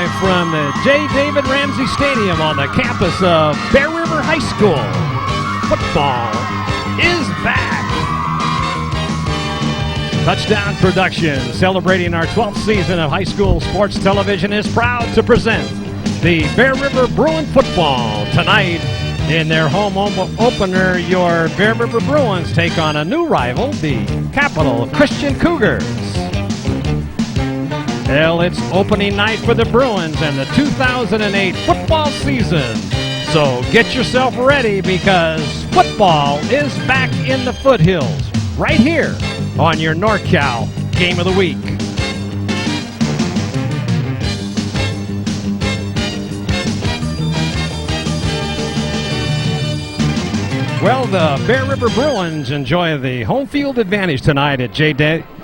live from the J. David Ramsey Stadium on the campus of Bear River High School. Football is back. Touchdown Productions, celebrating our 12th season of high school sports television, is proud to present the Bear River Bruin football. Tonight, in their home opener, your Bear River Bruins take on a new rival, the Capital Christian Cougars. Well, it's opening night for the Bruins and the 2008 football season. So get yourself ready, because football is back in the foothills, right here on your NorCal Game of the Week. Well, the Bear River Bruins enjoy the home field advantage tonight at J.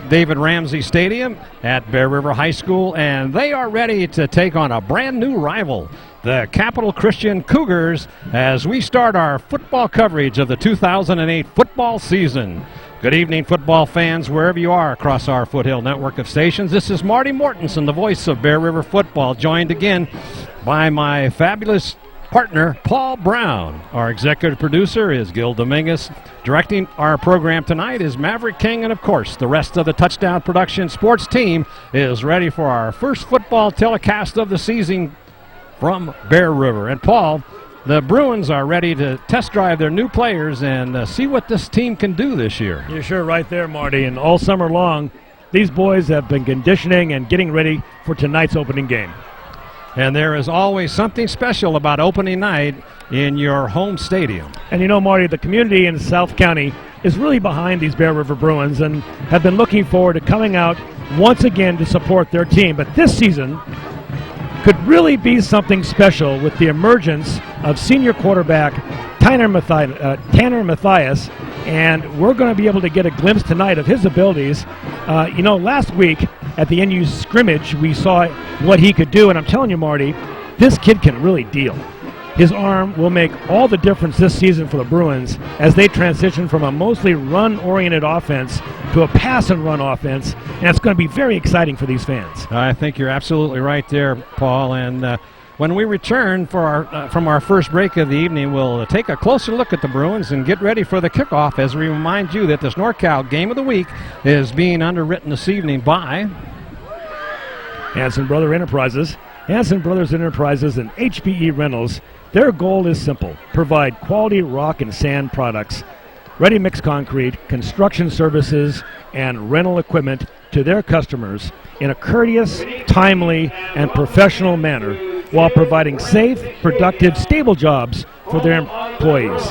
David Ramsey Stadium at Bear River High School, and they are ready to take on a brand new rival, the Capital Christian Cougars, as we start our football coverage of the 2008 football season. Good evening, football fans, wherever you are across our Foothill network of stations. This is Marty Mortensen, the voice of Bear River football, joined again by my fabulous partner, Paul Brown. Our executive producer is Gil Dominguez. Directing our program tonight is Maverick King, and of course, the rest of the Touchdown Production sports team is ready for our first football telecast of the season from Bear River. And Paul, the Bruins are ready to test drive their new players and see what this team can do this year. You're sure right there, Marty. And all summer long, these boys have been conditioning and getting ready for tonight's opening game. And there is always something special about opening night in your home stadium. And you know, Marty, the community in South County is really behind these Bear River Bruins and have been looking forward to coming out once again to support their team. But this season could really be something special with the emergence of senior quarterback Tanner Matthias, and we're going to be able to get a glimpse tonight of his abilities. Last week at the NU scrimmage, we saw what he could do, and I'm telling you, Marty, this kid can really deal. His arm will make all the difference this season for the Bruins as they transition from a mostly run-oriented offense to a pass-and-run offense, and it's going to be very exciting for these fans. I think you're absolutely right there, Paul, and when we return from our first break of the evening, we'll take a closer look at the Bruins and get ready for the kickoff, as we remind you that this NorCal Game of the Week is being underwritten this evening by Hanson Brothers Enterprises. Hanson Brothers Enterprises and HPE Rentals. Their goal is simple: provide quality rock and sand products, ready-mix concrete, construction services, and rental equipment to their customers in a courteous, timely, and professional manner, while providing safe, productive, stable jobs for their employees.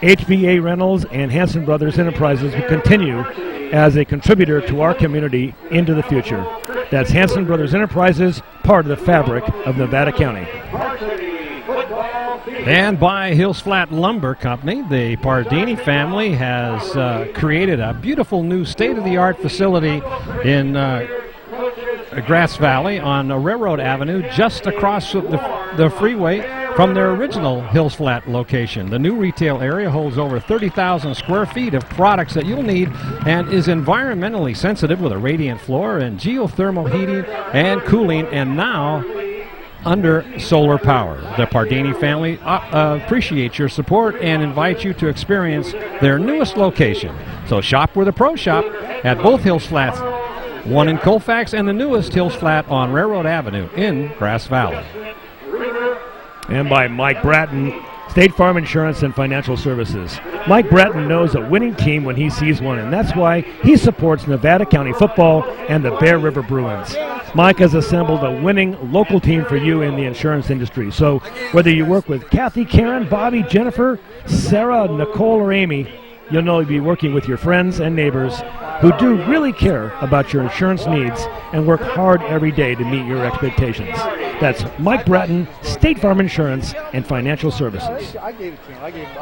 HBA Rentals and Hanson Brothers Enterprises will continue as a contributor to our community into the future. That's Hanson Brothers Enterprises, part of the fabric of Nevada County. And by Hills Flat Lumber Company, the Pardini family has created a beautiful new state-of-the-art facility in Grass Valley on Railroad Avenue, just across the freeway from their original Hills Flat location. The new retail area holds over 30,000 square feet of products that you'll need and is environmentally sensitive with a radiant floor and geothermal heating and cooling, and now under solar power. The Pardini family appreciates your support and invites you to experience their newest location. So shop where the pros shop at both Hills Flats, one in Colfax and the newest Hills Flat on Railroad Avenue in Grass Valley. And by Mike Bratton, State Farm Insurance and Financial Services. Mike Bratton knows a winning team when he sees one, and that's why he supports Nevada County football and the Bear River Bruins. Mike has assembled a winning local team for you in the insurance industry. So whether you work with Kathy, Karen, Bobby, Jennifer, Sarah, Nicole, or Amy, you'll know you'll be working with your friends and neighbors who do really care about your insurance needs and work hard every day to meet your expectations. That's Mike Bratton, State Farm Insurance and Financial Services.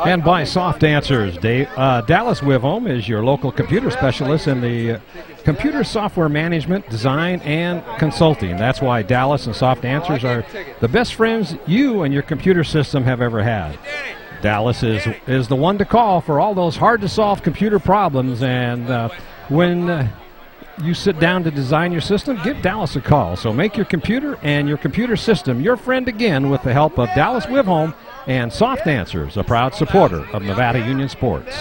And by Soft Answers, Dallas Wivholm is your local computer specialist in the computer software management, design, and consulting. That's why Dallas and Soft Answers are the best friends you and your computer system have ever had. Dallas is the one to call for all those hard-to-solve computer problems, and when you sit down to design your system, give Dallas a call. So make your computer and your computer system your friend again with the help of Dallas Wivholm and Soft Answers, a proud supporter of Nevada Union Sports.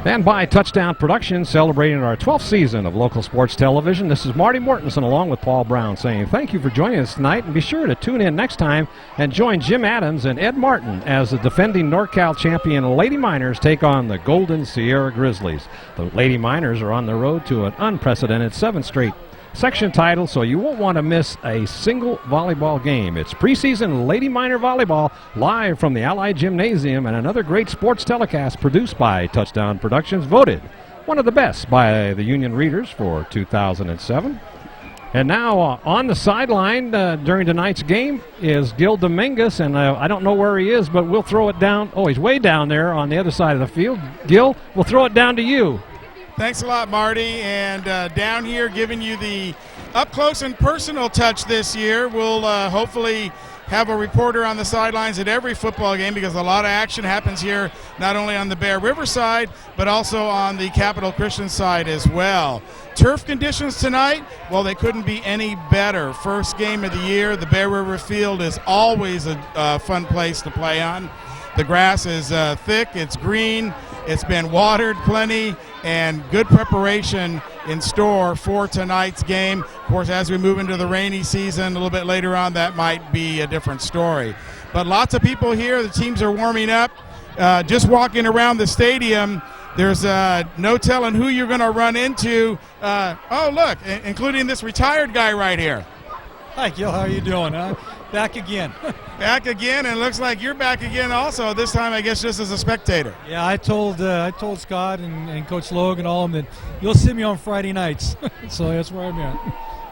And by Touchdown Productions, celebrating our 12th season of local sports television, this is Marty Mortensen along with Paul Brown saying thank you for joining us tonight, and be sure to tune in next time and join Jim Adams and Ed Martin as the defending NorCal champion Lady Miners take on the Golden Sierra Grizzlies. The Lady Miners are on the road to an unprecedented 7th straight section title, so you won't want to miss a single volleyball game. It's preseason Lady Miner Volleyball live from the Allied Gymnasium, and another great sports telecast produced by Touchdown Productions, voted one of the best by the Union Readers for 2007. And now on the sideline during tonight's game is Gil Dominguez, and I don't know where he is, but we'll throw it down. Oh, he's way down there on the other side of the field. Gil, we'll throw it down to you. Thanks a lot, Marty. And down here giving you the up-close and personal touch this year. We'll hopefully have a reporter on the sidelines at every football game, because a lot of action happens here, not only on the Bear River side, but also on the Capital Christian side as well. Turf conditions tonight, well, they couldn't be any better. First game of the year. The Bear River field is always a fun place to play on. The grass is thick, it's green, it's been watered plenty, and good preparation in store for tonight's game. Of course, as we move into the rainy season a little bit later on, that might be a different story. But lots of people here. The teams are warming up. Just walking around the stadium, there's no telling who you're going to run into. Oh, look, including this retired guy right here. Hi, Gil. How are you doing? Back again. Back again, and it looks like you're back again also, this time I guess just as a spectator. Yeah, I told Scott and Coach Logue and all of them that you'll see me on Friday nights. So that's where I'm at.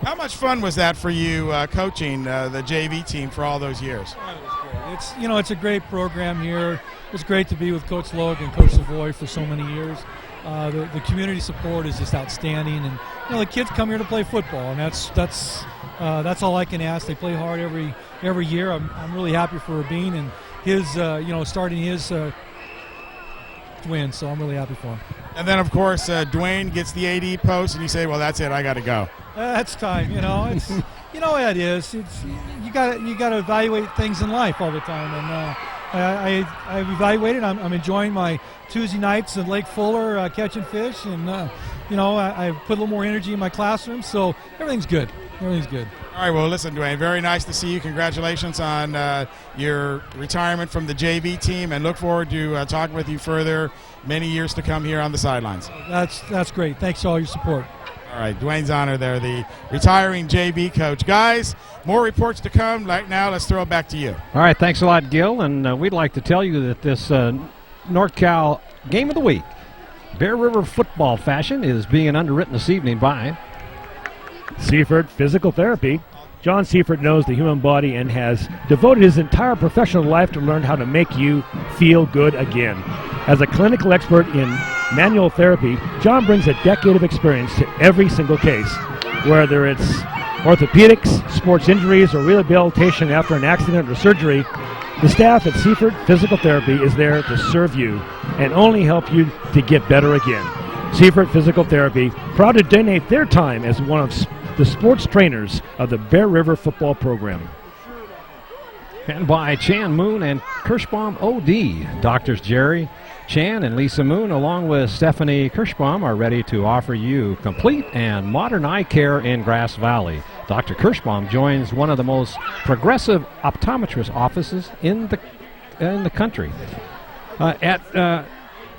How much fun was that for you coaching the JV team for all those years? Oh, it was great. It's a great program here. It was great to be with Coach Logue and Coach Savoy for so many years. The community support is just outstanding, and the kids come here to play football, and that's all I can ask. They play hard every year. I'm really happy for Rabin and his starting his win, so I'm really happy for him. And then of course Dwayne gets the AD post, and you say, well, that's it, I got to go. That's time. It's how it is. It's you got to evaluate things in life all the time, and I've evaluated. I'm enjoying my Tuesday nights at Lake Fuller catching fish, and I put a little more energy in my classroom, so everything's good. Everything's good. All right, well, listen, Dwayne, very nice to see you. Congratulations on your retirement from the JV team, and look forward to talking with you further many years to come here on the sidelines. That's great. Thanks for all your support. All right, Dwayne's honor there, the retiring JV coach. Guys, more reports to come. Right now, let's throw it back to you. All right, thanks a lot, Gil, and we'd like to tell you that this NorCal Game of the Week, Bear River football fashion, is being underwritten this evening by Seifert Physical Therapy. John Seifert knows the human body and has devoted his entire professional life to learn how to make you feel good again. As a clinical expert in manual therapy, John brings a decade of experience to every single case, whether it's orthopedics, sports injuries, or rehabilitation after an accident or surgery. The staff at Seifert Physical Therapy is there to serve you and only help you to get better again. Seifert Physical Therapy, proud to donate their time as one of the sports trainers of the Bear River football program. And by Chan Moon and Kirschbaum OD. Doctors Jerry Chan and Lisa Moon, along with Stephanie Kirschbaum, are ready to offer you complete and modern eye care in Grass Valley. Dr. Kirschbaum joins one of the most progressive optometrist offices in the country. At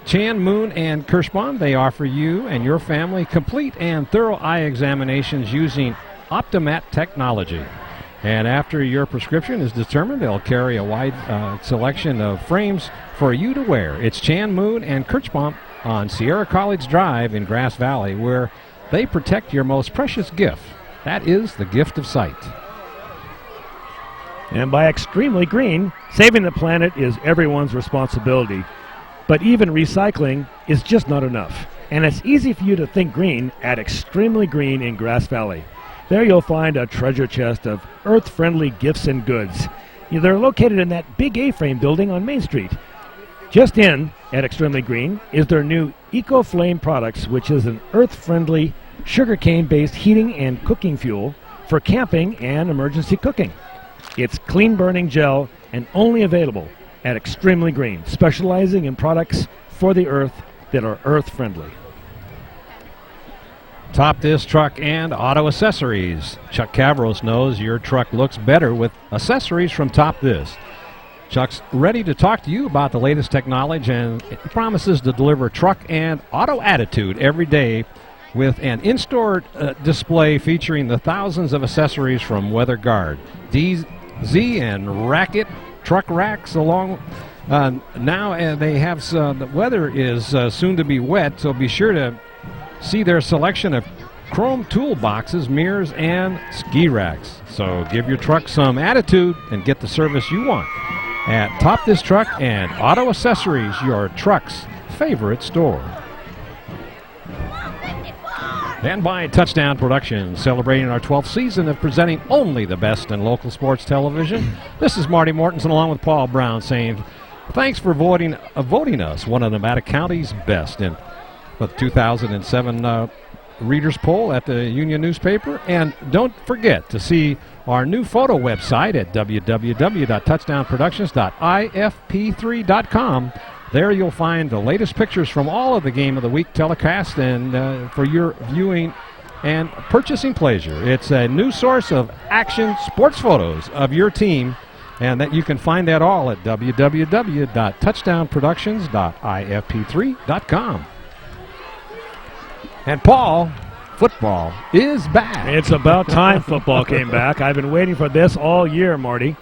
Chan, Moon, and Kirschbaum, they offer you and your family complete and thorough eye examinations using Optomat technology. And after your prescription is determined, they'll carry a wide selection of frames for you to wear. It's Chan, Moon, and Kirschbaum on Sierra College Drive in Grass Valley, where they protect your most precious gift. That is the gift of sight. And by Extremely Green, saving the planet is everyone's responsibility. But even recycling is just not enough. And it's easy for you to think green at Extremely Green in Grass Valley. There you'll find a treasure chest of earth-friendly gifts and goods. They're located in that big A-frame building on Main Street. Just in at Extremely Green is their new Eco Flame products, which is an earth-friendly sugarcane-based heating and cooking fuel for camping and emergency cooking. It's clean-burning gel and only available at Extremely Green, specializing in products for the earth that are earth-friendly. Top This Truck and Auto Accessories. Chuck Cavros knows your truck looks better with accessories from Top This. Chuck's ready to talk to you about the latest technology and he promises to deliver truck and auto attitude every day with an in-store display featuring the thousands of accessories from Weather Guard, DZ, and Racket truck racks along. Now they have the weather is soon to be wet, so be sure to see their selection of chrome toolboxes, mirrors, and ski racks. So give your truck some attitude and get the service you want at Top This Truck and Auto Accessories, your truck's favorite store. And by Touchdown Productions, celebrating our 12th season of presenting only the best in local sports television. This is Marty Mortensen along with Paul Brown saying thanks for voting us one of Nevada County's best in the 2007 Readers Poll at the Union newspaper. And don't forget to see our new photo website at www.touchdownproductions.ifp3.com. There you'll find the latest pictures from all of the Game of the Week telecast and for your viewing and purchasing pleasure. It's a new source of action sports photos of your team, and that you can find that all at www.touchdownproductions.ifp3.com. And Paul, football is back. It's about time football came back. I've been waiting for this all year, Marty.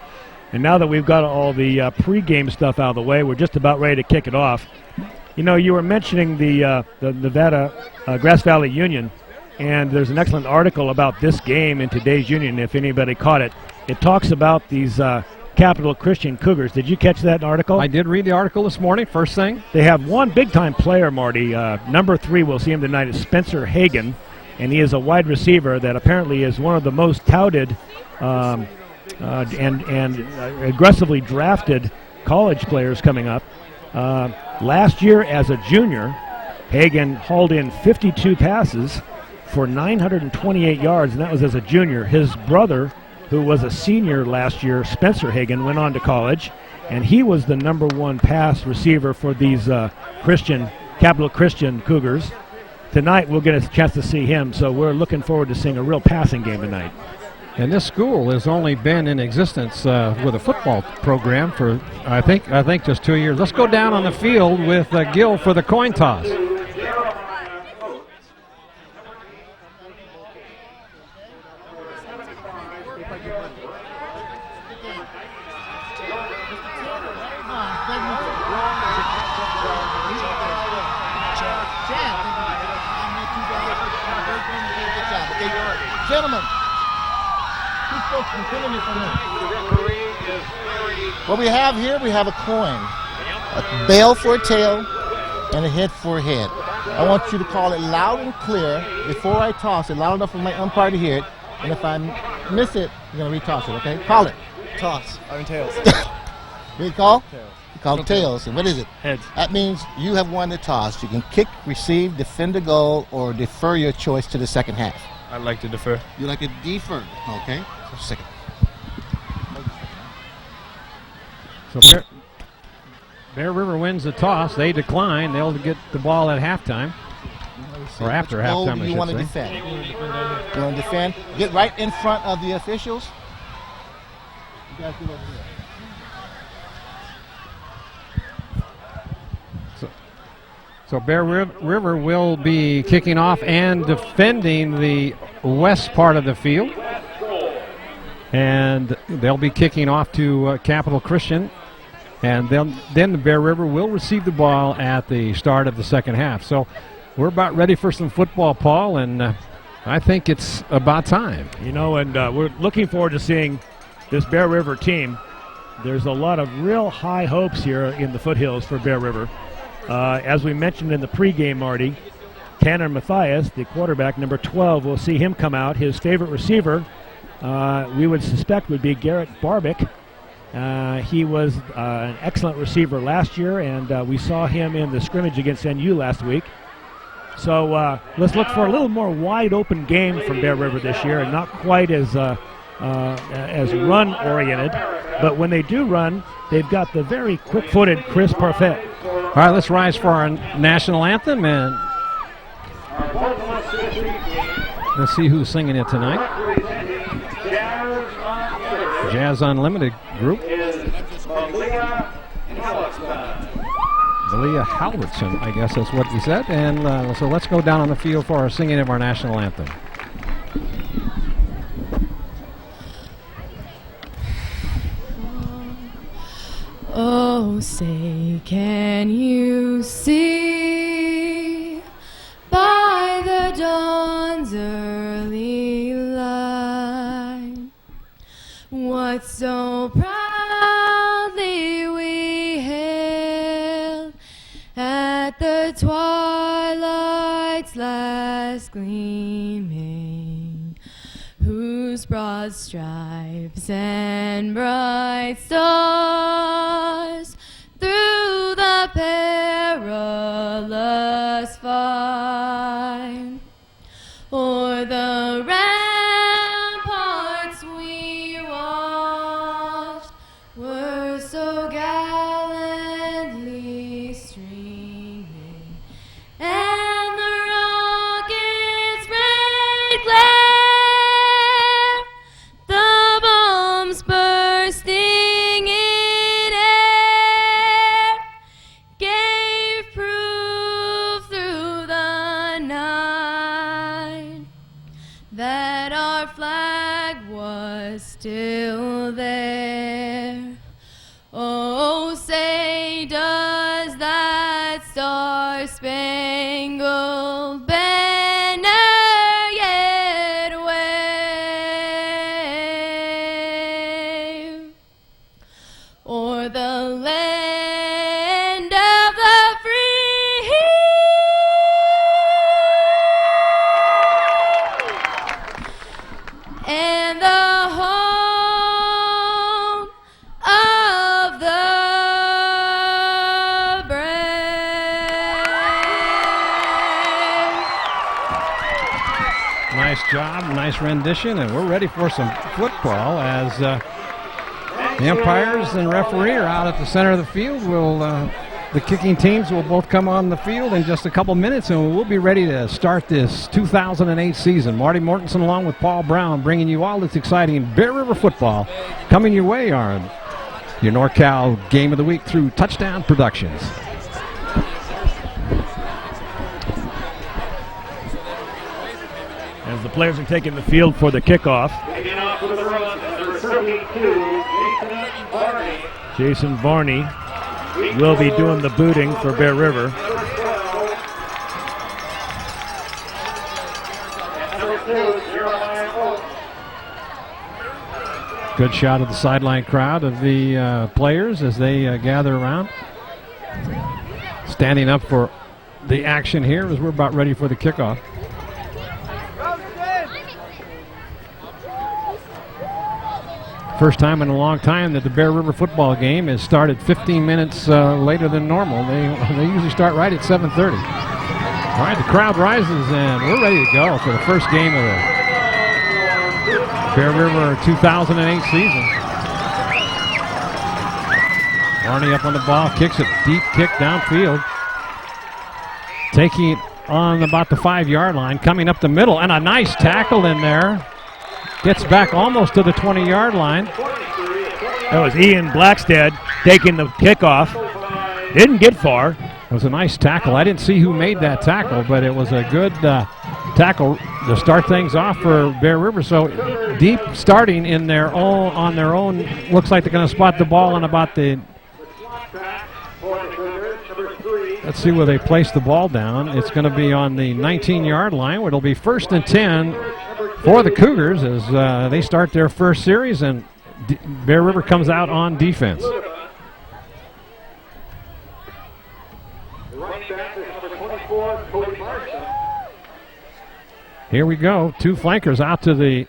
And now that we've got all the pregame stuff out of the way, we're just about ready to kick it off. You know, you were mentioning the Nevada Grass Valley Union, and there's an excellent article about this game in today's Union, if anybody caught it. It talks about these Capital Christian Cougars. Did you catch that article? I did read the article this morning, first thing. They have one big-time player, Marty. Number 3, we'll see him tonight, is Spencer Hagan, and he is a wide receiver that apparently is one of the most touted and aggressively drafted college players coming up. Last year as a junior, Hagan hauled in 52 passes for 928 yards, and that was as a junior. His brother, who was a senior last year, Spencer Hagan, went on to college, and he was the number 1 pass receiver for these Capital Christian Cougars. Tonight we'll get a chance to see him, so we're looking forward to seeing a real passing game tonight. And this school has only been in existence with a football program for, I think just 2 years. Let's go down on the field with Gil for the coin toss. Gentlemen, what we have here, we have a coin, a bail for a tail, and a head for a head. I want you to call it loud and clear before I toss it, loud enough for my umpire to hear it, and if I miss it, you're going to retoss it, okay? Call it. Toss. I mean tails. What do you call? Tails. You call it tails. And what is it? Heads. That means you have won the toss. You can kick, receive, defend a goal, or defer your choice to the second half. I'd like to defer. You like it deferred, okay? Just a second. So Bear River wins the toss. They decline. They'll get the ball at halftime. Or after halftime, do you want to defend? You want to defend? Get right in front of the officials. You guys get over here. So Bear River will be kicking off and defending the west part of the field. And they'll be kicking off to Capital Christian. And then the Bear River will receive the ball at the start of the second half. So we're about ready for some football, Paul, and I think it's about time. You know, and we're looking forward to seeing this Bear River team. There's a lot of real high hopes here in the foothills for Bear River. As we mentioned in the pregame, Marty, Tanner Mathias, the quarterback, number 12, we'll see him come out. His favorite receiver, we would suspect, would be Garrett Barbick. He was an excellent receiver last year, and we saw him in the scrimmage against NU last week. So let's look for a little more wide-open game from Bear River this year, and not quite as run-oriented. But when they do run, they've got the very quick-footed Chris Parfait. All right, let's rise for our national anthem, and let's see who's singing it tonight. Jazz Unlimited group. Leah Halverson, I guess that's what we said. And so let's go down on the field for our singing of our national anthem. Oh, say, can you see by the dawn's early light what so proudly we hailed at the twilight's last gleaming, whose broad stripes and bright stars through the perilous fight o'er the ramparts we watched were so gallantly streaming, and the rockets' red glare, the bombs bursting in air, gave proof through the night that our flag was still there. Oh, say, does that star-spangled banner yet wave o'er the land of the free and the home of the brave? Nice job, nice rendition, and we're ready for some football as the umpires and referee are out at the center of the field. The kicking teams will both come on the field in just a couple minutes, and we'll be ready to start this 2008 season. Marty Mortensen along with Paul Brown bringing you all this exciting Bear River football coming your way on your NorCal Game of the Week through Touchdown Productions. As the players are taking the field for the kickoff, Jason Varney will be doing the booting for Bear River. Good shot of the sideline crowd of the players as they gather around. Standing up for the action here as we're about ready for the kickoff. First time in a long time that the Bear River football game has started 15 minutes later than normal. They usually start right at 7:30. All right, the crowd rises and we're ready to go for the first game of the Bear River 2008 season. Varney up on the ball, kicks a deep kick downfield. Taking it on about the 5-yard line, coming up the middle, and a nice tackle in there. Gets back almost to the 20-yard line. That was Ian Blackstead taking the kickoff. Didn't get far. It was a nice tackle. I didn't see who made that tackle, but it was a good tackle to start things off for Bear River. So deep starting in their own, on their own. Looks like they're going to spot the ball on about the. Let's see where they place the ball down. It's going to be on the 19-yard line, where it'll be 1st and 10 for the Cougars as they start their first series, and Bear River comes out on defense. Here we go. Two flankers out to the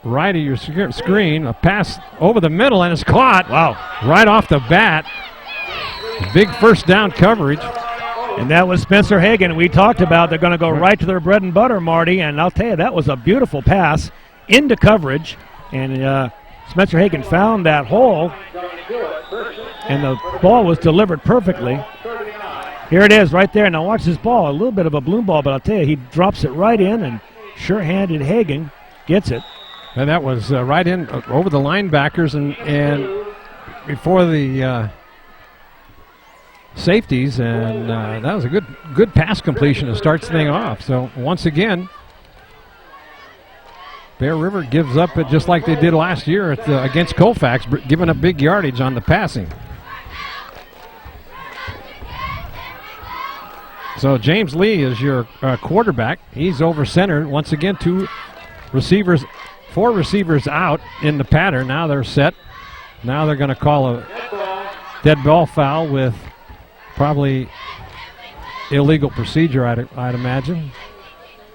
right of your screen. A pass over the middle, and it's caught. Wow. Right off the bat. Big first down coverage. And that was Spencer Hagan. We talked about they're going to go right to their bread and butter, Marty. And I'll tell you, that was a beautiful pass into coverage. And Spencer Hagan found that hole. And the ball was delivered perfectly. Here it is right there. Now watch this ball. A little bit of a bloom ball, but I'll tell you, he drops it right in, and sure-handed Hagan gets it. And that was right in over the linebackers and before the safeties, and that was a good pass completion to start the thing off. So once again, Bear River gives up it just like they did last year against Colfax, giving up big yardage on the passing. So James Lee is your quarterback. He's over center. Once again, four receivers out in the pattern. Now they're set. Now they're going to call a dead ball foul with probably illegal procedure, I'd imagine.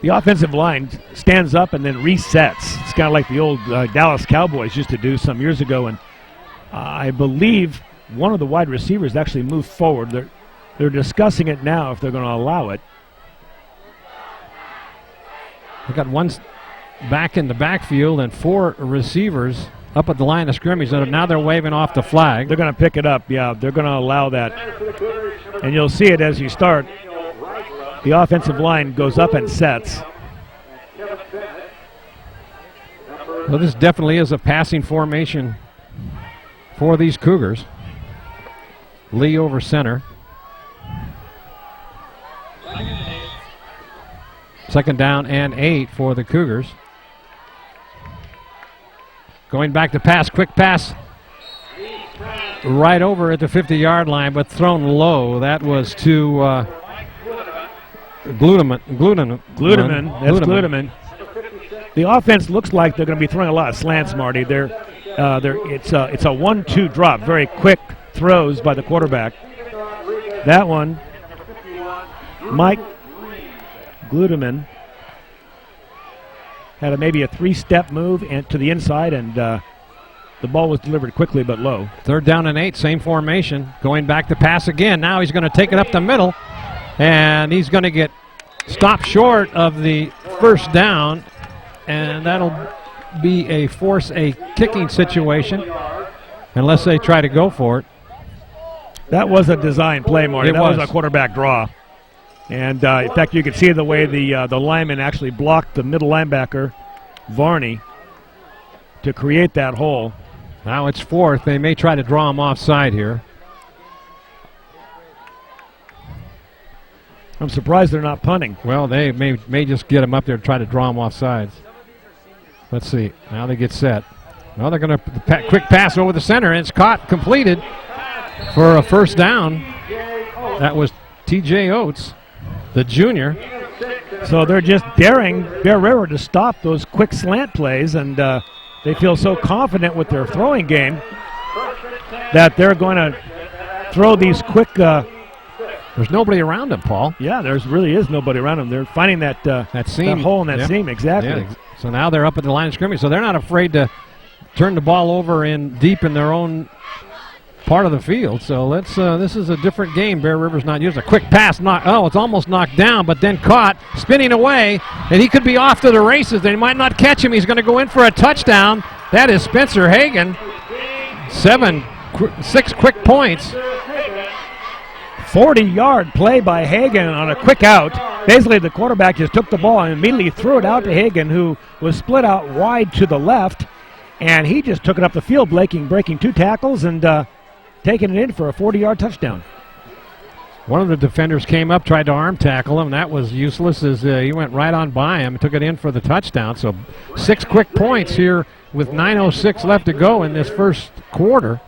The offensive line stands up and then resets. It's kind of like the old Dallas Cowboys used to do some years ago, and I believe one of the wide receivers actually moved forward. They're discussing it now if they're going to allow it. They got one back in the backfield and four receivers up at the line of scrimmage. Now they're waving off the flag. They're going to pick it up. Yeah, they're going to allow that. And you'll see it as you start. The offensive line goes up and sets. Well, this definitely is a passing formation for these Cougars. Lee over center. Second down and 8 for the Cougars. Going back to pass, quick pass. Right over at the 50-yard line, but thrown low. That was to Gluteman. That's Gluteman. The offense looks like they're going to be throwing a lot of slants, Marty. It's a 1-2 drop. Very quick throws by the quarterback. That one, Mike Gluteman had maybe a 3-step move to the inside, and the ball was delivered quickly but low. Third down and 8, same formation. Going back to pass again. Now he's going to take it up the middle, and he's going to get stopped short of the first down, and that'll be a kicking situation unless they try to go for it. That was a design play, Marty. That was a quarterback draw. And, in fact, you can see the way the lineman actually blocked the middle linebacker, Varney, to create that hole. Now it's fourth. They may try to draw him offside here. I'm surprised they're not punting. Well, they may just get him up there to try to draw him offsides. Let's see. Now they get set. Well, they're going to quick pass over the center, and it's caught, completed for a first down. That was T.J. Oates, the junior. So they're just daring Bear River to stop those quick slant plays, and they feel so confident with their throwing game that they're going to throw these quick. There's nobody around them, Paul. Yeah, there really is nobody around them. They're finding that seam, that hole in that seam, exactly. Yeah. So now they're up at the line of scrimmage, so they're not afraid to turn the ball over deep in their own part of the field. So this is a different game. Bear River's not used. A quick pass, it's almost knocked down, but then caught, spinning away, and he could be off to the races. They might not catch him. He's going to go in for a touchdown. That is Spencer Hagan. 6 quick points. 40-yard play by Hagan on a quick out. Basically, the quarterback just took the ball and immediately threw it out to Hagan, who was split out wide to the left, and he just took it up the field, breaking 2 tackles and taking it in for a 40-yard touchdown. One of the defenders came up, tried to arm tackle him. That was useless as he went right on by him and took it in for the touchdown. So 6 quick points here with 9:06 left to go in this first quarter.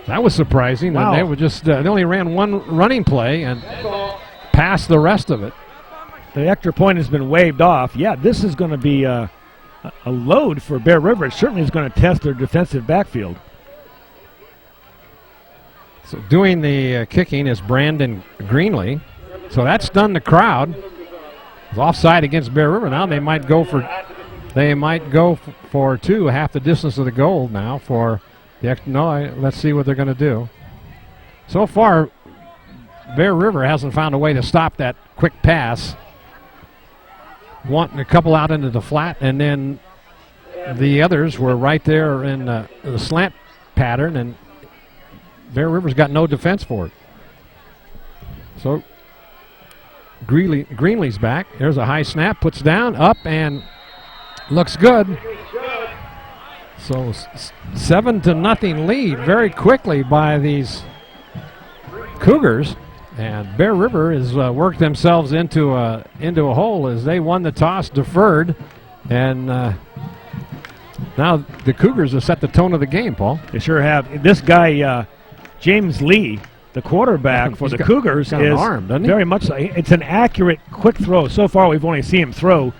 That was surprising. Wow. And they were just they only ran one running play and passed the rest of it. The extra point has been waved off. Yeah, this is going to be a load for Bear River. It certainly is going to test their defensive backfield. So doing the kicking is Brandon Greenlee. So that stunned the crowd. It's offside against Bear River. Now they might go for They might go for two, half the distance of the goal now for the let's see what they're going to do. So far, Bear River hasn't found a way to stop that quick pass. Wanting a couple out into the flat, and then the others were right there in the slant pattern, and Bear River's got no defense for it. So Greenley's back. There's a high snap, puts down, up, and looks good. So 7-0 lead very quickly by these Cougars, and Bear River has worked themselves into a hole as they won the toss, deferred, and now the Cougars have set the tone of the game, Paul. They sure have. This guy, James Lee, the quarterback for the Cougars, is armed, doesn't he? Very much so. It's an accurate, quick throw. So far, we've only seen him throw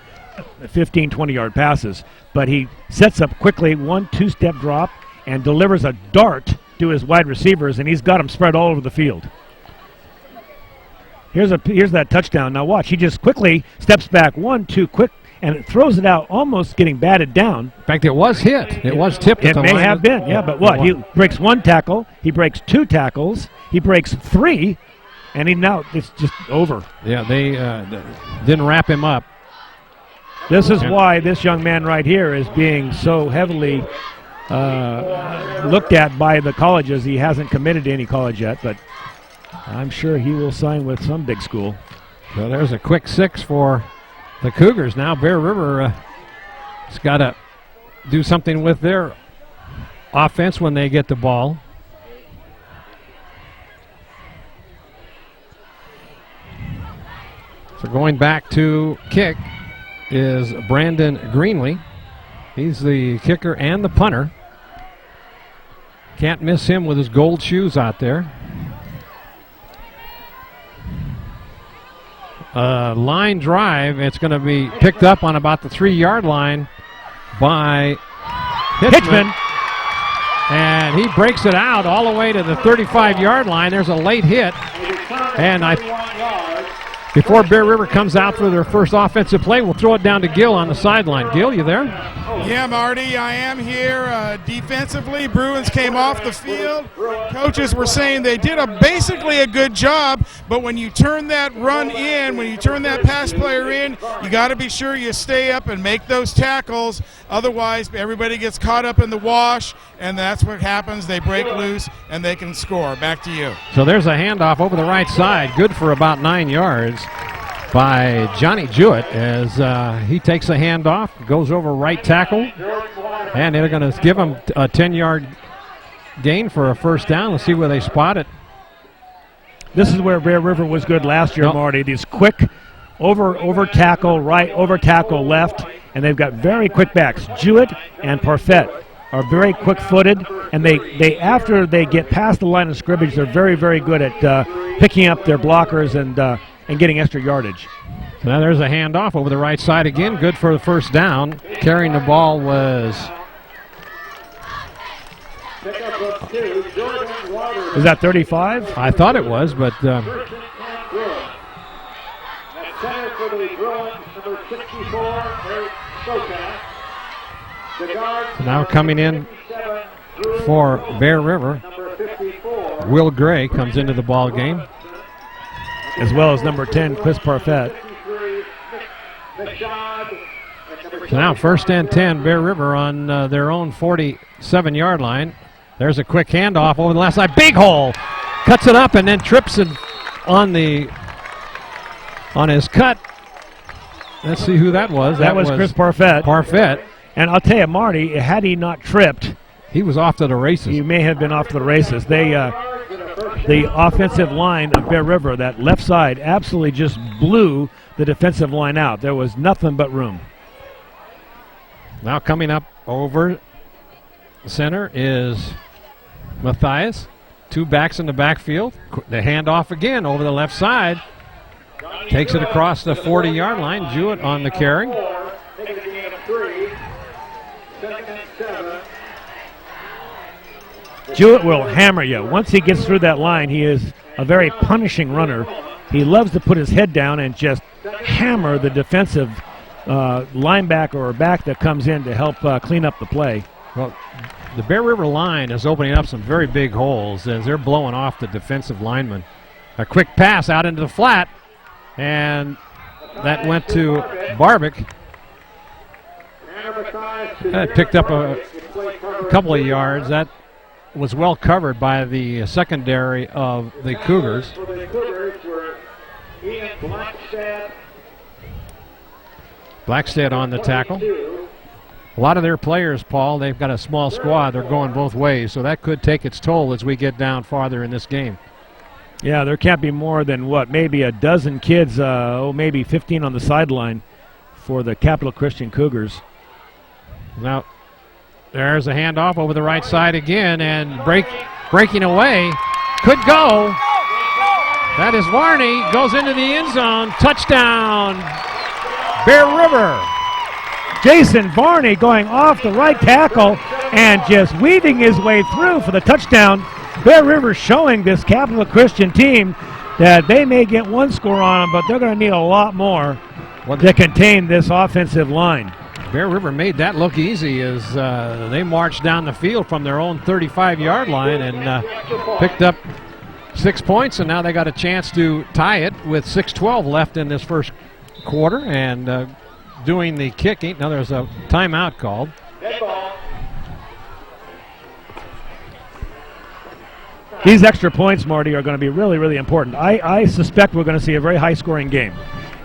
15, 20-yard passes, but he sets up quickly, 1-2 step drop, and delivers a dart to his wide receivers, and he's got them spread all over the field. Here's that touchdown. Now watch, he just quickly steps back, 1-2 quick, and it throws it out, almost getting batted down. In fact, it was hit. It was tipped. It may have been, yeah, but what? He breaks one tackle, he breaks two tackles, he breaks three, and it's just over. Yeah, they didn't wrap him up. This is why this young man right here is being so heavily looked at by the colleges. He hasn't committed to any college yet, but I'm sure he will sign with some big school. So there's a quick 6 for the Cougars. Now Bear River has got to do something with their offense when they get the ball. So going back to kick is Brandon Greenley. He's the kicker and the punter. Can't miss him with his gold shoes out there. Line drive. It's going to be picked up on about the 3-yard line by Hitchman. And he breaks it out all the way to the 35-yard line. There's a late hit. And before Bear River comes out for their first offensive play, we'll throw it down to Gill on the sideline. Gill, you there? Yeah, Marty, I am here. Defensively, Bruins came off the field. Coaches were saying they did basically a good job, but when you turn that run in, when you turn that pass player in, you got to be sure you stay up and make those tackles. Otherwise, everybody gets caught up in the wash, and that's what happens. They break loose, and they can score. Back to you. So there's a handoff over the right side, good for about 9 yards by Johnny Jewett as he takes a handoff, goes over right tackle, and they're going to give him a 10-yard gain for a first down. Let's see where they spot it. This is where Bear River was good last year, Marty. These quick over tackle right, over tackle left, and they've got very quick backs. Jewett and Parfait are very quick-footed, and they after they get past the line of scrimmage, they're very, very good at picking up their blockers and getting extra yardage. Now there's a handoff over the right side again, good for the first down. Carrying the ball was... Is that 35? I thought it was, but... So now coming in for Bear River, Will Gray comes into the ball game, as well as number 10, Chris Parfait. So now first and 10, Bear River on their own 47-yard line. There's a quick handoff over the left side. Big hole. Cuts it up and then trips it on his cut. Let's see who that was. That was Chris Parfait. Parfait. And I'll tell you, Marty, had he not tripped, he was off to the races. He may have been off to the races. The offensive line of Bear River, that left side, absolutely just blew the defensive line out. There was nothing but room. Now coming up over center is Matthias. Two backs in the backfield. The handoff again over the left side. Takes it across the 40-yard line. Jewett on the carry. Jewett will hammer you. Once he gets through that line, he is a very punishing runner. He loves to put his head down and just hammer the defensive linebacker or back that comes in to help clean up the play. Well, the Bear River line is opening up some very big holes as they're blowing off the defensive lineman. A quick pass out into the flat, and that went to Barbic. That picked up a couple of yards. That was well covered by the secondary of the Cougars. Blackstead on the tackle. A lot of their players, Paul, they've got a small squad. They're going both ways, so that could take its toll as we get down farther in this game. Yeah, there can't be more than, maybe a dozen kids, maybe 15 on the sideline for the Capital Christian Cougars. Now, there's a handoff over the right side again, and breaking away. Could go. That is Varney. Goes into the end zone. Touchdown, Bear River. Jason Varney going off the right tackle and just weaving his way through for the touchdown. Bear River showing this Capital Christian team that they may get one score on them, but they're going to need a lot more to contain this offensive line. Bear River made that look easy as they marched down the field from their own 35-yard line and picked up 6 points, and now they got a chance to tie it with 6:12 left in this first quarter, and doing the kicking. Now there's a timeout called. These extra points, Marty, are going to be really, really important. I suspect we're going to see a very high-scoring game,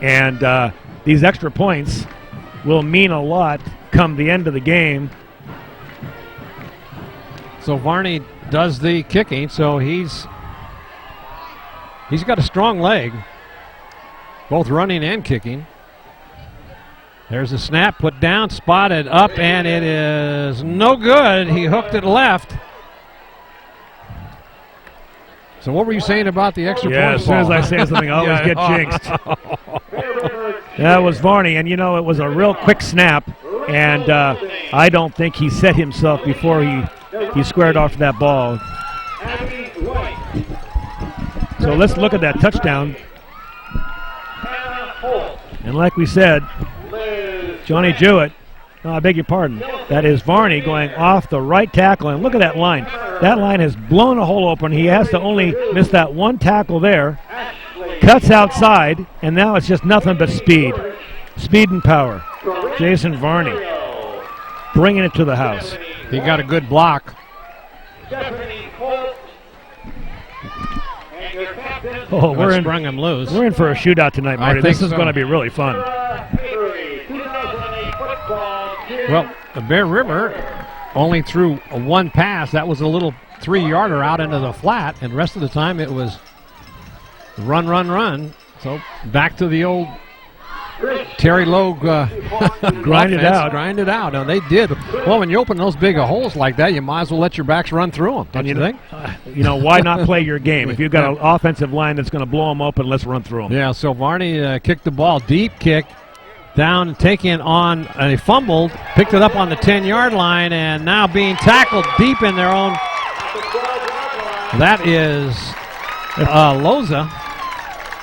and these extra points will mean a lot come the end of the game. So Varney does the kicking, so he's got a strong leg, both running and kicking. There's a snap, put down, spotted up, and it is no good. He hooked it left. So what were you saying about the extra point? As soon as I say something, I always get jinxed. That was Varney, and it was a real quick snap, and I don't think he set himself before he squared off that ball. So let's look at that touchdown. And like we said, Johnny Jewett, I beg your pardon, that is Varney going off the right tackle, and look at that line. That line has blown a hole open. He has to only miss that one tackle there. Cuts outside, and now it's just nothing but speed. Speed and power. Jason Varney bringing it to the house. He got a good block. Oh, sprung him loose. We're in for a shootout tonight, Marty. This is going to be really fun. Well, the Bear River only threw one pass. That was a little 3-yarder out into the flat, and the rest of the time it was run, run, run. So back to the old Terry Logue grind it out. Grind it out. And they did. Well, when you open those big holes like that, you might as well let your backs run through them, don't you think? Why not play your game? If you've got an offensive line that's going to blow them open, let's run through them. Yeah, so Varney kicked the ball, deep kick, down, taken on, and he fumbled, picked it up on the 10-yard line, and now being tackled deep in their own. That is Loza.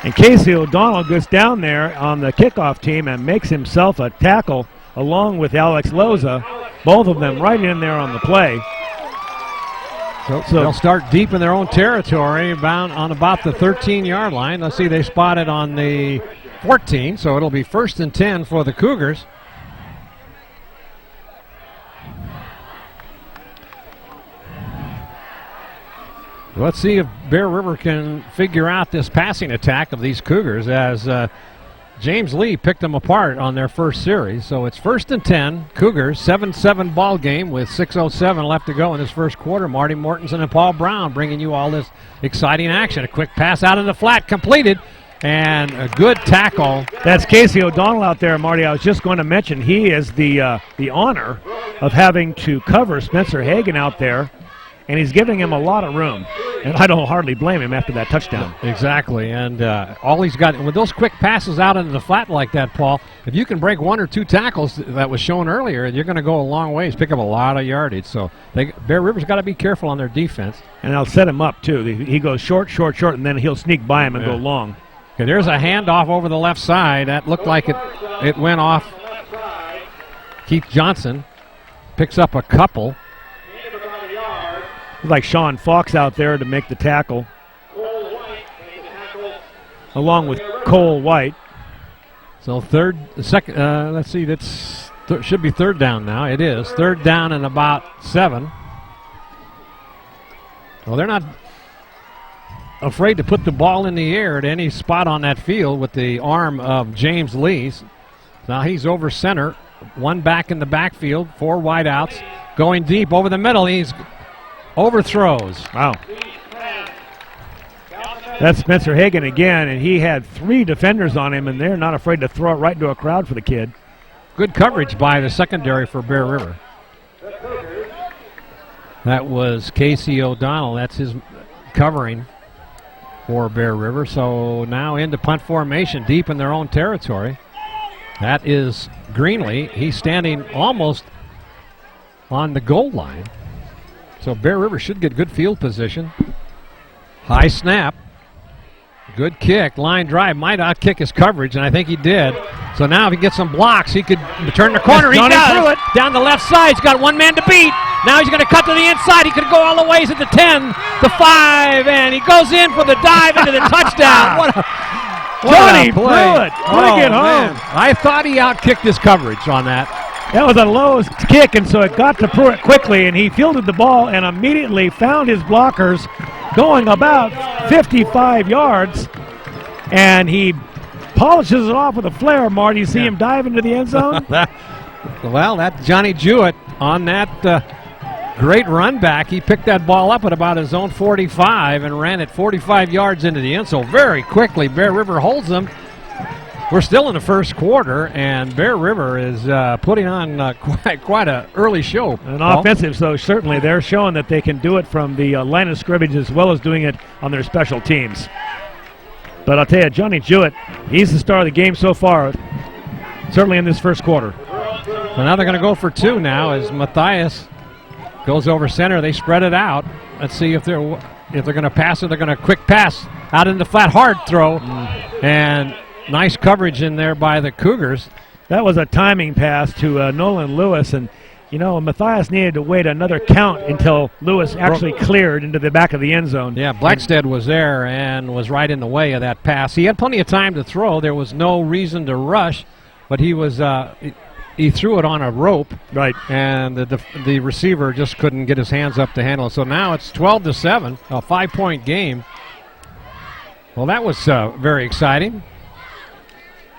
And Casey O'Donnell goes down there on the kickoff team and makes himself a tackle along with Alex Loza, both of them right in there on the play. So they'll start deep in their own territory, bound on about the 13-yard line. Let's see, they spotted on the 14, so it'll be 1st and 10 for the Cougars. Let's see if Bear River can figure out this passing attack of these Cougars, as James Lee picked them apart on their first series. So it's 1st and 10, Cougars, 7-7 ball game with 6:07 left to go in this first quarter. Marty Mortensen and Paul Brown bringing you all this exciting action. A quick pass out in the flat, completed, and a good tackle. That's Casey O'Donnell out there, Marty. I was just going to mention he is the honor of having to cover Spencer Hagan out there, and he's giving him a lot of room. And I don't hardly blame him after that touchdown. Exactly, and all he's got, with those quick passes out into the flat like that, Paul, if you can break 1 or 2 tackles that was shown earlier, you're going to go a long ways, pick up a lot of yardage. So Bear River's got to be careful on their defense. And I'll set him up, too. He goes short, and then he'll sneak by him and go long. Okay, there's a handoff over the left side. That looked like it went off Keith Johnson picks up a couple. Like Sean Fox out there to make the tackle, along with Cole White. So let's see, that's should be third down now. It is third down and about 7. Well, they're not afraid to put the ball in the air at any spot on that field with the arm of James Lees. Now he's over center, one back in the backfield, 4 wideouts, going deep over the middle. He's overthrows. Wow. That's Spencer Hagan again, and he had 3 defenders on him, and they're not afraid to throw it right into a crowd for the kid. Good coverage by the secondary for Bear River. That was Casey O'Donnell. That's his covering for Bear River. So now into punt formation deep in their own territory. That is Greenlee. He's standing almost on the goal line. So Bear River should get good field position. High snap. Good kick. Line drive. Might outkick his coverage, and I think he did. So now if he gets some blocks, he could turn the corner. He does. Down the left side. He's got one man to beat. Now he's going to cut to the inside. He could go all the ways at the 10, the 5, and he goes in for the dive into the touchdown. What a Johnny play. Pruitt, bring it home. Man. I thought he outkicked his coverage on that. That was a low kick, and so it got to Pruitt quickly, and he fielded the ball and immediately found his blockers going about 55 yards, and he polishes it off with a flare, Marty. You see him dive into the end zone? Well, that's Johnny Jewett on that great run back. He picked that ball up at about his own 45 and ran it 45 yards into the end zone very quickly. Bear River holds them. We're still in the first quarter, and Bear River is putting on quite an early show. An offensive, so certainly they're showing that they can do it from the line of scrimmage as well as doing it on their special teams. But I'll tell you, Johnny Jewett, he's the star of the game so far, certainly in this first quarter. So now they're going to go for 2 now as Matthias goes over center. They spread it out. Let's see if they're going to pass it. They're going to quick pass out in the flat, hard throw, and nice coverage in there by the Cougars. That was a timing pass to Nolan Lewis, and you know, Matthias needed to wait another count until Lewis actually cleared into the back of the end zone. Yeah, Blackstead was there and was right in the way of that pass. He had plenty of time to throw. There was no reason to rush, but he was he threw it on a rope, right? And the receiver just couldn't get his hands up to handle it. So now it's 12-7, a 5-point game. Well, that was very exciting.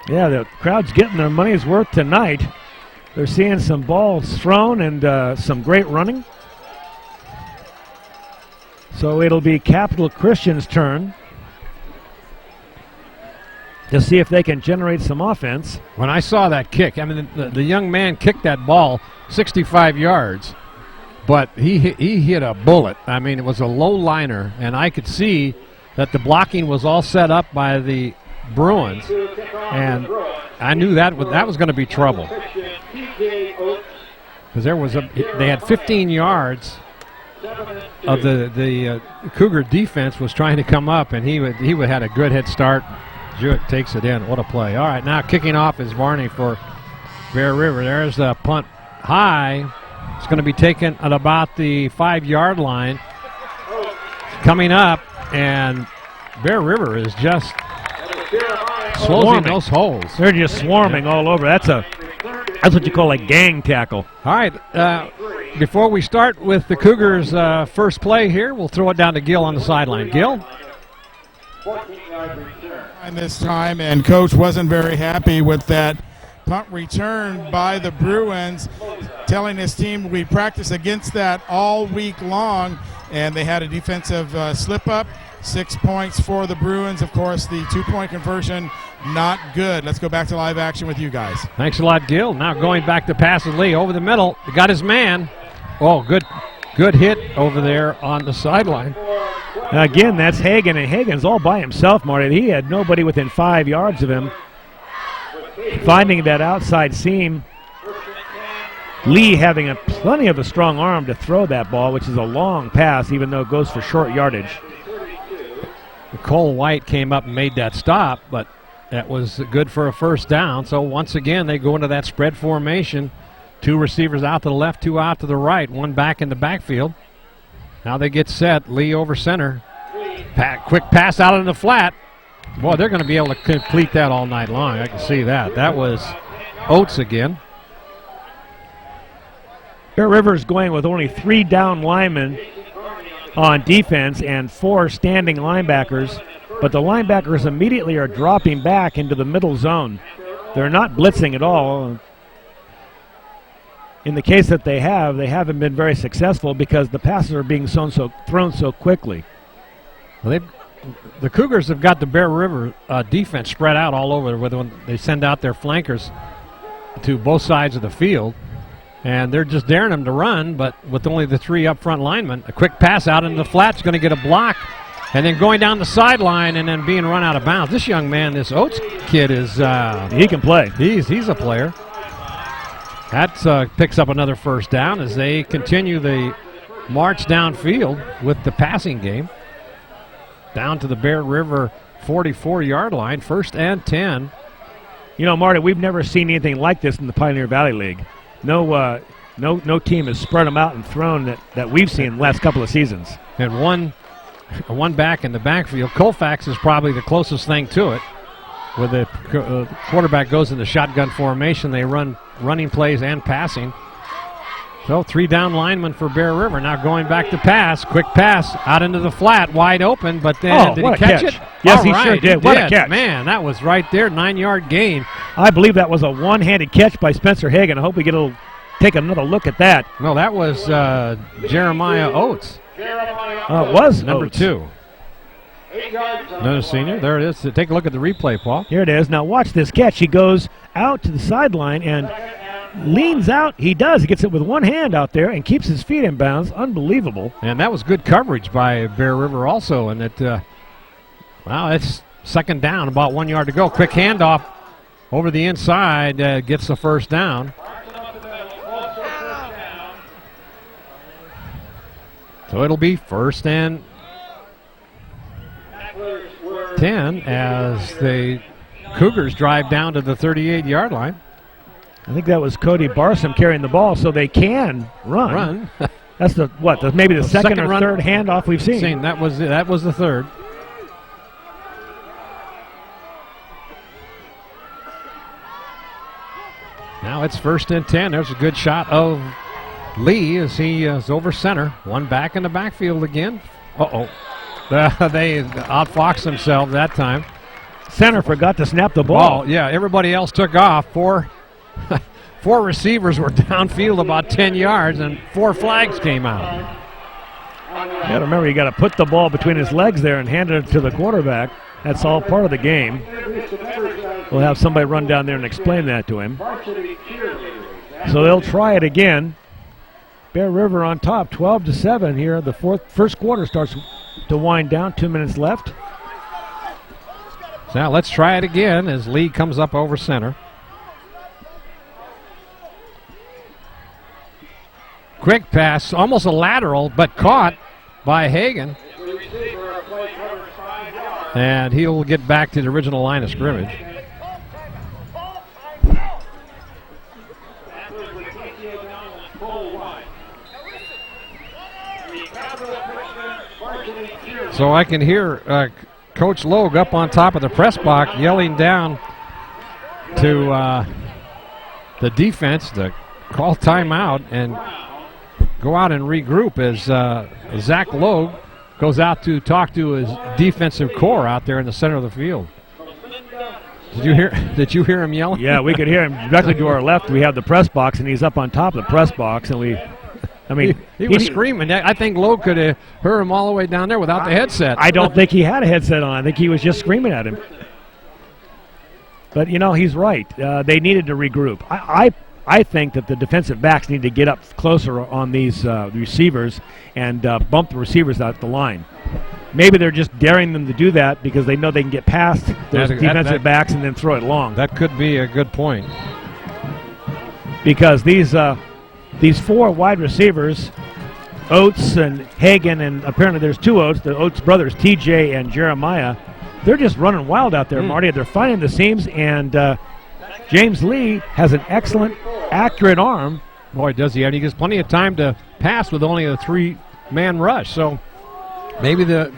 Yeah, the crowd's getting their money's worth tonight. They're seeing some balls thrown and some great running. So it'll be Capital Christian's turn to see if they can generate some offense. When I saw that kick, I mean, the young man kicked that ball 65 yards, but he hit a bullet. I mean, it was a low liner, and I could see that the blocking was all set up by the Bruins, and I knew that was going to be trouble because they had 15 yards of the Cougar defense was trying to come up, and he had a good head start. Jewett takes it in. What a play! All right, now kicking off is Varney for Bear River. There's the punt high. It's going to be taken at about the 5-yard line. Coming up, and Bear River is just closing those holes. They're just swarming all over. That's what you call a gang tackle. All right, before we start with the Cougars' first play here, we'll throw it down to Gil on the sideline. Gil? This time, and Coach wasn't very happy with that punt return by the Bruins, telling his team we practice against that all week long, and they had a defensive slip-up. 6 points for the Bruins. Of course, the 2-point conversion, not good. Let's go back to live action with you guys. Thanks a lot, Gil. Now going back to pass and Lee over the middle. Got his man. Oh, good hit over there on the sideline. Again, that's Hagan, and Hagan's all by himself, Marty. He had nobody within 5 yards of him. Finding that outside seam, Lee having plenty of a strong arm to throw that ball, which is a long pass, even though it goes for short yardage. Cole White came up and made that stop, but that was good for a first down. So once again, they go into that spread formation. Two receivers out to the left, two out to the right, one back in the backfield. Now they get set. Lee over center. Quick pass out in the flat. Boy, they're going to be able to complete that all night long. I can see that. That was Oates again. Bear River's going with only 3 down linemen on defense and 4 standing linebackers, but the linebackers immediately are dropping back into the middle zone. They're not blitzing at all. In the case that they haven't been very successful because the passes are being thrown so quickly. Well, the Cougars have got the Bear River defense spread out all over when they send out their flankers to both sides of the field. And they're just daring them to run, but with only the 3 up front linemen, a quick pass out into the flat's going to get a block, and then going down the sideline and then being run out of bounds. This young man, this Oates kid, is he can play. He's a player. That picks up another first down as they continue the march downfield with the passing game. Down to the Bear River 44-yard line, 1st and 10. You know, Marty, we've never seen anything like this in the Pioneer Valley League. No team has spread them out and thrown that we've seen in the last couple of seasons. And one back in the backfield. Colfax is probably the closest thing to it. Where the quarterback goes in the shotgun formation, they run running plays and passing. So 3 down linemen for Bear River. Now going back to pass. Quick pass out into the flat, wide open, but then did he catch it? Yes, All he right, sure did. What a catch. Man, that was right there, 9-yard gain. I believe that was a one-handed catch by Spencer Hagan. I hope we take another look at that. No, that was Jeremiah Oates. It was number Oates. 2. Another senior. There it is. Take a look at the replay, Paul. Here it is. Now watch this catch. He goes out to the sideline and leans out. He does. He gets it with one hand out there and keeps his feet in bounds. Unbelievable. And that was good coverage by Bear River also. And it's 2nd down, about 1 yard to go. Quick handoff over the inside, gets the first down. So it'll be 1st and 10 as the Cougars drive down to the 38-yard line. I think that was Cody Barsom carrying the ball, so they can run. That's maybe the second or third handoff we've seen. That was the third. Now it's 1st and 10. There's a good shot of Lee as he is over center. One back in the backfield again. They outfoxed themselves that time. Center forgot to snap the ball. Yeah, everybody else took off. Four receivers were downfield about 10 yards, and 4 flags came out. You got to remember, you got to put the ball between his legs there and hand it to the quarterback. That's all part of the game. We'll have somebody run down there and explain that to him. So they'll try it again. Bear River on top, 12-7 here. The first quarter starts to wind down. 2 minutes left. So now let's try it again as Lee comes up over center. Quick pass, almost a lateral, but caught by Hagan. And he'll get back to the original line of scrimmage. So I can hear Coach Logue up on top of the press box yelling down to the defense to call timeout and go out and regroup as Zach Logue goes out to talk to his defensive core out there in the center of the field. Did you hear him yelling? Yeah, we could hear him directly to our left. We have the press box, and he's up on top of the press box, and he was screaming. I think Logue could have heard him all the way down there without the headset. I don't think he had a headset on. I think he was just screaming at him. But, he's right. They needed to regroup. I think that the defensive backs need to get up closer on these receivers and bump the receivers out the line. Maybe they're just daring them to do that because they know they can get past those defensive backs and then throw it long. That could be a good point. Because these 4 wide receivers, Oates and Hagan, and apparently there's 2 Oates, the Oates brothers, TJ and Jeremiah, they're just running wild out there, Marty. They're finding the seams, and James Lee has an excellent, accurate arm Boy, does he. And he gets plenty of time to pass with only a 3-man rush. So maybe the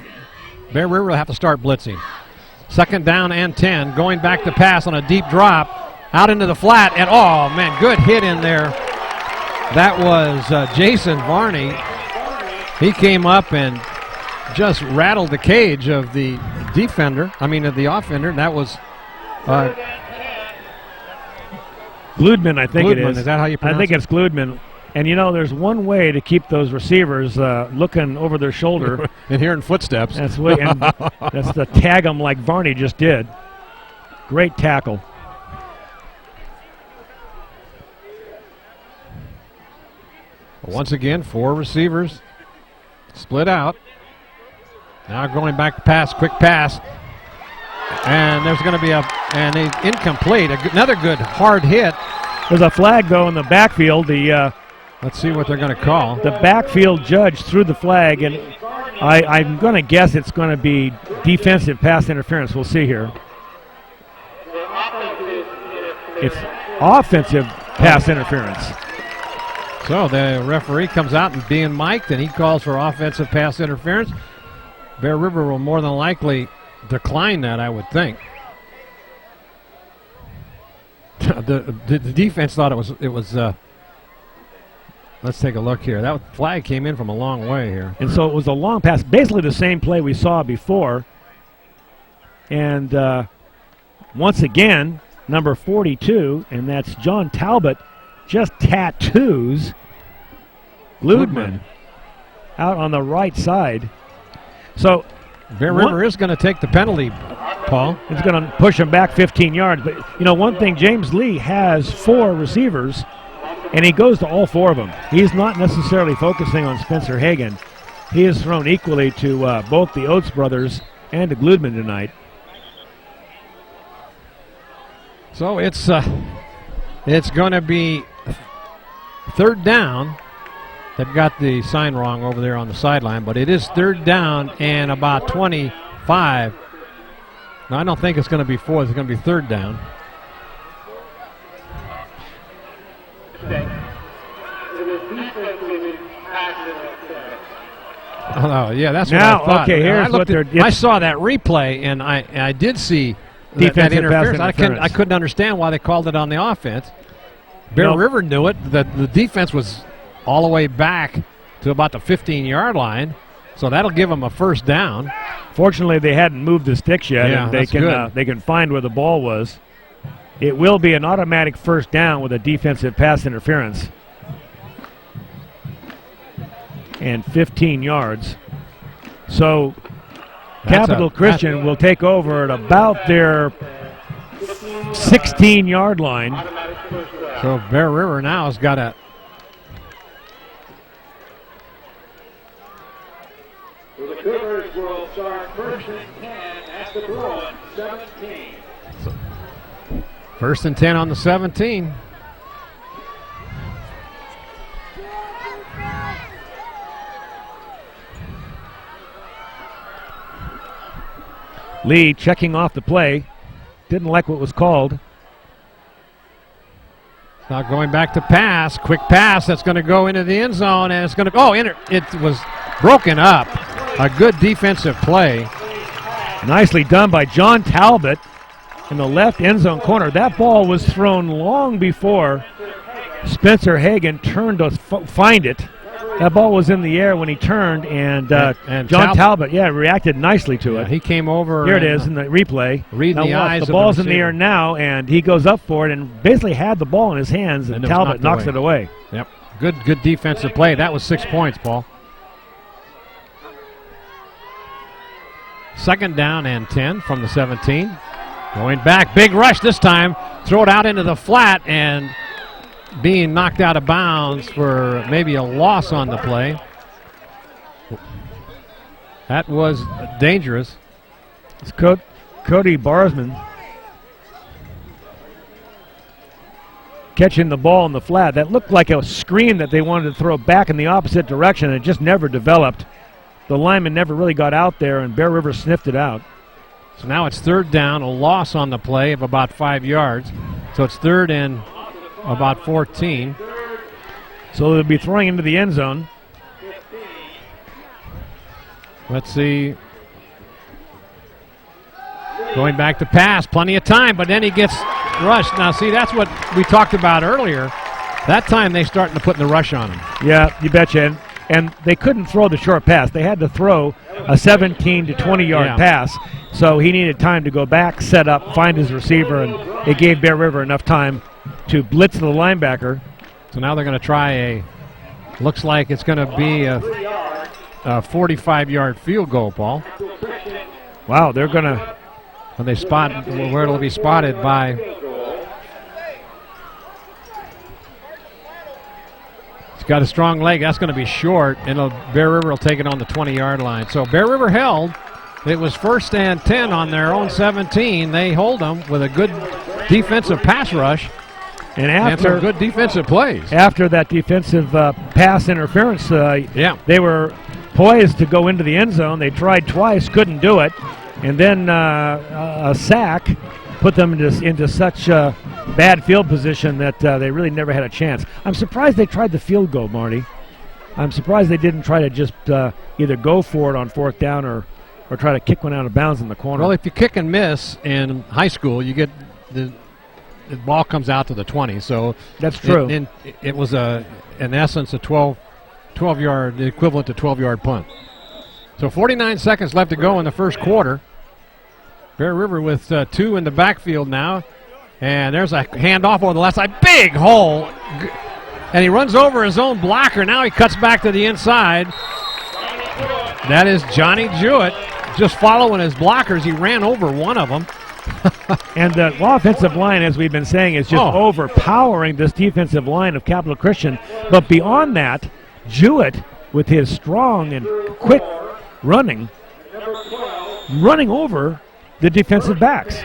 Bear River will have to start blitzing. 2nd down and 10. Going back to pass on a deep drop. Out into the flat. And, oh, man, good hit in there. That was Jason Varney. He came up and just rattled the cage of the defender. I mean, of the offender. That was Gludman, I think it is. Is that how you pronounce it? I think it's Gludman. And, you know, there's one way to keep those receivers looking over their shoulder. And hearing footsteps. That's to tag them like Varney just did. Great tackle. Once again, 4 receivers split out. Now going back to pass, quick pass. And there's going to be an incomplete. Another good hard hit. There's a flag, though, in the backfield. Let's see what they're going to call. The backfield judge threw the flag, and I'm going to guess it's going to be defensive pass interference. We'll see here. It's offensive pass interference. So the referee comes out and being mic'd, and he calls for offensive pass interference. Bear River will more than likely decline that, I would think. the defense thought it was. Let's take a look here. That flag came in from a long way here. And so it was a long pass, basically the same play we saw before. And once again, number 42, and that's John Talbot, just tattoos Gludman out on the right side. So Bear River is going to take the penalty, Paul. It's going to push him back 15 yards. But, you know, one thing, James Lee has 4 receivers, and he goes to all 4 of them. He's not necessarily focusing on Spencer Hagan. He is thrown equally to both the Oates brothers and to Gludman tonight. So it's going to be 3rd down. They've got the sign wrong over there on the sideline, but it is 3rd down and about 25. No, I don't think it's going to be 4th. It's going to be 3rd down. Oh, yeah, that's what I thought. Okay, here's what they're... I saw that replay, and I did see that interference. I couldn't understand why they called it on the offense. Bear River knew it. The defense was all the way back to about the 15-yard line, so that'll give them a 1st down. Fortunately, they hadn't moved the sticks yet, yeah, and they can find where the ball was. It will be an automatic 1st down with a defensive pass interference. And 15 yards. So Capital Christian will take over at about their 16-yard line. So Bear River now has got a... The Cougars will start 1st and 10 at the Bruin 17. 1st and 10 on the 17. Lee checking off the play. Didn't like what was called. Now going back to pass. Quick pass that's going to go into the end zone, and it's going to go. It was broken up. A good defensive play. Nicely done by John Talbot in the left end zone corner. That ball was thrown long before Spencer Hagan turned to find it. That ball was in the air when he turned, and John Talbot, reacted nicely to it. He came over. Here it is in the replay. Reading the eyes of the ball's in the air now, and he goes up for it and basically had the ball in his hands, and Talbot knocks it away. Yep, good defensive play. That was 6 points, Paul. 2nd down and 10 from the 17. Going back, big rush this time. Throw it out into the flat, and being knocked out of bounds for maybe a loss on the play. That was dangerous. It's Cody Barsman catching the ball in the flat. That looked like a screen that they wanted to throw back in the opposite direction. It just never developed. The lineman never really got out there, and Bear River sniffed it out. So now it's 3rd down, a loss on the play of about 5 yards. So it's 3rd and about 14. So they'll be throwing into the end zone. Let's see. Going back to pass, plenty of time, but then he gets rushed. Now, see, that's what we talked about earlier. That time they starting to put in the rush on him. Yeah, you betcha. And they couldn't throw the short pass. They had to throw a 17 to 20-yard pass. So he needed time to go back, set up, find his receiver, and it gave Bear River enough time to blitz the linebacker. So now they're going to try looks like it's going to be a 45-yard field goal, Paul. Wow, they're going to... When they spot where it'll be spotted by... It's got a strong leg. That's going to be short, and Bear River will take it on the 20-yard line. So Bear River held. It was 1st and 10 on their own 17. They hold them with a good defensive pass rush. And after some good defensive plays. After that defensive pass interference, they were poised to go into the end zone. They tried twice, couldn't do it. And then a sack put them into such bad field position that they really never had a chance. I'm surprised they tried the field goal, Marty. I'm surprised they didn't try to just either go for it on 4th down or try to kick one out of bounds in the corner. Well, if you kick and miss in high school, you get the ball comes out to the 20. So that's true. It was in essence a 12-yard equivalent to 12-yard punt. So 49 seconds left to go in the first quarter. Bear River with 2 in the backfield now. And there's a handoff over the left side. Big hole. And he runs over his own blocker. Now he cuts back to the inside. That is Johnny Jewett just following his blockers. He ran over one of them. And the offensive line, as we've been saying, is just overpowering this defensive line of Capital Christian. But beyond that, Jewett, with his strong and quick running over the defensive backs.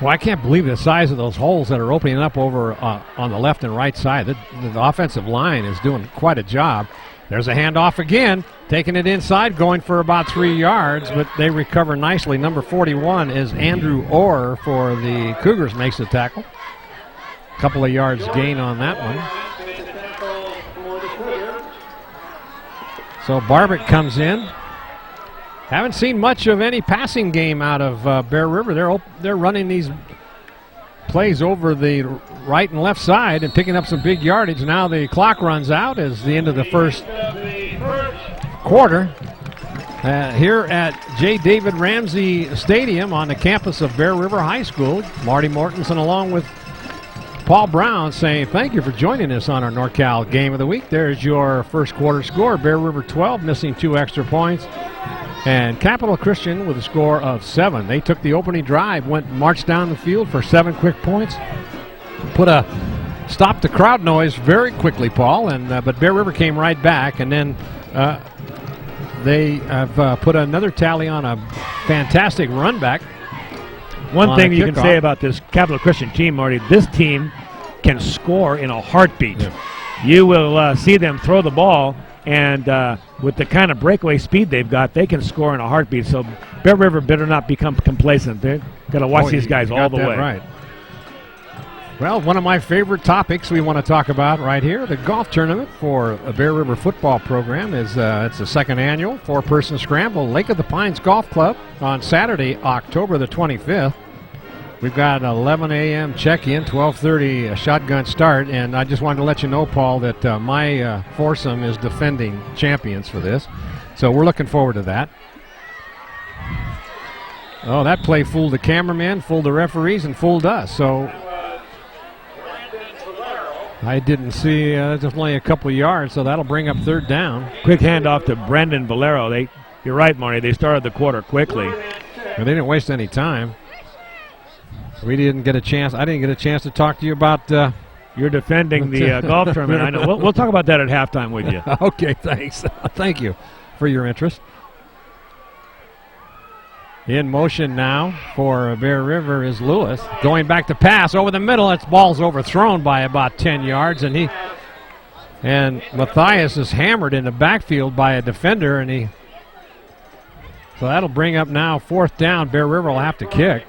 Well, I can't believe the size of those holes that are opening up over on the left and right side. The offensive line is doing quite a job. There's a handoff again, taking it inside, going for about 3 yards, but they recover nicely. Number 41 is Andrew Orr for the Cougars, makes the tackle. A couple of yards gain on that one. So Barbic comes in. Haven't seen much of any passing game out of Bear River. They're running these plays over the right and left side and picking up some big yardage. Now the clock runs out as the end of the first quarter. Here at J. David Ramsey Stadium on the campus of Bear River High School, Marty Mortensen along with Paul Brown saying thank you for joining us on our NorCal Game of the Week. There's your first quarter score. Bear River 12, missing 2 extra points. And Capital Christian with a score of 7. They took the opening drive, marched down the field for 7 quick points. Stopped the crowd noise very quickly, Paul, but Bear River came right back, and then they have put another tally on a fantastic run back. One thing you can say about this Capital Christian team, Marty, this team can score in a heartbeat. Yeah. You will see them throw the ball, and with the kind of breakaway speed they've got, they can score in a heartbeat. So Bear River better not become complacent. They've got to watch these guys all the way. Right. Well, one of my favorite topics we want to talk about right here, the golf tournament for a Bear River football program is it's the second annual 4-person scramble, Lake of the Pines Golf Club on Saturday, October the 25th. We've got an 11 a.m. check-in, 12:30 shotgun start, and I just wanted to let you know, Paul, that my foursome is defending champions for this. So we're looking forward to that. Oh, that play fooled the cameraman, fooled the referees, and fooled us. So I didn't see, there's only a couple of yards, so that'll bring up 3rd down. Quick handoff to Brendan Valero. You're right, Marty, they started the quarter quickly. And they didn't waste any time. We didn't get a chance. I didn't get a chance to talk to you about. You're defending the golf tournament. I know. We'll talk about that at halftime with you. Okay, thanks. Thank you for your interest. In motion now for Bear River is Lewis. Going back to pass over the middle. Its ball's overthrown by about 10 yards, and Matthias is hammered in the backfield by a defender, so that'll bring up now 4th down. Bear River will have to kick.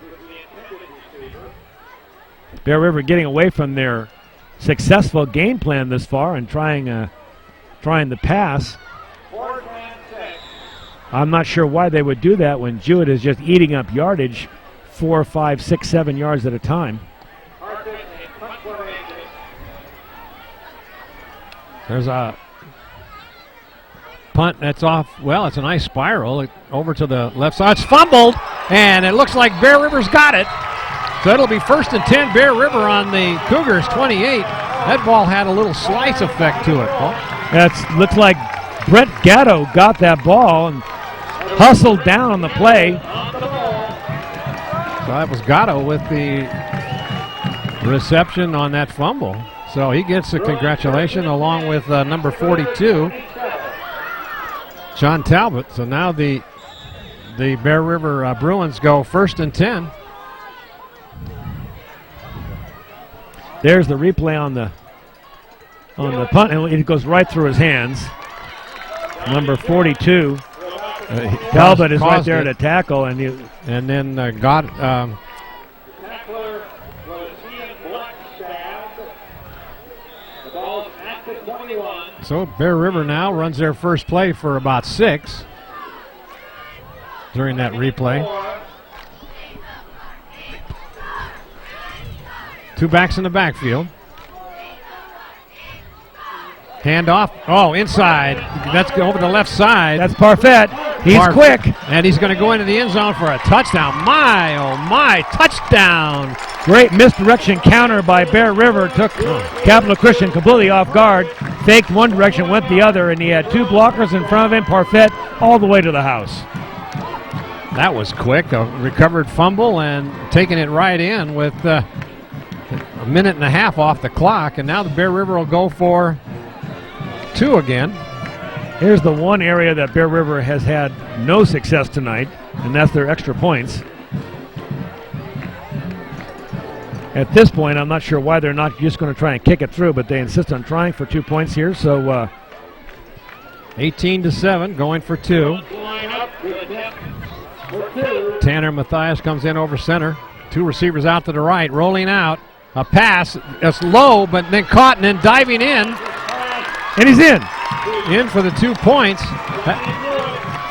Bear River getting away from their successful game plan this far and trying the pass. I'm not sure why they would do that when Jewett is just eating up yardage 4, 5, 6, 7 yards at a time. There's a punt that's off. Well, it's a nice spiral over to the left side. It's fumbled, and it looks like Bear River's got it. So it'll be 1st and 10, Bear River on the Cougars 28. That ball had a little slice effect to it. That looks like Brent Gatto got that ball and hustled down on the play. So that was Gatto with the reception on that fumble. So he gets a congratulation along with number 42, John Talbot. So now the Bear River Bruins go 1st and 10. There's the replay on the punt, and it goes right through his hands. Number 42, Talbot is right there to tackle, and then So Bear River now runs their first play for about 6 during that replay. 2 backs in the backfield. Hand off. Oh, inside. That's over the left side. That's Parfait. He's quick. And he's going to go into the end zone for a touchdown. My, oh my, touchdown. Great misdirection counter by Bear River. Took Capital Christian completely off guard. Faked one direction, went the other, and he had 2 blockers in front of him. Parfait all the way to the house. That was quick. A recovered fumble and taking it right in with a minute and a half off the clock. And now the Bear River will go for 2 again. Here's the one area that Bear River has had no success tonight, and that's their extra points. At this point, I'm not sure why they're not just going to try and kick it through, but they insist on trying for 2 points here. So 18-7, going for 2. Tanner Matthias comes in over center. 2 receivers out to the right, rolling out. A pass, it's low, but then caught and then diving in. And he's in. In for the 2 points.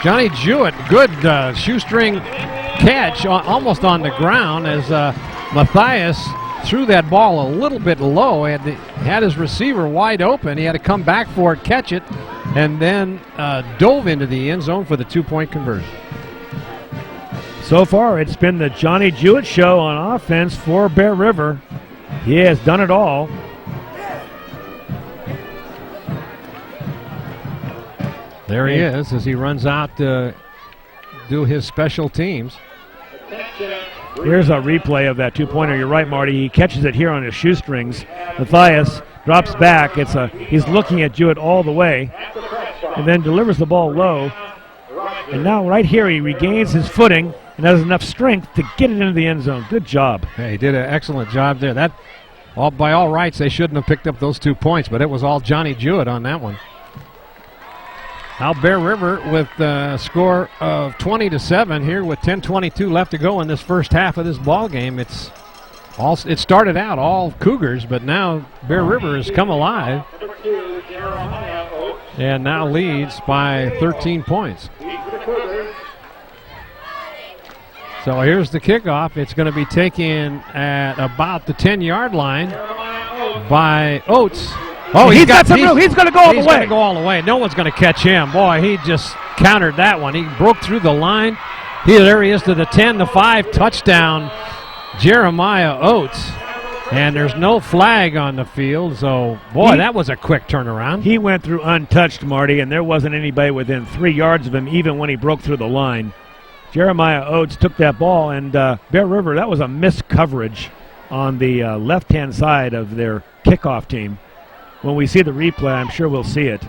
Johnny Jewett, good shoestring catch almost on the ground as Matthias threw that ball a little bit low. Had his receiver wide open. He had to come back for it, catch it, and then dove into the end zone for the 2-point conversion. So far, it's been the Johnny Jewett show on offense for Bear River. He has done it all. There he is as he runs out to do his special teams. Here's a replay of that 2-pointer. You're right, Marty. He catches it here on his shoestrings. Matthias drops back. He's looking at Jewett all the way and then delivers the ball low. And now right here he regains his footing and has enough strength to get it into the end zone. Good job. Hey, he did an excellent job there. That, by all rights, they shouldn't have picked up those 2 points, but it was all Johnny Jewett on that one. Now Bear River with a score of 20-7 here with 10:22 left to go in this first half of this ball game. It started out all Cougars, but now Bear River has come alive and now leads by 13 points. So here's the kickoff. It's going to be taken at about the 10-yard line by Oates. Oh, he's got some room. He's going to go all the way. He's going to go all the way. No one's going to catch him. Boy, he just countered that one. He broke through the line. There he is to the 10-5 touchdown, Jeremiah Oates. And there's no flag on the field, so, boy, that was a quick turnaround. He went through untouched, Marty, and there wasn't anybody within 3 yards of him, even when he broke through the line. Jeremiah Oates took that ball, and Bear River, that was a missed coverage on the left-hand side of their kickoff team. When we see the replay, I'm sure we'll see it.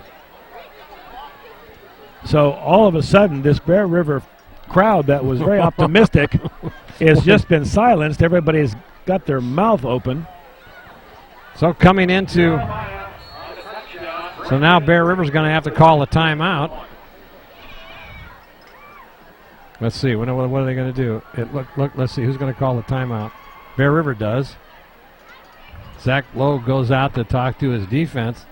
So all of a sudden, this Bear River crowd that was very optimistic has just been silenced. Everybody's got their mouth open. So coming into, so now Bear River's going to have to call a timeout. Let's see, what are they going to do? Let's see, who's going to call the timeout? Bear River does. Zach Lowe goes out to talk to his defense.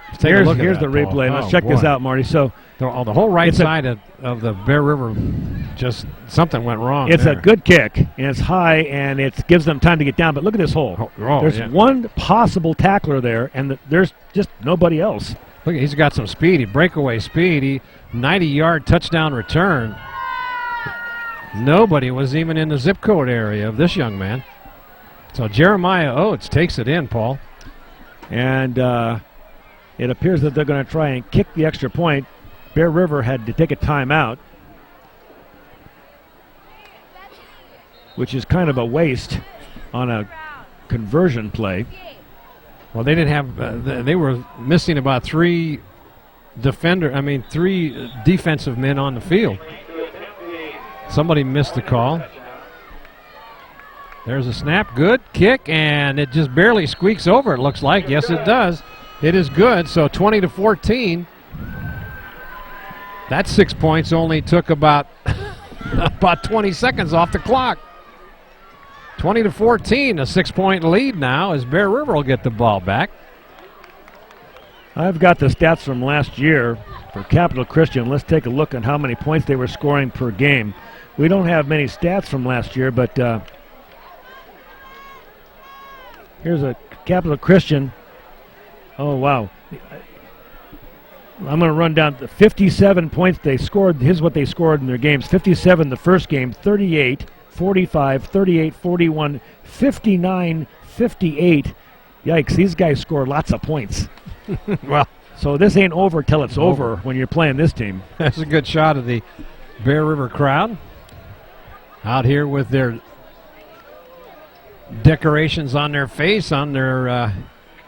Let's take a look at Here's that, the Paul. replay. Let's check this out, Marty. So the whole right side of the Bear River, just something went wrong. It's there. a good kick, and it's high, and it gives them time to get down. But look at this hole. There's one possible tackler there, and there's just nobody else. Look, he's got some speed. Breakaway speed. 90-yard touchdown return. Nobody was even in the zip code area of this young man. So Jeremiah Oates takes it in, Paul. And it appears that they're going to try and kick the extra point. Bear River had to take a timeout, which is kind of a waste on a conversion play. Well, they didn't have. They were missing about three defensive men on the field. Somebody missed the call. There's a snap, good kick, and it just barely squeaks over. It looks like. Yes, it does. It is good. So 20-14. That 6 points only took about 20 seconds off the clock. 20-14, a 6-point lead now as Bear River will get the ball back. I've got the stats from last year for Capital Christian. Let's take a look at how many points they were scoring per game. We don't have many stats from last year, but here's a Capital Christian. Oh, wow. I'm going to run down the 57 points they scored. Here's what they scored in their games. 57 the first game, 38, 45, 38, 41, 59, 58. Yikes, these guys score lots of points. Well, so this ain't over till it's over when you're playing this team. That's a good shot of the Bear River crowd out here with their decorations on their face, on their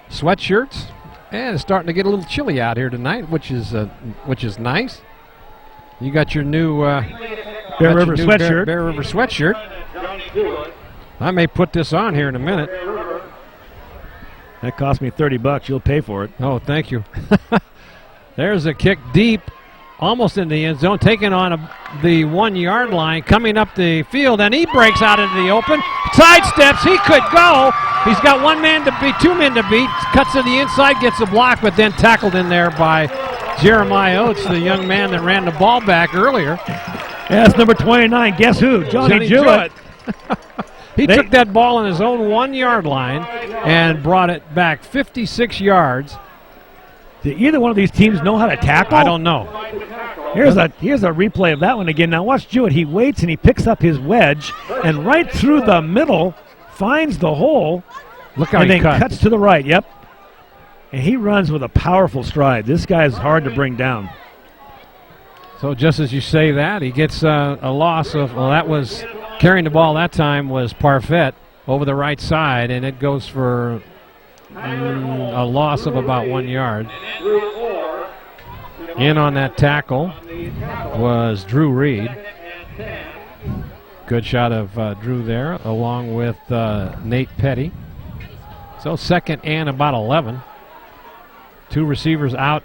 sweatshirts. And it's starting to get a little chilly out here tonight, which is nice. You got your new Bear River sweatshirt. Bear River sweatshirt. I may put this on here in a minute. That cost me $30. You'll pay for it. Oh, thank you. There's a kick deep, almost in the end zone, taken on the 1 yard line, coming up the field, and he breaks out into the open. Sidesteps, he could go. He's got one man to beat, two men to beat, cuts to the inside, gets a block, but then tackled in there by Jeremiah Oates, the young man that ran the ball back earlier. Yeah, that's number 29. Guess who? Johnny Jewett. He took that ball on his own 1 yard line and brought it back 56 yards. Do either one of these teams know how to tackle? I don't know. Here's a replay of that one again. Now watch Jewett. He waits and he picks up his wedge and right through the middle finds the hole. Look how and he then cuts to the right. Yep. And he runs with a powerful stride. This guy is hard to bring down. So just as you say that, he gets a loss of, well, that was carrying the ball that time was Parfait over the right side, and it goes for a loss of about 1 yard. In on that tackle was Drew Reed. Good shot of Drew there, along with Nate Petty. So second and about 11. Two receivers out.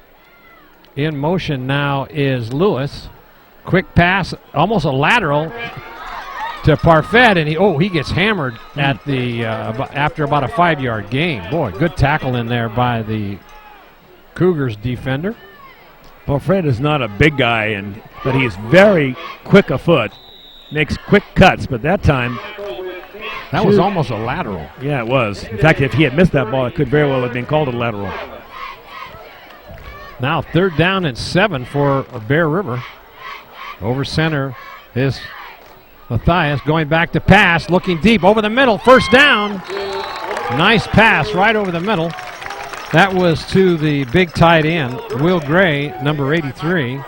In motion now is Lewis. Quick pass, almost a lateral to Parfait, and he gets hammered at the after about a 5 yard gain. Boy, good tackle in there by the Cougars defender. Parfait is not a big guy, but he's very quick afoot. Makes quick cuts, but that time that was almost a lateral. Yeah, it was. In fact, if he had missed that ball, it could very well have been called a lateral. Now 3rd down and 7 for Bear River. Over center is Matthias going back to pass, looking deep over the middle. First down. Nice pass right over the middle. That was to the big tight end, Will Gray, number 83.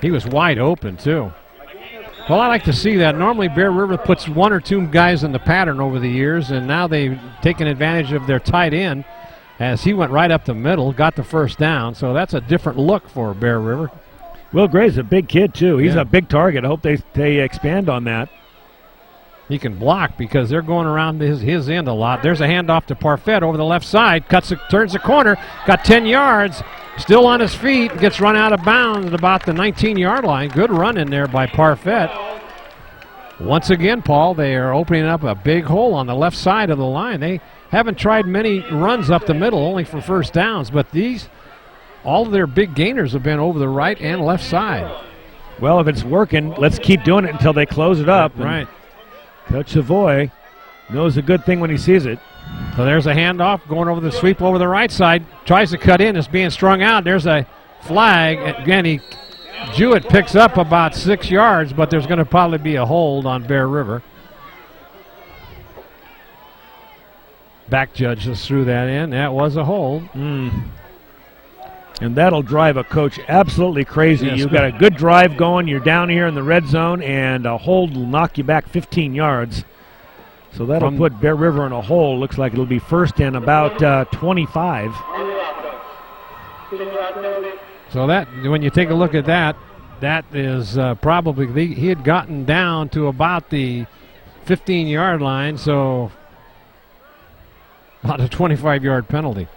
He was wide open, too. Well, I like to see that. Normally, Bear River puts 1 or 2 guys in the pattern over the years, and now they've taken advantage of their tight end as he went right up the middle, got the first down. So that's a different look for Bear River. Will Gray's a big kid, too. He's a big target. I hope they expand on that. He can block because they're going around his end a lot. There's a handoff to Parfait over the left side. Turns the corner. Got 10 yards. Still on his feet. Gets run out of bounds at about the 19-yard line. Good run in there by Parfait. Once again, Paul, they are opening up a big hole on the left side of the line. They haven't tried many runs up the middle, only for first downs, but all of their big gainers have been over the right and left side. Well, if it's working, let's keep doing it until they close it up. Right. Coach Savoy knows a good thing when he sees it. So there's a handoff going over the sweep over the right side. Tries to cut in. It's being strung out. There's a flag. Again, Jewett picks up about 6 yards, but there's going to probably be a hold on Bear River. Back judge just threw that in. That was a hold. And that'll drive a coach absolutely crazy. Yes. You've got a good drive going. You're down here in the red zone, and a hold will knock you back 15 yards. So that'll put Bear River in a hole. Looks like it'll be first and about 25. So that, when you take a look at that, that is probably, he had gotten down to about the 15-yard line, so about a 25-yard penalty.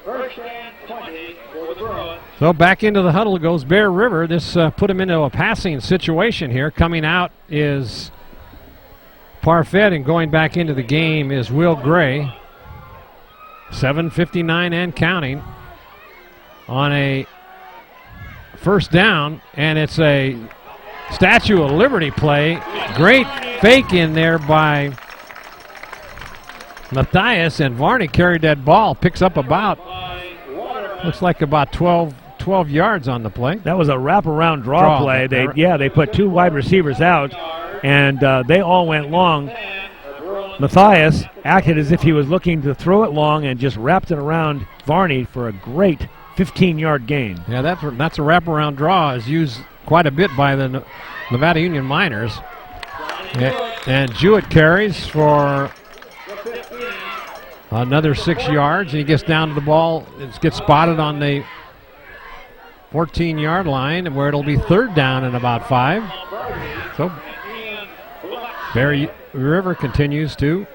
First and 20 for the Bruins. So back into the huddle goes Bear River. This put him into a passing situation here. Coming out is Parfait, and going back into the game is Will Gray. 7:59 and counting on a first down, and it's a Statue of Liberty play. Great fake in there by Matthias, and Varney carried that ball, picks up about, looks like about 12 yards on the play. That was a wraparound draw play. They put two wide receivers out, and they all went long. Matthias acted as if he was looking to throw it long and just wrapped it around Varney for a great 15-yard gain. Yeah, that's a wraparound draw, is used quite a bit by the Nevada Union Miners. And Jewett carries for another 6 yards, and he gets down to the ball. It gets spotted on the 14-yard line, where it'll be third down and about 5. So Bear River continues to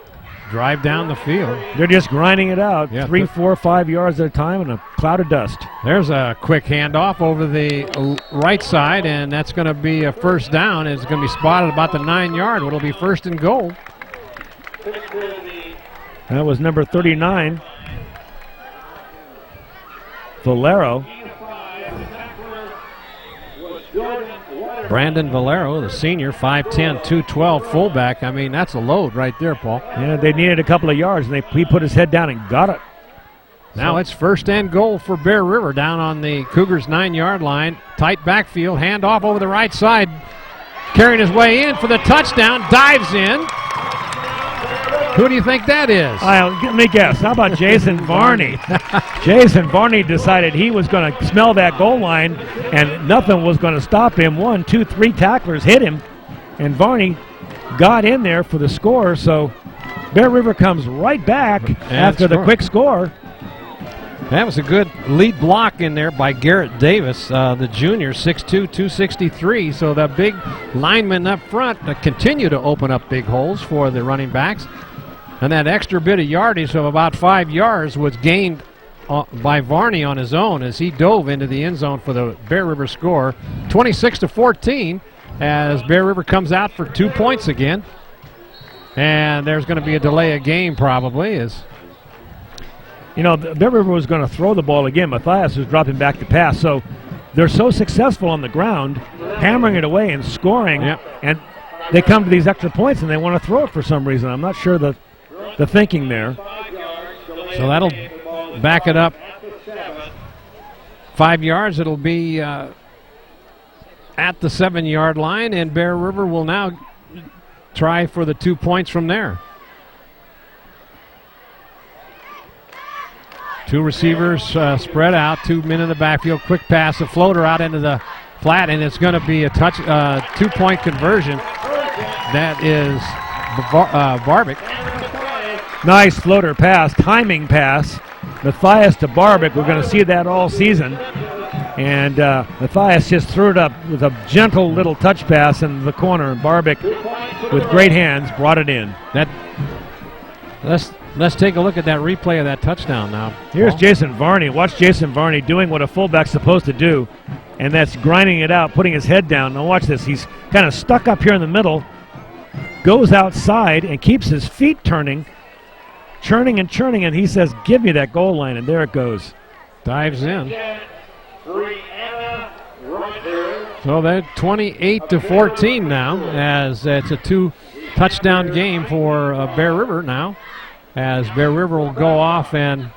drive down the field. They're just grinding it out, Yeah, 3, 4, 5 yards at a time in a cloud of dust. There's a quick handoff over the right side, and that's going to be a first down. It's going to be spotted about the 9-yard. It'll be first and goal. That was number 39, Valero. Brandon Valero, the senior, 5'10", 212 fullback. I mean, that's a load right there, Paul. Yeah, they needed a couple of yards, and he put his head down and got it. Now it's first and goal for Bear River down on the Cougars' 9-yard line. Tight backfield, handoff over the right side. Carrying his way in for the touchdown, dives in. Who do you think that is? Let me guess. How about Jason Varney? Jason Varney decided he was going to smell that goal line, and nothing was going to stop him. 1, 2, 3 tacklers hit him, and Varney got in there for the score. So Bear River comes right back after the quick score. That was a good lead block in there by Garrett Davis, the junior, 6'2", 263. So the big linemen up front continue to open up big holes for the running backs. And that extra bit of yardage of about 5 yards was gained by Varney on his own as he dove into the end zone for the Bear River score. 26-14 as Bear River comes out for 2 points again. And there's going to be a delay of game probably. Bear River was going to throw the ball again. Matthias was dropping back to pass. So they're so successful on the ground, hammering it away and scoring. Yep. And they come to these extra points and they want to throw it for some reason. I'm not sure the thinking there. So that'll back it up 5 yards. It'll be at the 7-yard line, and Bear River will now try for the 2 points from there. Two receivers spread out, 2 men in the backfield. Quick pass, a floater out into the flat, and it's going to be a 2-point conversion. That is Barbic. Nice floater pass, timing pass. Matthias to Barbic. We're going to see that all season. And Matthias just threw it up with a gentle little touch pass in the corner. And Barbic, with great hands, brought it in. Let's take a look at that replay of that touchdown now. Here's Jason Varney. Watch Jason Varney doing what a fullback's supposed to do. and that's grinding it out, putting his head down. Now watch this. He's kind of stuck up here in the middle, goes outside and keeps his feet turning, churning and churning, and he says, give me that goal line, and there it goes. Dives in. So they're 28-14 now, as it's a 2-touchdown game for Bear River now, as Bear River will go off and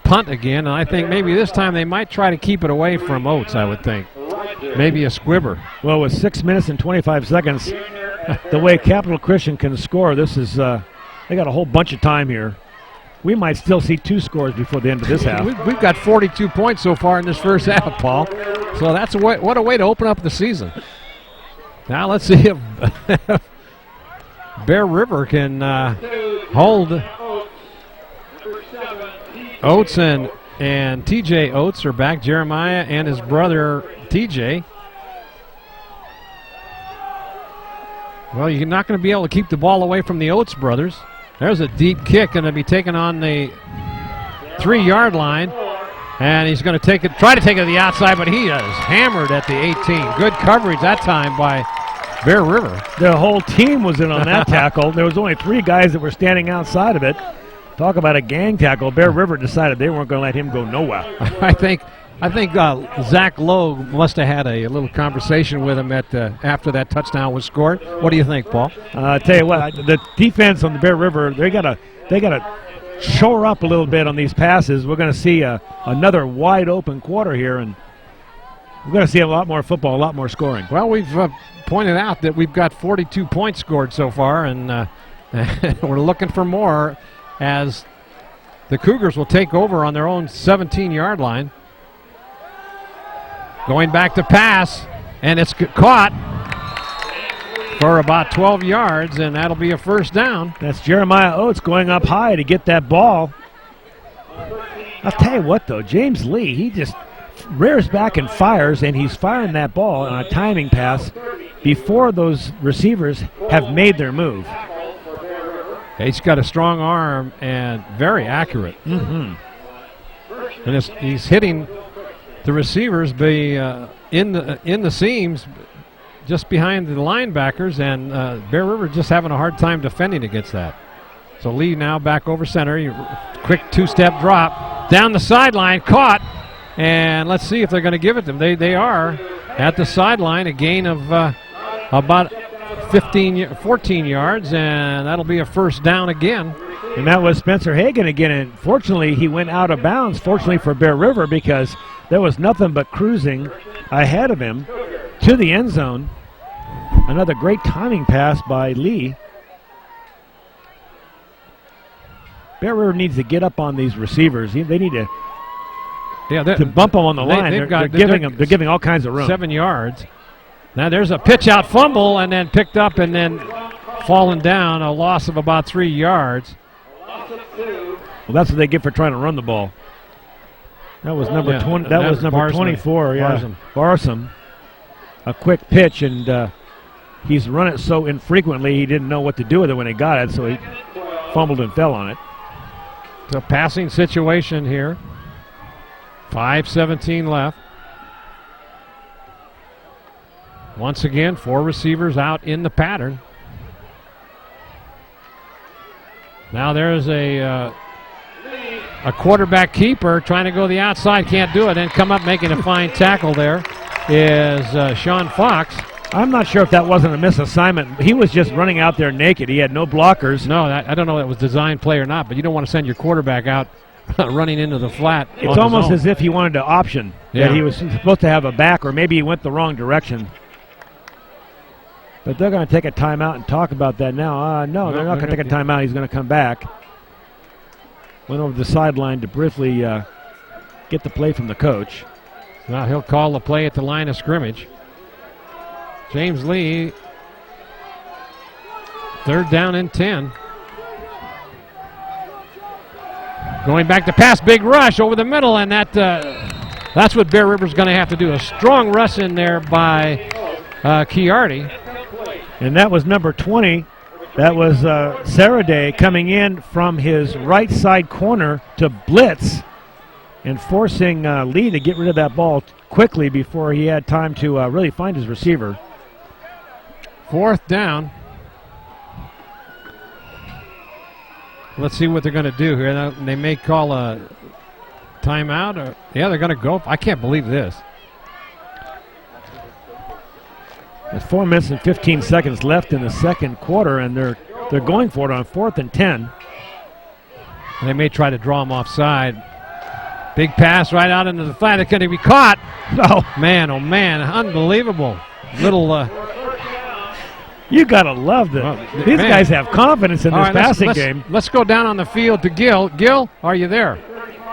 punt again, and I think maybe this time they might try to keep it away from Oates, I would think. Maybe a squibber. Well, with 6 minutes and 25 seconds, the way Capital Christian can score, this is, they got a whole bunch of time here. We might still see 2 scores before the end of this half. We've got 42 points so far in this first half, Paul. So that's what a way to open up the season. Now let's see if Bear River can hold. Oates and TJ Oates are back. Jeremiah and his brother TJ. Well, you're not going to be able to keep the ball away from the Oates brothers. There's a deep kick going to be taken on the 3-yard line. And he's going to try to take it to the outside, but he is hammered at the 18. Good coverage that time by Bear River. The whole team was in on that tackle. There was only 3 guys that were standing outside of it. Talk about a gang tackle. Bear River decided they weren't going to let him go nowhere. I think Zach Lowe must have had a little conversation with him after that touchdown was scored. What do you think, Paul? I tell you what, the defense on the Bear River, they got to shore up a little bit on these passes. We're going to see another wide open quarter here, and we're going to see a lot more football, a lot more scoring. Well, we've pointed out that we've got 42 points scored so far, and we're looking for more, as the Cougars will take over on their own 17-yard line. Going back to pass, and it's caught for about 12 yards, and that'll be a first down. That's Jeremiah Oates going up high to get that ball. I'll tell you what, though, James Lee, he just rears back and fires, and he's firing that ball on a timing pass before those receivers have made their move. He's got a strong arm and very accurate. And he's hitting the receivers in the seams just behind the linebackers, and Bear River just having a hard time defending against that. So Lee now back over center. Quick 2-step drop. Down the sideline, caught. And let's see if they're going to give it to them. They are at the sideline, a gain of about 14 yards, and that'll be a first down again. And that was Spencer Hagan again, and fortunately he went out of bounds, fortunately for Bear River, because there was nothing but cruising ahead of him to the end zone. Another great timing pass by Lee. Bear River needs to get up on these receivers. They need to bump them on the line. They're giving all kinds of room. 7 yards. Now there's a pitch out fumble, and then picked up and then fallen down, a loss of about 3 yards. Well, that's what they get for trying to run the ball. That was number 20. That was number 24. Yeah, Barsom. A quick pitch, and he's run it so infrequently he didn't know what to do with it when he got it, so he fumbled and fell on it. It's a passing situation here. 5:17 left. Once again, 4 receivers out in the pattern. Now there's a quarterback keeper trying to go the outside, can't do it, and come up making a fine tackle there is Sean Fox. I'm not sure if that wasn't a misassignment. He was just running out there naked. He had no blockers. No, I don't know if that was design play or not, but you don't want to send your quarterback out running into the flat. It's almost as if he wanted to option that he was supposed to have a back, or maybe he went the wrong direction. But they're going to take a timeout and talk about that now. No, they're not going to take a timeout. He's going to come back. Went over the sideline to briefly get the play from the coach. Now he'll call the play at the line of scrimmage. James Lee, 3rd down and 10. Going back to pass, big rush over the middle, and that's what Bear River's going to have to do. A strong rush in there by Chiardi. And that was number 20. That was Saraday coming in from his right side corner to blitz. and forcing Lee to get rid of that ball quickly before he had time to really find his receiver. 4th down. Let's see what they're going to do here. Now, they may call a timeout. Yeah, they're going to go. I can't believe this. There's 4 minutes and 15 seconds left in the second quarter, and they're going for it on 4th and 10. They may try to draw him offside. Big pass right out into the flat. It's going to be caught. Oh man, unbelievable. Little. You gotta love this. These guys have confidence in this passing game. Let's go down on the field to Gil. Gil, are you there?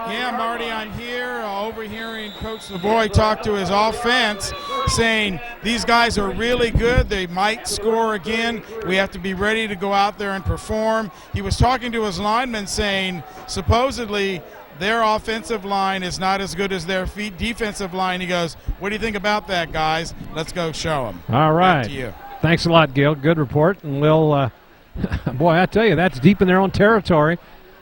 Yeah, Marty, I'm here, overhearing Coach Savoy talk to his offense, saying these guys are really good. They might score again. We have to be ready to go out there and perform. He was talking to his linemen, saying supposedly their offensive line is not as good as their defensive line. He goes, "What do you think about that, guys? Let's go show them." All right. Back to you. Thanks a lot, Gil. Good report. And we'll, boy, I tell you, that's deep in their own territory.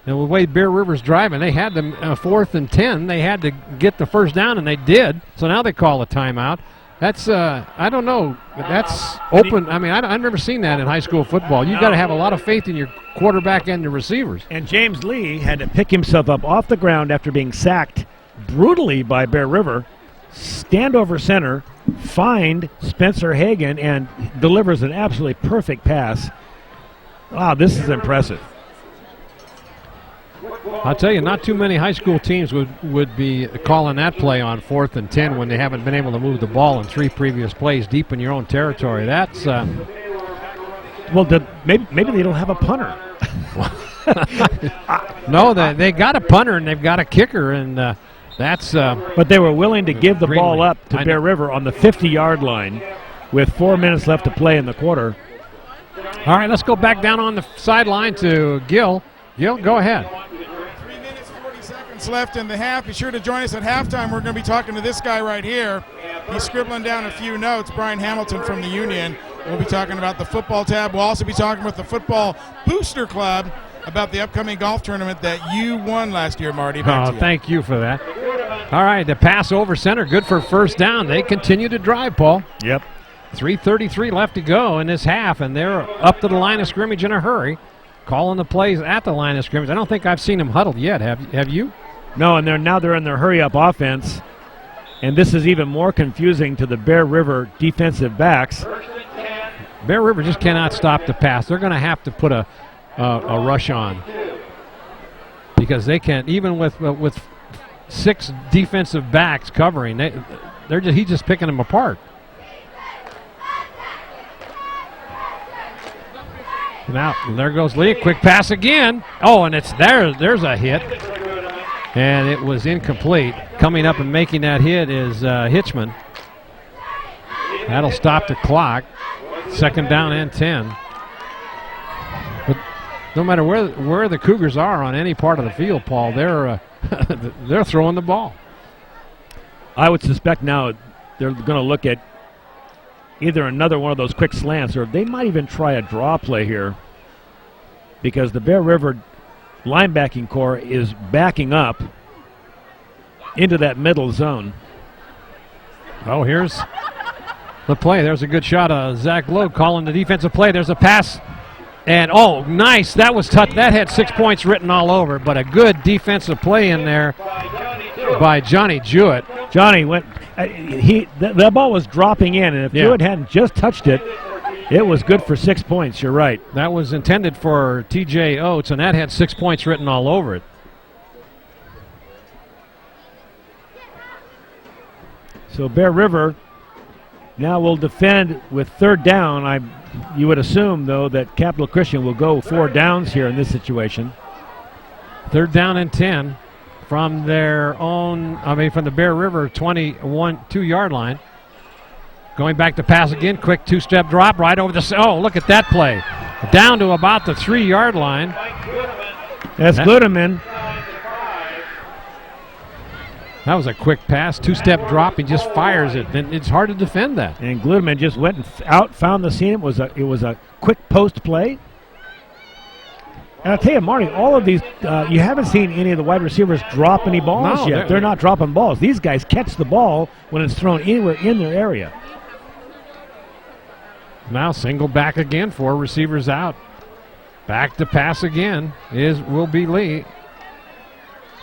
And the way Bear River's driving, they had them 4th and 10. They had to get the first down, and they did. So now they call a timeout. That's, I don't know, that's open. I mean, I've never seen that in high school football. You've got to have a lot of faith in your quarterback and your receivers. And James Lee had to pick himself up off the ground after being sacked brutally by Bear River, stand over center, find Spencer Hagan, and delivers an absolutely perfect pass. Wow, this is impressive. I'll tell you, not too many high school teams would be calling that play on 4th and 10 when they haven't been able to move the ball in 3 previous plays deep in your own territory. That's well, maybe they don't have a punter. No, they got a punter and they've got a kicker, and that's. But they were willing to give the ball up to Bear River on the 50-yard line with 4 minutes left to play in the quarter. All right, let's go back down on the sideline to Gil. Gil, go ahead. 3 minutes, 40 seconds left in the half. Be sure to join us at halftime. We're going to be talking to this guy right here. He's scribbling down a few notes. Brian Hamilton from the Union. We'll be talking about the football tab. We'll also be talking with the Football Booster Club about the upcoming golf tournament that you won last year, Marty. Thank you for that. All right, the pass over center, good for first down. They continue to drive, Paul. Yep. 3:33 left to go in this half, and they're up to the line of scrimmage in a hurry, calling the plays at the line of scrimmage. I don't think I've seen them huddled yet. Have you? No, and they're in their hurry-up offense, and this is even more confusing to the Bear River defensive backs. Bear River just cannot stop the pass. They're going to have to put a rush on because they can't, even with 6 defensive backs covering. He's just picking them apart. Now there goes Lee. Quick pass again. Oh, and it's there. There's a hit, and it was incomplete. Coming up and making that hit is Hitchman. That'll stop the clock. 2nd down and 10. But no matter where the Cougars are on any part of the field, Paul, they're throwing the ball. I would suspect now they're going to look at either another one of those quick slants, or they might even try a draw play here, because the Bear River linebacking core is backing up into that middle zone. Oh, here's the play. There's a good shot of Zach Lowe calling the defensive play. There's a pass, and oh, nice. That was tough. That had 6 points written all over, but a good defensive play in there by Johnny Jewett. Johnny went. That ball was dropping in, and if Jewett hadn't just touched it, it was good for 6 points. You're right. That was intended for T.J. Oates, and that had 6 points written all over it. So Bear River now will defend with 3rd down. You would assume, though, that Capital Christian will go 4 downs here in this situation. 3rd down and 10 from their own, from the Bear River 2-yard line. Going back to pass again, quick 2-step drop right over the, oh, look at that play. Down to about the 3-yard line. That's Gludeman. That was a quick pass, 2-step drop. He just fires it, and it's hard to defend that. And Gludeman just went and found the seam. It was a quick post play. And I'll tell you, Marty, all of these, you haven't seen any of the wide receivers drop any balls yet. They're not dropping balls. These guys catch the ball when it's thrown anywhere in their area. Now single back again, 4 receivers out. Back to pass again will be Lee.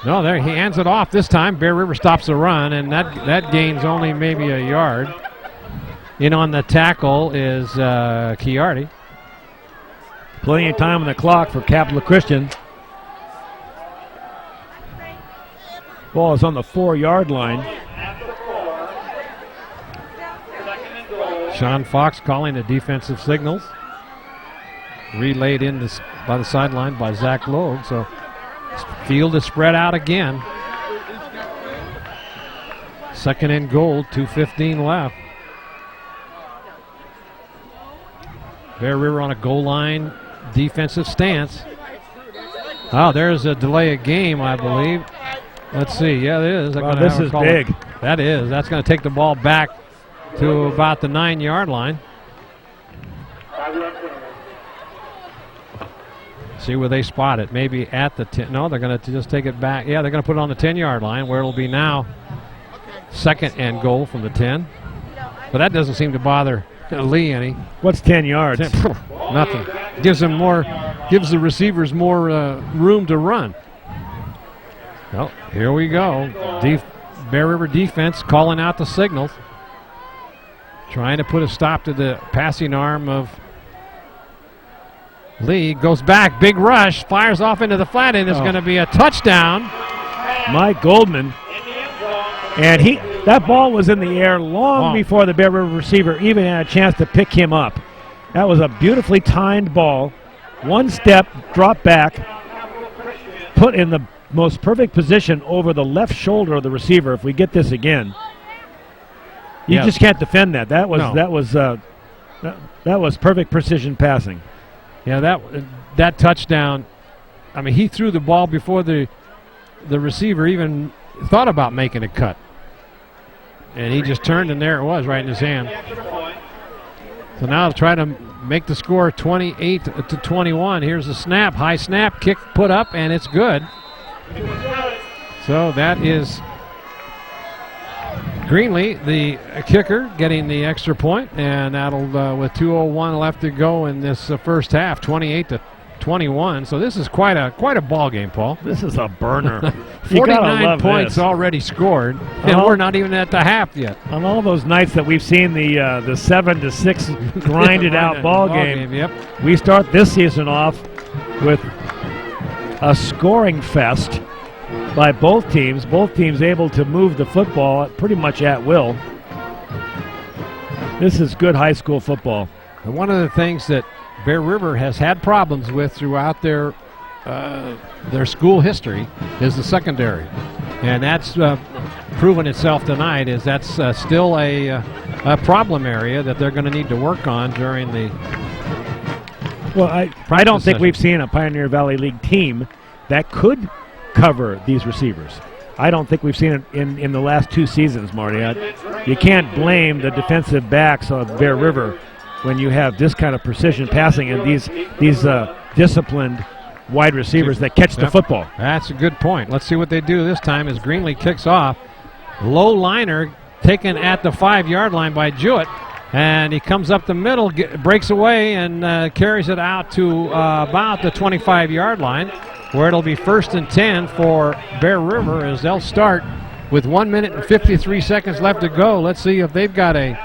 No, there he hands it off this time. Bear River stops the run, and that gains only maybe a yard. In on the tackle is Chiardi. Plenty of time on the clock for Capital Christian. Ball is on the 4-yard line. Sean Fox calling the defensive signals. Relayed in by the sideline by Zach Logue. So field is spread out again. 2nd and goal, 2:15 left. Bear River on a goal line defensive stance. Oh, there's a delay of game, I believe. Let's see. Yeah, it is. Well, this is big. That is. That's going to take the ball back to about the 9-yard line. See where they spot it. Maybe at the 10. No, they're going to just take it back. Yeah, they're going to put it on the 10-yard line where it'll be now 2nd and goal from the 10. But that doesn't seem to bother Lee any. What's 10 yards? Nothing. Gives the receivers more room to run. Well, here we go. Bear River defense calling out the signals. Trying to put a stop to the passing arm of Lee. Goes back, big rush, fires off into the flat end. It's going to be a touchdown. Mike Goldman. And that ball was in the air long before the Bear River receiver even had a chance to pick him up. That was a beautifully timed ball. 1 step, drop back, put in the most perfect position over the left shoulder of the receiver. If we get this again, you just can't defend that. That was perfect precision passing. Yeah, that touchdown. I mean, he threw the ball before the receiver even thought about making a cut, and he just turned, and there it was, right in his hand. So now they'll try to make the score 28-21. Here's the snap, high snap, kick put up, and it's good. So that is Greenlee, the kicker, getting the extra point, and that'll with 2:01 left to go in this first half, 28-21. So this is quite a ball game, Paul. This is a burner. 49 points already scored, and we're not even at the half yet. On all those nights that we've seen the 7-6 grinded out ball game, yep. We start this season off with a scoring fest by both teams. Both teams able to move the football pretty much at will. This is good high school football. And one of the things that Bear River has had problems with throughout their school history is the secondary, and that's proven itself tonight. That's still a problem area that they're going to need to work on during the. Well, I don't think we've seen a Pioneer Valley League team that could cover these receivers. I don't think we've seen it in the last 2 seasons, Marty. You can't blame the defensive backs of Bear River when you have this kind of precision passing and these disciplined wide receivers that catch the football. That's a good point. Let's see what they do this time as Greenlee kicks off. Low liner taken at the 5-yard line by Jewett, and he comes up the middle, breaks away, and carries it out to about the 25-yard line, where it'll be 1st and 10 for Bear River as they'll start with 1 minute and 53 seconds left to go. Let's see if they've got a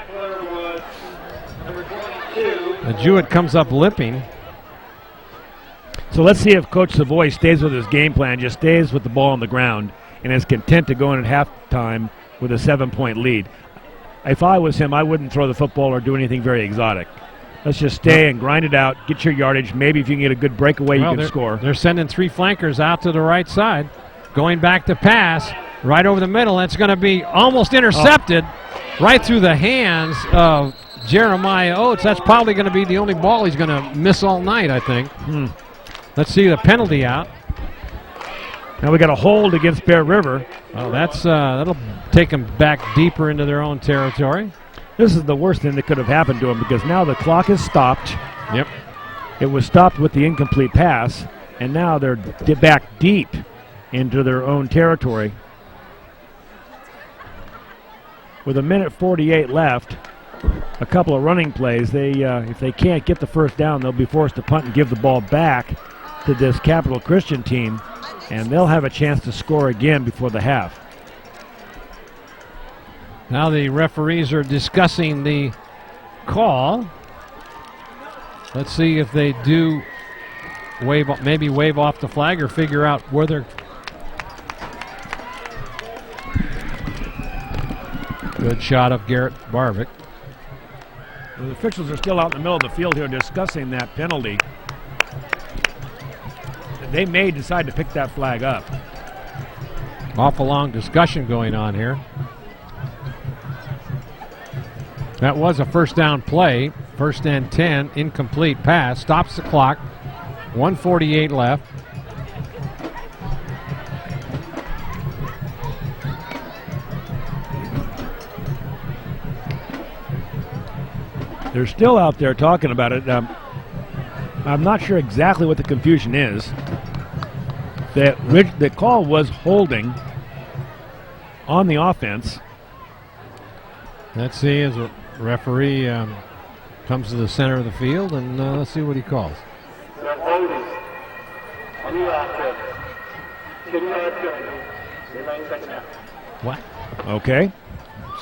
Jewett comes up limping. So let's see if Coach Savoy stays with his game plan, just stays with the ball on the ground, and is content to go in at halftime with a 7-point lead. If I was him, I wouldn't throw the football or do anything very exotic. Let's just stay and grind it out, get your yardage. Maybe if you can get a good breakaway, you can score. They're sending 3 flankers out to the right side. Going back to pass, right over the middle. That's going to be almost intercepted right through the hands of Jeremiah Oates. That's probably going to be the only ball he's going to miss all night, I think. Let's see the penalty out. Now we got a hold against Bear River. Well, that'll take them back deeper into their own territory. This is the worst thing that could have happened to him because now the clock is stopped. Yep. It was stopped with the incomplete pass, and now they're back deep into their own territory. With 1:48 left, a couple of running plays, if they can't get the first down, they'll be forced to punt and give the ball back to this Capital Christian team, and they'll have a chance to score again before the half. Now the referees are discussing the call. Let's see if they do wave off the flag or figure out where they're. Good shot of Garrett Barvick. The officials are still out in the middle of the field here discussing that penalty. They may decide to pick that flag up. Awful long discussion going on here. That was a first down play. First and 10, incomplete pass. Stops the clock. 1:48 left. They're still out there talking about it. I'm not sure exactly what the confusion is. The call was holding on the offense. Let's see as a referee comes to the center of the field, and let's see what he calls. What? Okay,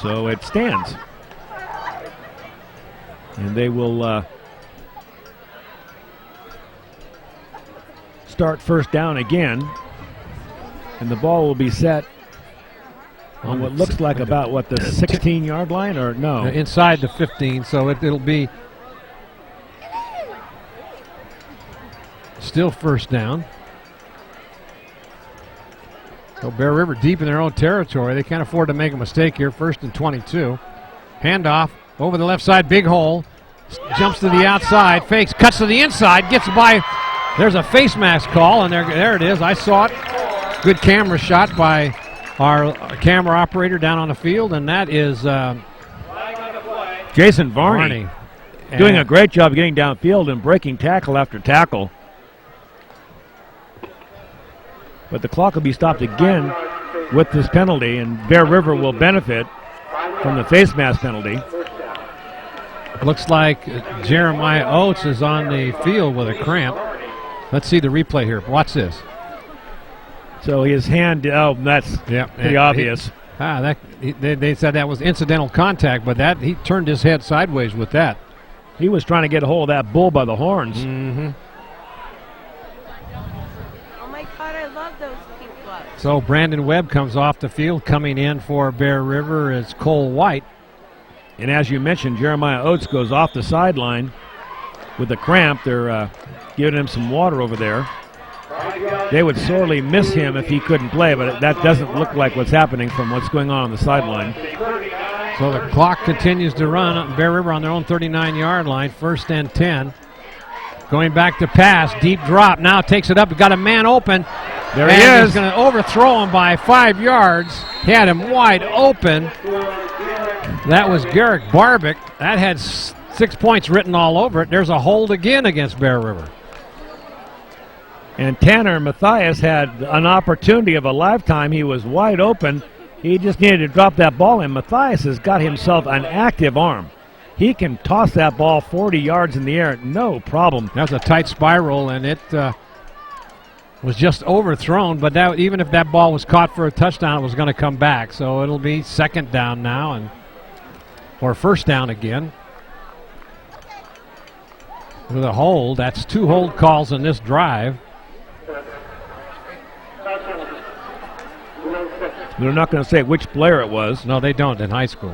so it stands. And they will start first down again. And the ball will be set on what looks like about, what, the 16-yard line, or no? Inside the 15, so it'll be still first down. So Bear River deep in their own territory. They can't afford to make a mistake here. First and 22. Handoff. Over the left side, big hole. Jumps to the outside, fakes, cuts to the inside, gets by. There's a face mask call, and there it is. I saw it. Good camera shot by our camera operator down on the field, and that is Jason Varney. Doing a great job getting downfield and breaking tackle after tackle. But the clock will be stopped again with this penalty, and Bear River will benefit from the face mask penalty. Looks like Jeremiah Oates is on the field with a cramp. Let's see the replay here. Watch this. So his hand, that's pretty obvious. They said that was incidental contact, but that he turned his head sideways with that. He was trying to get a hold of that bull by the horns. Mm-hmm. Oh my God, I love those pink gloves. So Brandon Webb comes off the field. Coming in for Bear River is Cole White. And as you mentioned, Jeremiah Oates goes off the sideline with a cramp. They're giving him some water over there. They would sorely miss him if he couldn't play, but that doesn't look like what's happening from what's going on the sideline. So the clock continues to run. Bear River on their own 39-yard line. First and 10. Going back to pass. Deep drop. Now takes it up. Got a man open. There he is. He's going to overthrow him by 5 yards. Had him wide open. That was Garrett Barbick. That had 6 points written all over it. There's a hold again against Bear River. And Tanner Matthias had an opportunity of a lifetime. He was wide open. He just needed to drop that ball, and Matthias has got himself an active arm. He can toss that ball 40 yards in the air, no problem. That was a tight spiral, and it was just overthrown, but that, even if that ball was caught for a touchdown, it was going to come back. So it'll be second down now, or first down again. With a hold, that's 2 hold calls in this drive. They're not going to say which player it was. No, they don't in high school.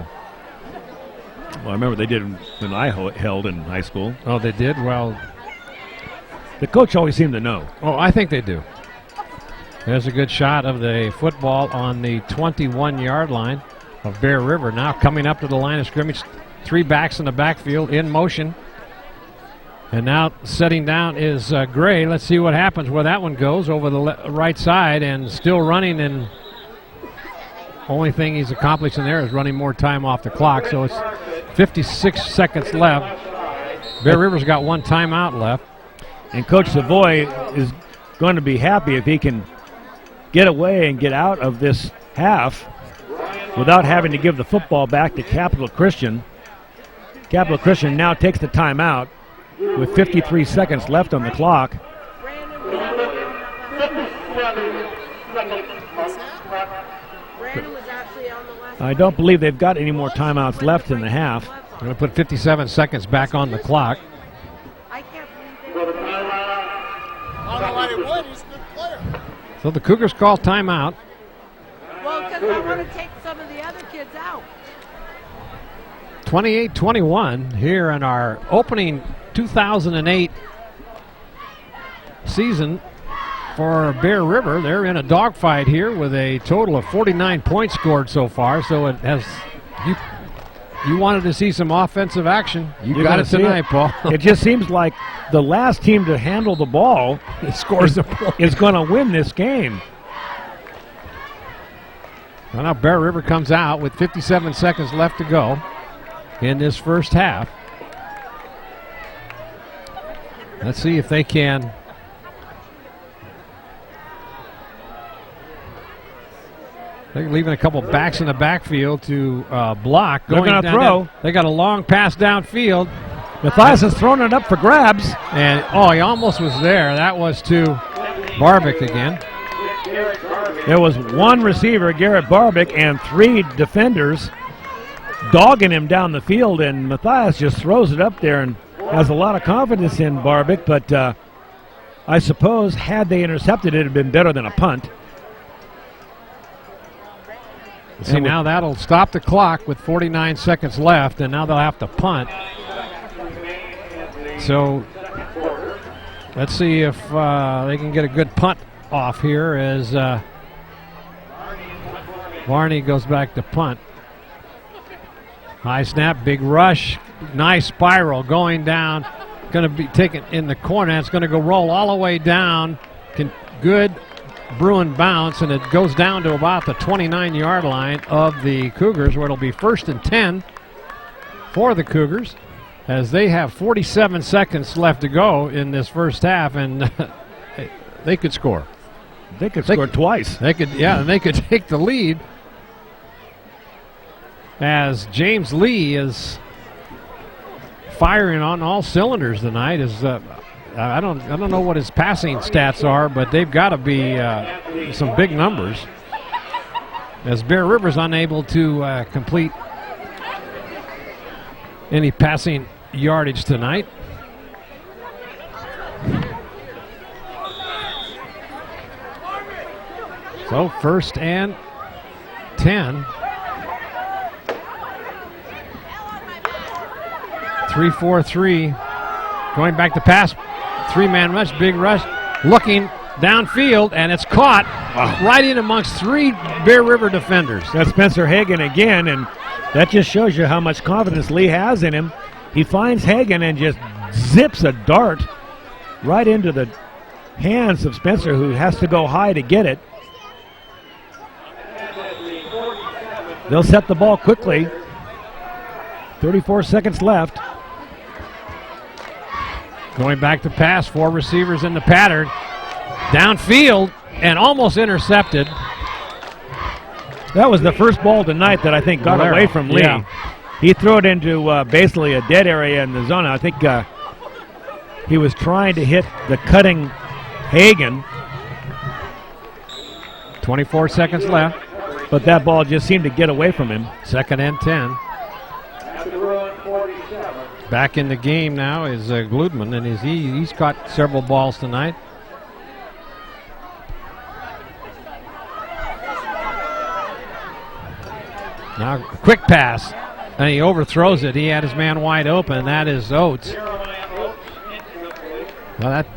Well, I remember they did when I held in high school. Oh, they did? Well, the coach always seemed to know. Oh, I think they do. There's a good shot of the football on the 21-yard line of Bear River. Now coming up to the line of scrimmage. 3 backs in the backfield in motion. And now setting down is Gray. Let's see what happens where that one goes over the right side and still running, and only thing he's accomplishing there is running more time off the clock. So it's 56 seconds left. Bear River's got 1 timeout left. And Coach Savoy is going to be happy if he can get away and get out of this half without having to give the football back to Capital Christian. Capital Christian now takes the timeout with 53 seconds left on the clock. I don't believe they've got any more timeouts left in the half. They're going to put 57 seconds back on the clock. I can't believe it. I don't know why they would. He's a good player. So the Cougars call timeout. Well, because I want to take some of the other kids out. 28-21 here in our opening 2008 season for Bear River. They're in a dogfight here with a total of 49 points scored so far. So it has you wanted to see some offensive action. You got it tonight, Paul. It just seems like the last team to handle the ball scores a point. Is going to win this game. Well, now Bear River comes out with 57 seconds left to go in this first half. Let's see if they can. They're leaving a couple backs in the backfield to block. They're going to throw. They got a long pass downfield. Matthias has thrown it up for grabs. And, he almost was there. That was to Barbic again. There was one receiver, Garrett Barbic, and 3 defenders dogging him down the field, and Matthias just throws it up there and has a lot of confidence in Barbic, but I suppose had they intercepted it, it would have been better than a punt. See, now that'll stop the clock with 49 seconds left, and now they'll have to punt. So let's see if they can get a good punt off here as Varney goes back to punt. High snap, big rush, nice spiral going down. Going to be taken in the corner. It's going to go roll all the way down. Good Bruin bounce, and it goes down to about the 29-yard line of the Cougars, where it'll be 1st and 10 for the Cougars, as they have 47 seconds left to go in this first half, and they could score. They could score twice. They could, and they could take the lead, as James Lee is firing on all cylinders tonight. I don't know what his passing stats are, but they've got to be some big numbers, as Bear River's unable to complete any passing yardage tonight. So 1st and 10. 3-4-3. Going back to pass. 3-man rush, big rush. Looking downfield, and it's caught right in amongst 3 Bear River defenders. That's Spencer Hagan again, and that just shows you how much confidence Lee has in him. He finds Hagan and just zips a dart right into the hands of Spencer, who has to go high to get it. They'll set the ball quickly. 34 seconds left. Going back to pass, 4 receivers in the pattern. Downfield and almost intercepted. That was the first ball tonight that I think got away from Lee. Yeah. He threw it into basically a dead area in the zone. I think he was trying to hit the cutting Hagan. 24 seconds left. But that ball just seemed to get away from him. 2nd and 10. Back in the game now is Gludman, and he's caught several balls tonight. Now, quick pass, and he overthrows it. He had his man wide open. That is Oates. Well, that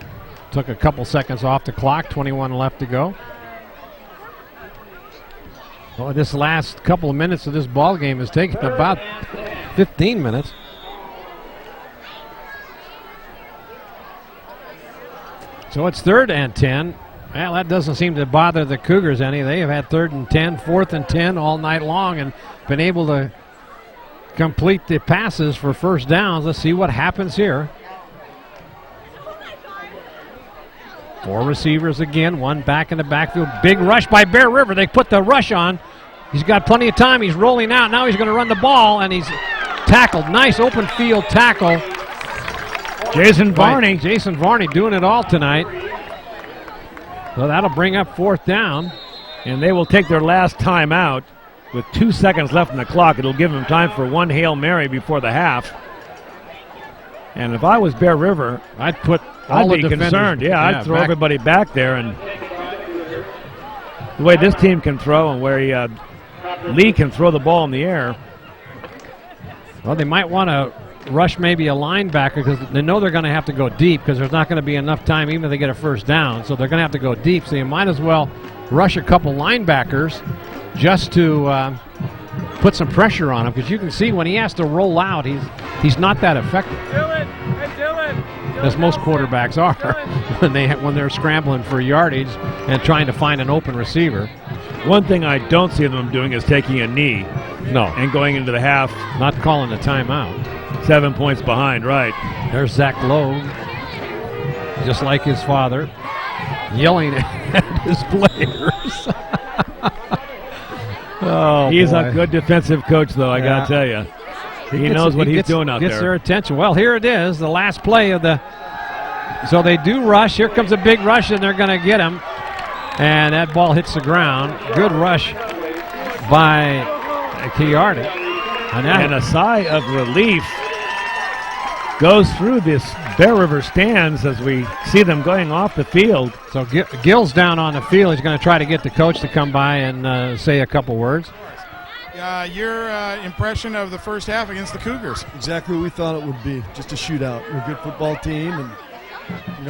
took a couple seconds off the clock. 21 left to go. Well, this last couple of minutes of this ball game has taken about 15 minutes. So it's 3rd and 10. Well, that doesn't seem to bother the Cougars any. They have had 3rd and 10, 4th and 10 all night long and been able to complete the passes for first downs. Let's see what happens here. 4 receivers again, 1 back in the backfield. Big rush by Bear River. They put the rush on. He's got plenty of time. He's rolling out. Now he's going to run the ball, and he's tackled. Nice open field tackle. Jason Varney. Jason Varney doing it all tonight. So that'll bring up 4th down. And they will take their last time out with 2 seconds left in the clock. It'll give them time for 1 Hail Mary before the half. And if I was Bear River, I'd put I'd all the be defenders. concerned. Yeah, I'd throw back. everybody back there. And the way this team can throw and where Lee can throw the ball in the air. Well, they might want to rush maybe a linebacker because they know they're going to have to go deep because there's not going to be enough time even if they get a 1st down. So they're going to have to go deep. So you might as well rush a couple linebackers just to put some pressure on him because you can see when he has to roll out, he's not that effective. As most quarterbacks are when they're scrambling for yardage and trying to find an open receiver. One thing I don't see them doing is taking a knee. No. And going into the half. Not calling a timeout. 7 points behind, right. There's Zach Lowe, just like his father, yelling at his players. Oh, he's boy. a good defensive coach, though, I got to tell you. He knows what he's doing out there. Gets their attention. Well, here it is, the last play of the... So they do rush. Here comes a big rush, and they're going to get him. And that ball hits the ground. Good rush by Chiardi. And a sigh of relief goes through this Bear River stands as we see them going off the field. So Gill's down on the field. He's going to try to get the coach to come by and say a couple words. Your impression of the first half against the Cougars? Exactly what we thought it would be, just a shootout. We're a good football team, and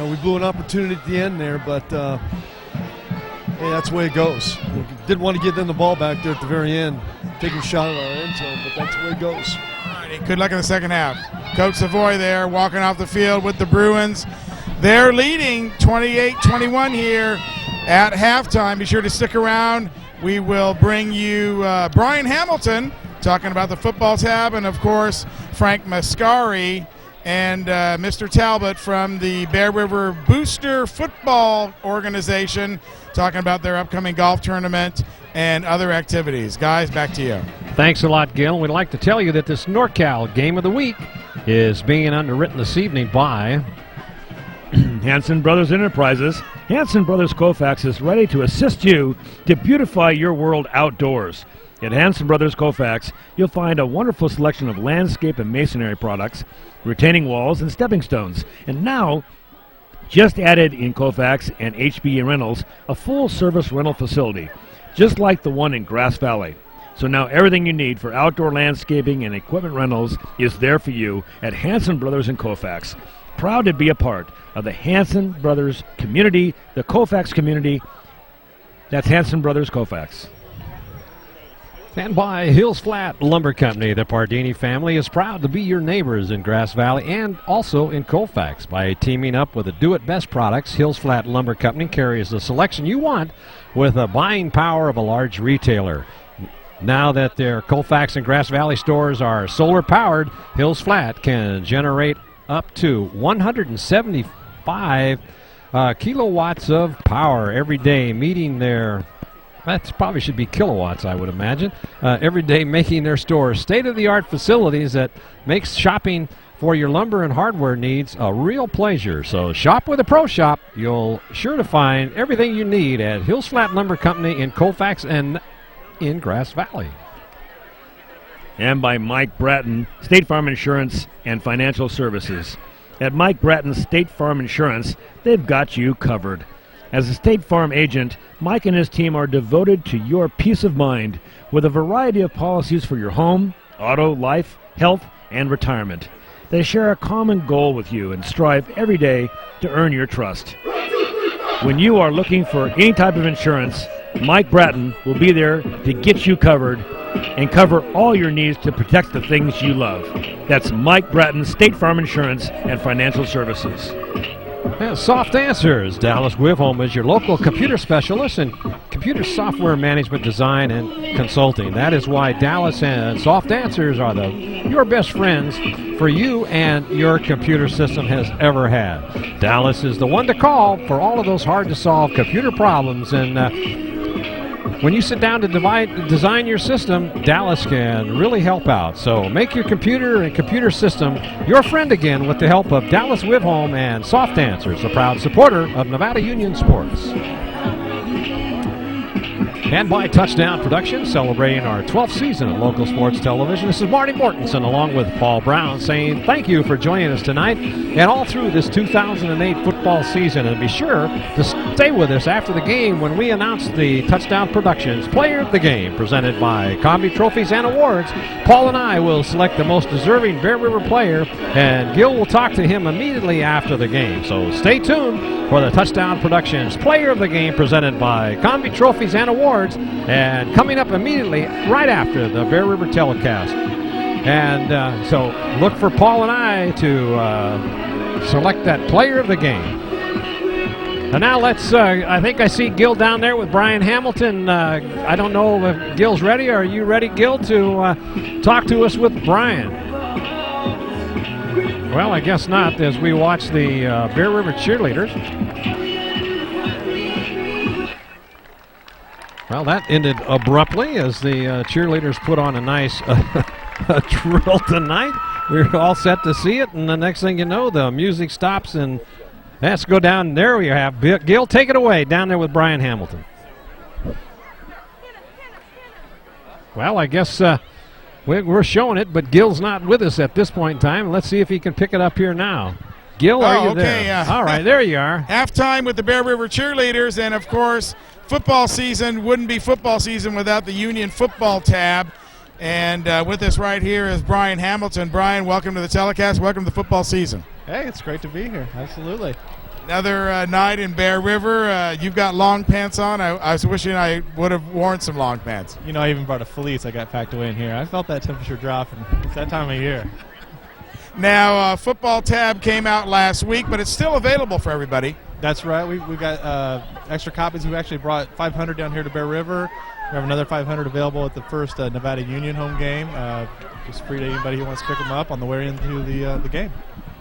we blew an opportunity at the end there, but hey, that's the way it goes. We didn't want to give them the ball back there at the very end, taking a shot at our end zone, but that's the way it goes. All righty, good luck in the second half. Coach Savoy there walking off the field with the Bruins. They're leading 28-21 here at halftime. Be sure to stick around. We will bring you Brian Hamilton talking about the football tab, and of course Frank Mascari and Mr. Talbot from the Bear River Booster Football Organization talking about their upcoming golf tournament and other activities. Guys, back to you. Thanks a lot, Gil. We'd like to tell you that this NorCal Game of the Week is being underwritten this evening by Hanson Brothers Enterprises. Hanson Brothers Koufax is ready to assist you to beautify your world outdoors. At Hanson Brothers Koufax, you'll find a wonderful selection of landscape and masonry products, retaining walls, and stepping stones. And now, just added in Koufax and HB Rentals, a full-service rental facility, just like the one in Grass Valley. So now everything you need for outdoor landscaping and equipment rentals is there for you at Hanson Brothers and Koufax. Proud to be a part of the Hanson Brothers community, the Koufax community. That's Hanson Brothers Koufax. And by Hills Flat Lumber Company, the Pardini family is proud to be your neighbors in Grass Valley and also in Colfax. By teaming up with the Do It Best products, Hills Flat Lumber Company carries the selection you want with the buying power of a large retailer. Now that their Colfax and Grass Valley stores are solar powered, Hills Flat can generate up to 175 kilowatts of power every day, meeting their... That probably should be kilowatts, I would imagine. Every day making their stores state-of-the-art facilities that makes shopping for your lumber and hardware needs a real pleasure. So shop with a pro shop. You'll sure to find everything you need at Hills Flat Lumber Company in Colfax and in Grass Valley. And by Mike Bratton, State Farm Insurance and Financial Services. At Mike Bratton State Farm Insurance, they've got you covered. As a State Farm agent, Mike and his team are devoted to your peace of mind with a variety of policies for your home, auto, life, health, and retirement. They share a common goal with you and strive every day to earn your trust. When you are looking for any type of insurance, Mike Bratton will be there to get you covered and cover all your needs to protect the things you love. That's Mike Bratton, State Farm Insurance and Financial Services. And Soft Answers. Dallas Wivholm is your local computer specialist in computer software management design and consulting. That is why Dallas and Soft Answers are your best friends for you and your computer system has ever had. Dallas is the one to call for all of those hard-to-solve computer problems. And when you sit down to design your system, Dallas can really help out. So make your computer and computer system your friend again with the help of Dallas Wivholm and Soft Answers, a proud supporter of Nevada Union Sports. And by Touchdown Productions, celebrating our 12th season of local sports television. This is Marty Mortensen along with Paul Brown saying thank you for joining us tonight and all through this 2008 football season. And be sure to stay with us after the game when we announce the Touchdown Productions Player of the Game presented by Combi Trophies and Awards. Paul and I will select the most deserving Bear River player, and Gil will talk to him immediately after the game. So stay tuned for the Touchdown Productions Player of the Game presented by Combi Trophies and Awards. And coming up immediately right after the Bear River telecast. And so look for Paul and I to select that player of the game. And now let's, I think I see Gil down there with Brian Hamilton. I don't know if Gil's ready. Are you ready, Gil, to talk to us with Brian? Well, I guess not, as we watch the Bear River cheerleaders. Well, that ended abruptly as the cheerleaders put on a nice drill tonight. We're all set to see it, and the next thing you know, the music stops, and let's go down. There we have Gil. Take it away down there with Brian Hamilton. Well, I guess we're showing it, but Gil's not with us at this point in time. Let's see if he can pick it up here now. Gil, are you there? All right, there you are. Halftime with the Bear River cheerleaders, and of course, football season wouldn't be football season without the Union football tab. And with us right here is Brian Hamilton. Brian, welcome to the telecast. Welcome to the football season. Hey, it's great to be here. Absolutely. Another night in Bear River. You've got long pants on. I was wishing I would have worn some long pants. You know, I even brought a fleece I got packed away in here. I felt that temperature dropping. It's that time of year. Now, football tab came out last week, but it's still available for everybody. That's right. We got extra copies. We actually brought 500 down here to Bear River. We have another 500 available at the first Nevada Union home game. Just free to anybody who wants to pick them up on the way into the game.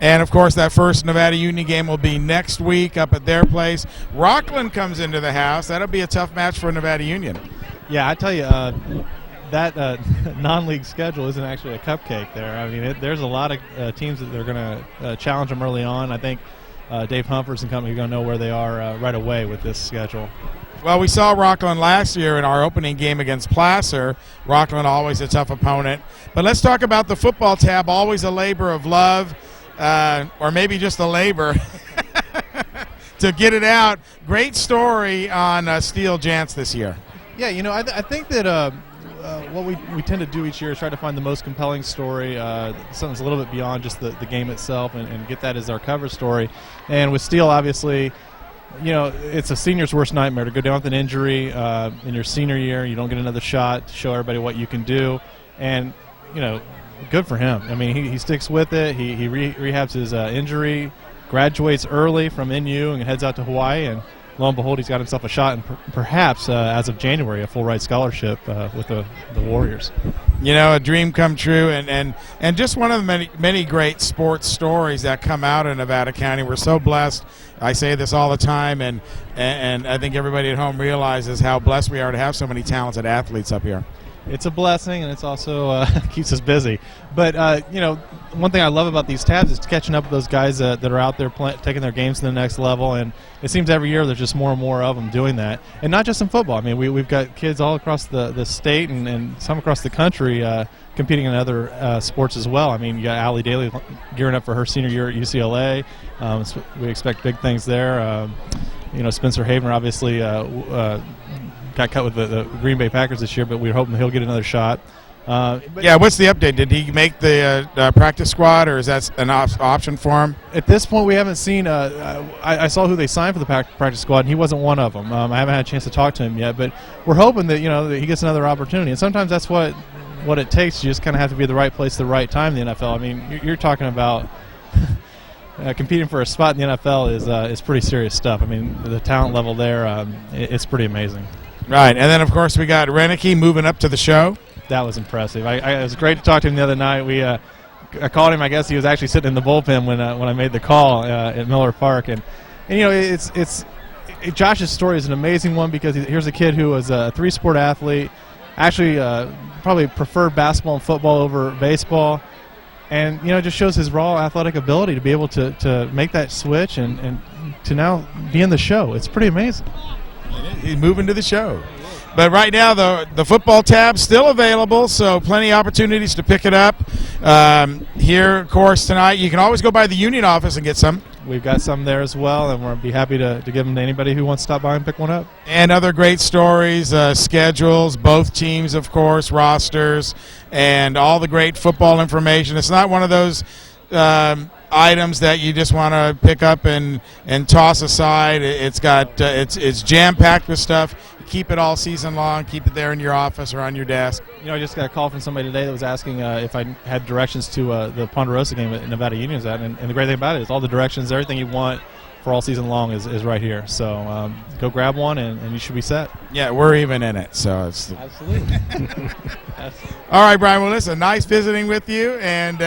And, of course, that first Nevada Union game will be next week up at their place. Rockland comes into the house. That'll be a tough match for Nevada Union. Yeah, I tell you, that non-league schedule isn't actually a cupcake there. I mean, there's a lot of teams that they're going to challenge them early on. I think Dave Humphers and company are going to know where they are right away with this schedule. Well, we saw Rockland last year in our opening game against Placer. Rockland always a tough opponent. But let's talk about the football tab, always a labor of love, or maybe just a labor to get it out. Great story on Steele Jantz this year. Yeah, you know, I think that what we tend to do each year is try to find the most compelling story, something that's a little bit beyond just the game itself, and get that as our cover story. And with Steele, obviously, you know, it's a senior's worst nightmare to go down with an injury in your senior year. You don't get another shot to show everybody what you can do. And, you know, good for him. I mean, he sticks with it. He rehabs his injury, graduates early from NU and heads out to Hawaii, and lo and behold, he's got himself a shot, and perhaps, as of January, a full-ride scholarship with the Warriors. You know, a dream come true, and just one of the many great sports stories that come out of Nevada County. We're so blessed. I say this all the time, and I think everybody at home realizes how blessed we are to have so many talented athletes up here. It's a blessing, and it's also keeps us busy. But, you know, one thing I love about these tabs is catching up with those guys that are out there taking their games to the next level, and it seems every year there's just more and more of them doing that. And not just in football. I mean, we've got kids all across the state and some across the country competing in other sports as well. I mean, you got Allie Daly gearing up for her senior year at UCLA. We expect big things there. You know, Spencer Havener obviously got cut with the Green Bay Packers this year, but we're hoping he'll get another shot. Yeah, what's the update? Did he make the practice squad, or is that an option for him? At this point, we haven't seen. I saw who they signed for the practice squad, and he wasn't one of them. I haven't had a chance to talk to him yet, but we're hoping that, you know, that he gets another opportunity. And sometimes that's what it takes. You just kind of have to be at the right place at the right time in the NFL. I mean, you're talking about competing for a spot in the NFL is pretty serious stuff. I mean, the talent level there, it's pretty amazing. Right, and then of course we got Renicky moving up to the show. That was impressive. It was great to talk to him the other night. I called him. I guess he was actually sitting in the bullpen when I made the call at Miller Park, and you know, Josh's story is an amazing one because here's a kid who was a 3-sport athlete, actually probably preferred basketball and football over baseball, and you know, it just shows his raw athletic ability to be able to make that switch and to now be in the show. It's pretty amazing. He's moving to the show. But right now, the football tab's still available, so plenty of opportunities to pick it up. Here, of course, tonight, you can always go by the Union office and get some. We've got some there as well, and we'll be happy to give them to anybody who wants to stop by and pick one up. And other great stories, schedules, both teams, of course, rosters, and all the great football information. It's not one of those items that you just want to pick up and toss aside. It's jam-packed with stuff. Keep it all season long. Keep it there in your office or on your desk. You know, I just got a call from somebody today that was asking if I had directions to the Ponderosa game that Nevada Union's at, and the great thing about it is all the directions, everything you want for all season long is right here. So go grab one, and you should be set. Yeah, we're even in it. So it's absolutely. All right, Brian. Well, listen, nice visiting with you, and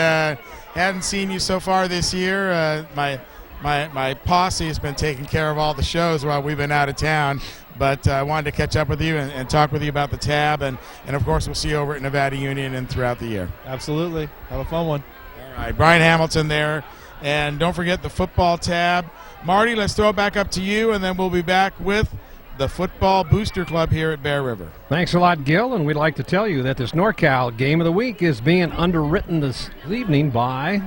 hadn't seen you so far this year. My posse has been taking care of all the shows while we've been out of town. But I wanted to catch up with you and talk with you about the tab. And, of course, we'll see you over at Nevada Union and throughout the year. Absolutely. Have a fun one. All right. Brian Hamilton there. And don't forget the football tab. Marty, let's throw it back up to you, and then we'll be back with the Football Booster Club here at Bear River. Thanks a lot, Gil. And we'd like to tell you that this NorCal Game of the Week is being underwritten this evening by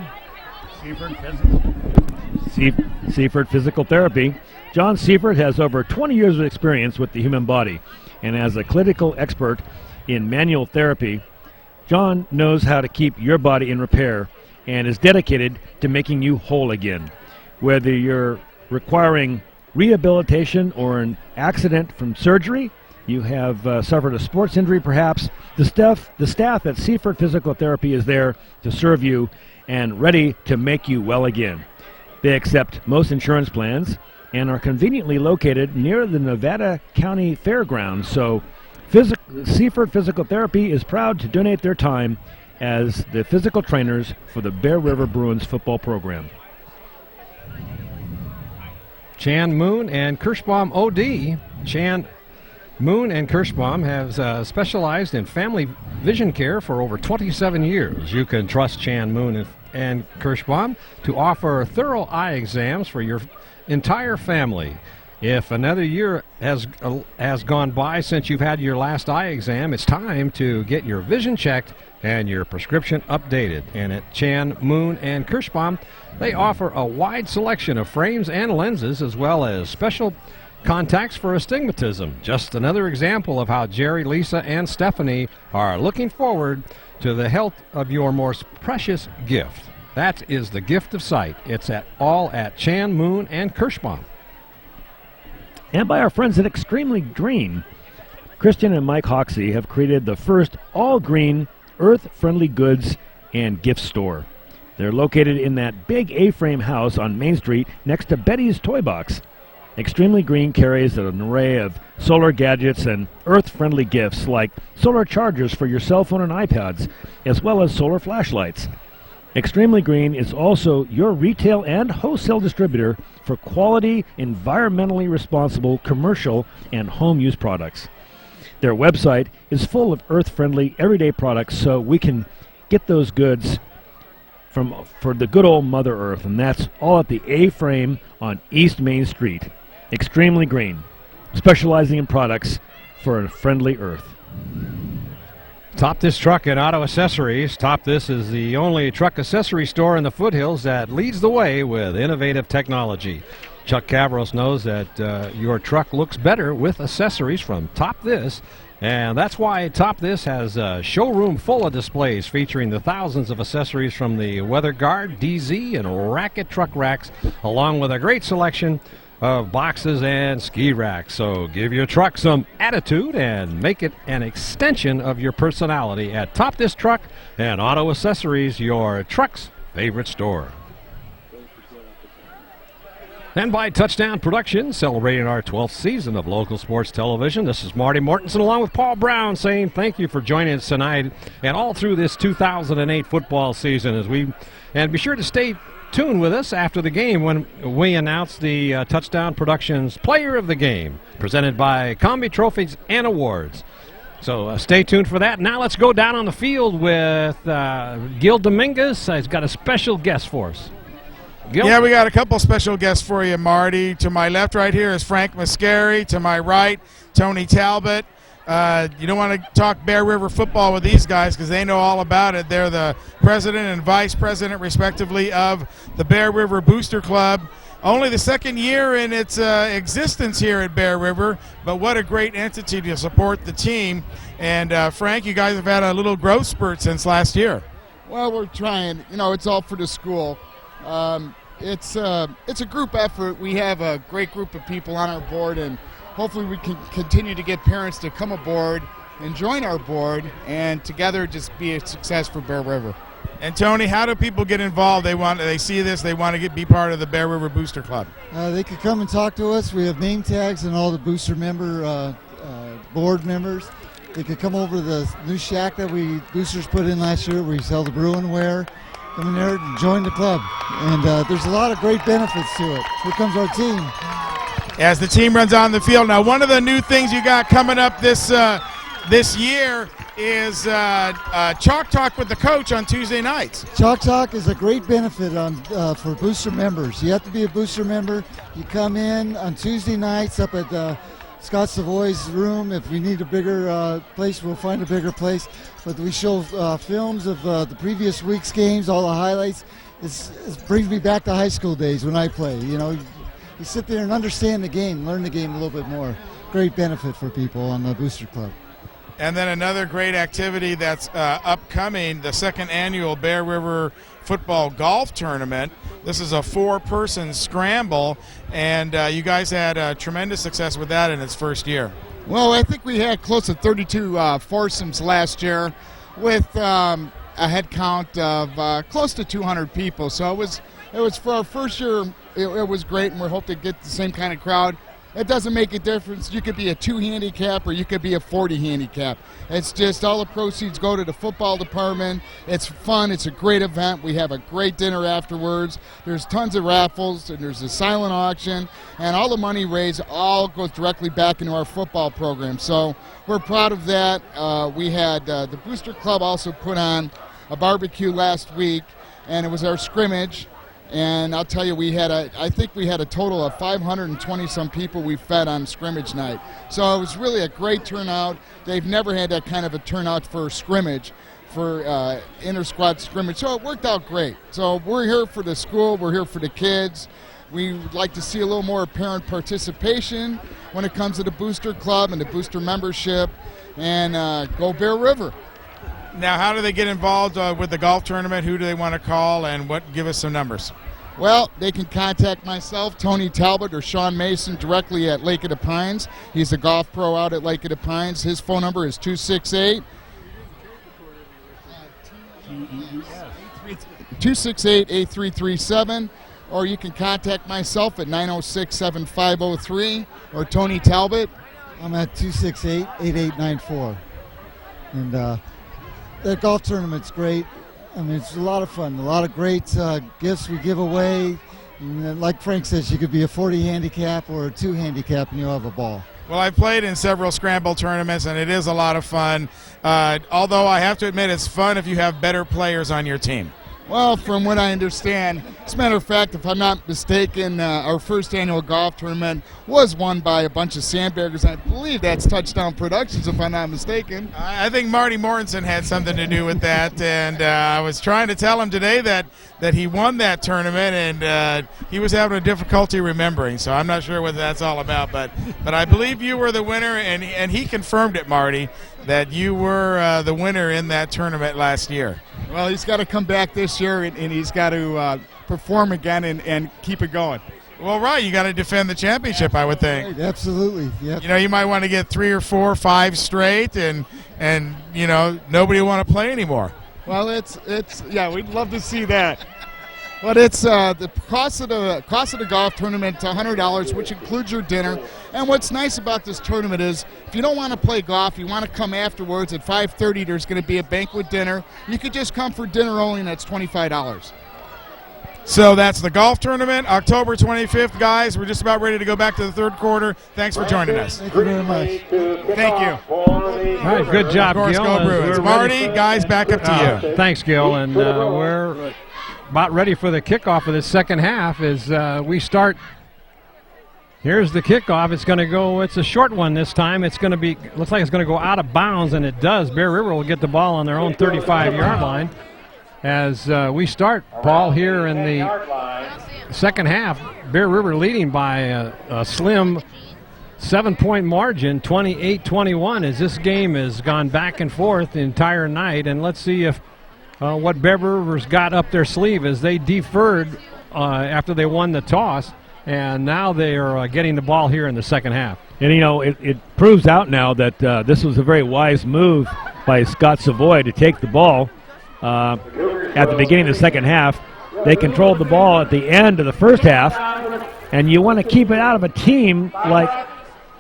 Seifert Physical Therapy. John Seifert has over 20 years of experience with the human body, and as a clinical expert in manual therapy, John knows how to keep your body in repair and is dedicated to making you whole again. Whether you're requiring rehabilitation or an accident from surgery, you have suffered a sports injury perhaps, the staff at Seifert Physical Therapy is there to serve you and ready to make you well again. They accept most insurance plans and are conveniently located near the Nevada County Fairgrounds. So Seifert Physical Therapy is proud to donate their time as the physical trainers for the Bear River Bruins football program. Chan Moon and Kirschbaum OD. Chan Moon and Kirschbaum have specialized in family vision care for over 27 years. You can trust Chan Moon and Kirschbaum to offer thorough eye exams for your entire family. If another year has gone by since you've had your last eye exam, it's time to get your vision checked and your prescription updated. And at Chan, Moon, and Kirschbaum, they offer a wide selection of frames and lenses, as well as special contacts for astigmatism. Just another example of how Jerry, Lisa, and Stephanie are looking forward to the health of your most precious gift. That is the gift of sight. It's all at Chan, Moon, and Kirschbaum. And by our friends at Extremely Green. Christian and Mike Hoxie have created the first all-green, earth-friendly goods and gift store. They're located in that big A-frame house on Main Street next to Betty's Toy Box. Extremely Green carries an array of solar gadgets and earth-friendly gifts like solar chargers for your cell phone and iPads, as well as solar flashlights. Extremely Green is also your retail and wholesale distributor for quality, environmentally responsible commercial and home use products. Their website is full of earth-friendly, everyday products, so we can get those goods for the good old Mother Earth, and that's all at the A-frame on East Main Street. Extremely Green, specializing in products for a friendly Earth. Top This Truck and Auto Accessories. Top This is the only truck accessory store in the foothills that leads the way with innovative technology. Chuck Cavros knows that your truck looks better with accessories from Top This, and that's why Top This has a showroom full of displays featuring the thousands of accessories from the Weather Guard, DZ, and Racket truck racks, along with a great selection of boxes and ski racks. So give your truck some attitude and make it an extension of your personality at Top This Truck and Auto Accessories, your truck's favorite store. And by Touchdown Productions, celebrating our 12th season of local sports television. This is Marty Mortensen along with Paul Brown saying thank you for joining us tonight and all through this 2008 football season. And be sure to stay tuned with us after the game when we announce the Touchdown Productions Player of the Game, presented by Combi Trophies and Awards. So stay tuned for that. Now let's go down on the field with Gil Dominguez. He's got a special guest for us. Gil? Yeah, we got a couple special guests for you, Marty. To my left right here is Frank Mascari. To my right, Tony Talbot. You don't want to talk Bear River football with these guys because they know all about it. They're the president and vice president, respectively, of the Bear River Booster Club. Only the second year in its existence here at Bear River, but what a great entity to support the team. And Frank, you guys have had a little growth spurt since last year. Well, we're trying. You know, it's all for the school. It's a group effort. We have a great group of people on our board, and hopefully we can continue to get parents to come aboard and join our board, and together just be a success for Bear River. And Tony, how do people get involved? They see this, they want to be part of the Bear River Booster Club. They could come and talk to us. We have name tags and all the booster member board members. They could come over to the new shack that we boosters put in last year where we sell the Bruin wear. Come in there and join the club. And there's a lot of great benefits to it. Here comes our team. As the team runs on the field. Now, one of the new things you got coming up this year is Chalk Talk with the coach on Tuesday nights. Chalk Talk is a great benefit for booster members. You have to be a booster member. You come in on Tuesday nights up at Scott Savoy's room. If we need a bigger place, we'll find a bigger place. But we show films of the previous week's games, all the highlights. It brings me back to high school days when I play. You know, you sit there and understand the game, learn the game a little bit more. Great benefit for people on the Booster Club. And then another great activity that's upcoming, the second annual Bear River Football Golf Tournament. This is a 4-person scramble, and you guys had tremendous success with that in its first year. Well, I think we had close to 32 foursomes last year with a head count of close to 200 people. So it was for our first year, it was great, and we hope to get the same kind of crowd. It doesn't make a difference. You could be a 2 handicap or you could be a 40 handicap. It's just all the proceeds go to the football department. It's fun. It's a great event. We have a great dinner afterwards. There's tons of raffles, and there's a silent auction, and all the money raised all goes directly back into our football program. So we're proud of that. We had the Booster Club also put on a barbecue last week, and it was our scrimmage. And I'll tell you, I think we had a total of 520-some people we fed on scrimmage night. So it was really a great turnout. They've never had that kind of a turnout for scrimmage, for inter-squad scrimmage. So it worked out great. So we're here for the school. We're here for the kids. We would like to see a little more parent participation when it comes to the Booster Club and the Booster membership. And go Bear River. Now, how do they get involved with the golf tournament? Who do they want to call, and give us some numbers? Well, they can contact myself, Tony Talbot, or Sean Mason directly at Lake of the Pines. He's a golf pro out at Lake of the Pines. His phone number is 268-8337, or you can contact myself at 906-7503, or Tony Talbot. I'm at 268-8894. And the golf tournament's great. I mean, it's a lot of fun. A lot of great gifts we give away. And like Frank says, you could be a 40 handicap or a 2 handicap and you'll have a ball. Well, I've played in several scramble tournaments, and it is a lot of fun. Although I have to admit, it's fun if you have better players on your team. Well, from what I understand, as a matter of fact, if I'm not mistaken, our first annual golf tournament was won by a bunch of sandbaggers. I believe that's Touchdown Productions, if I'm not mistaken. I think Marty Mortensen had something to do with that, and I was trying to tell him today that he won that tournament, and he was having a difficulty remembering, so I'm not sure what that's all about, but I believe you were the winner, and he confirmed it, Marty, that you were the winner in that tournament last year. Well, he's got to come back this year, and he's got to perform again and keep it going. Well, right, you got to defend the championship, I would think. Right, absolutely. Yep. You know, you might want to get 3 or 4, 5 straight, and nobody will want to play anymore. Well, it's yeah, we'd love to see that. But it's the cost of the golf tournament, $100, which includes your dinner. And what's nice about this tournament is, if you don't want to play golf, you want to come afterwards at 5:30. There's going to be a banquet dinner. You could just come for dinner only, and that's $25. So that's the golf tournament, October 25th, guys. We're just about ready to go back to the third quarter. Thanks for joining us. Thank you very much. Thank you. All right, good job, Of course, Gil. go Bruins. Marty, guys, back up to you. Thanks, Gil. And we're about ready for the kickoff of the second half as we start. Here's the kickoff. It's going to go, it's a short one this time. It's going to be, looks like it's going to go out of bounds, and it does. Bear River will get the ball on their own 35-yard line. As we start, Paul, here in the second half, Bear River leading by a slim 7-point margin, 28-21, as this game has gone back and forth the entire night. And let's see if what Bear River's got up their sleeve as they deferred after they won the toss, and now they are getting the ball here in the second half. And, you know, it proves out now that this was a very wise move by Scott Savoy to take the ball at the beginning of the second half. They controlled the ball at the end of the first half, and you want to keep it out of a team like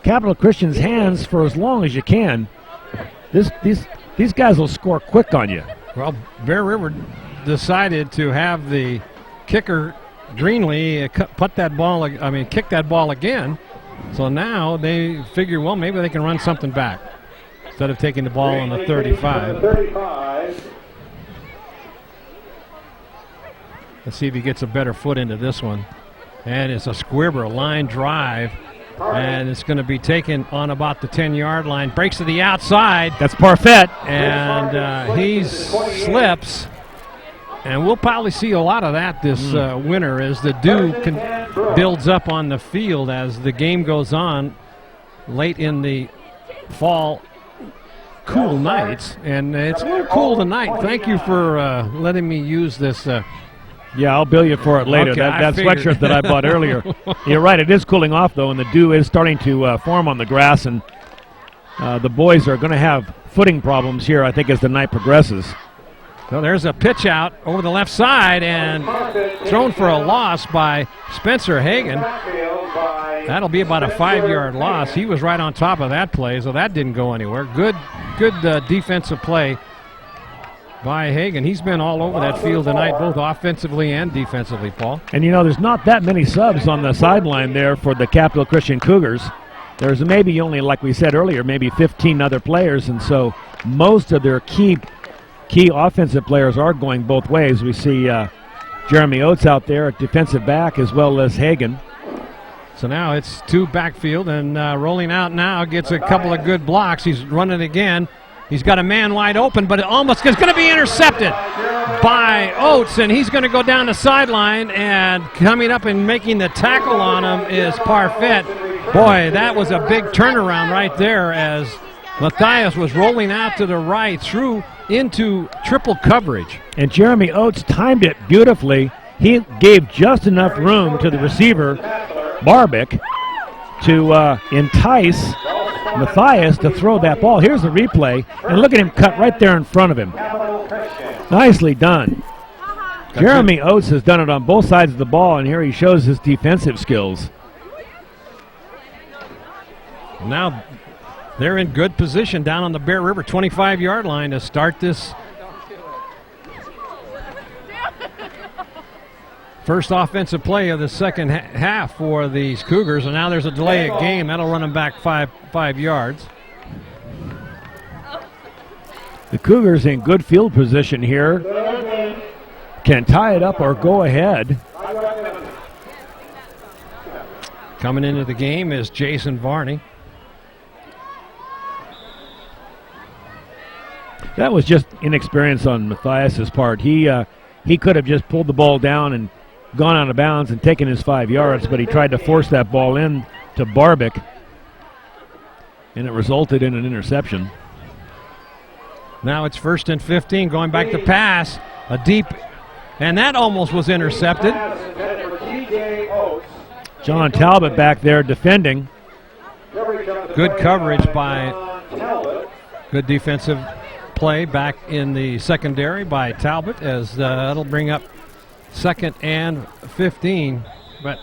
Capital Christian's hands for as long as you can. These guys will score quick on you. Well, Bear River decided to have the kicker Greenlee kick that ball again. So now they figure, well, maybe they can run something back instead of taking the ball on the 35. Let's see if he gets a better foot into this one. And it's a squibber line drive. And it's going to be taken on about the 10-yard line. Breaks to the outside. That's Parfait. And he slips. And we'll probably see a lot of that this winter as the dew builds up on the field as the game goes on late in the fall cool nights. And it's a little cool tonight. Thank you for letting me use this. Yeah, I'll bill you for it later. Okay, that sweatshirt that I bought earlier. You're right, it is cooling off, though, and the dew is starting to form on the grass, and the boys are going to have footing problems here, I think, as the night progresses. So there's a pitch out over the left side and thrown for a loss by Spencer Hagan. That'll be about a 5-yard loss. He was right on top of that play, so that didn't go anywhere. Good defensive play by Hagan. He's been all over that field tonight, both offensively and defensively, Paul. And, you know, there's not that many subs on the sideline there for the Capital Christian Cougars. There's maybe only, like we said earlier, maybe 15 other players, and so most of their key offensive players are going both ways. We see Jeremy Oates out there at defensive back as well as Hagan. So now it's two backfield, and rolling out now gets a couple of good blocks. He's running again. He's got a man wide open, but it almost is going to be intercepted by Oates, and he's going to go down the sideline, and coming up and making the tackle on him is Parfait. Boy, that was a big turnaround right there as Matthias was rolling out to the right through into triple coverage. And Jeremy Oates timed it beautifully. He gave just enough room to the receiver, Barbic, to entice Matthias to throw that ball. Here's the replay, and look at him cut right there in front of him. Nicely done. Jeremy Oates has done it on both sides of the ball, and here he shows his defensive skills. Now they're in good position down on the Bear River 25-yard line to start this first offensive play of the second half for these Cougars, and now there's a delay of game. That'll run them back five yards. The Cougars in good field position here. Can tie it up or go ahead. Coming into the game is Jason Varney. That was just inexperience on Matthias's part. He could have just pulled the ball down and gone out of bounds and taken his 5 yards, but he tried to force that ball in to Barbic, and it resulted in an interception. Now it's 1st and 15, going back to pass, a deep, and that almost was intercepted. John Talbot back there defending. Good coverage by, good defensive play back in the secondary by Talbot, as that'll bring up 2nd and 15. But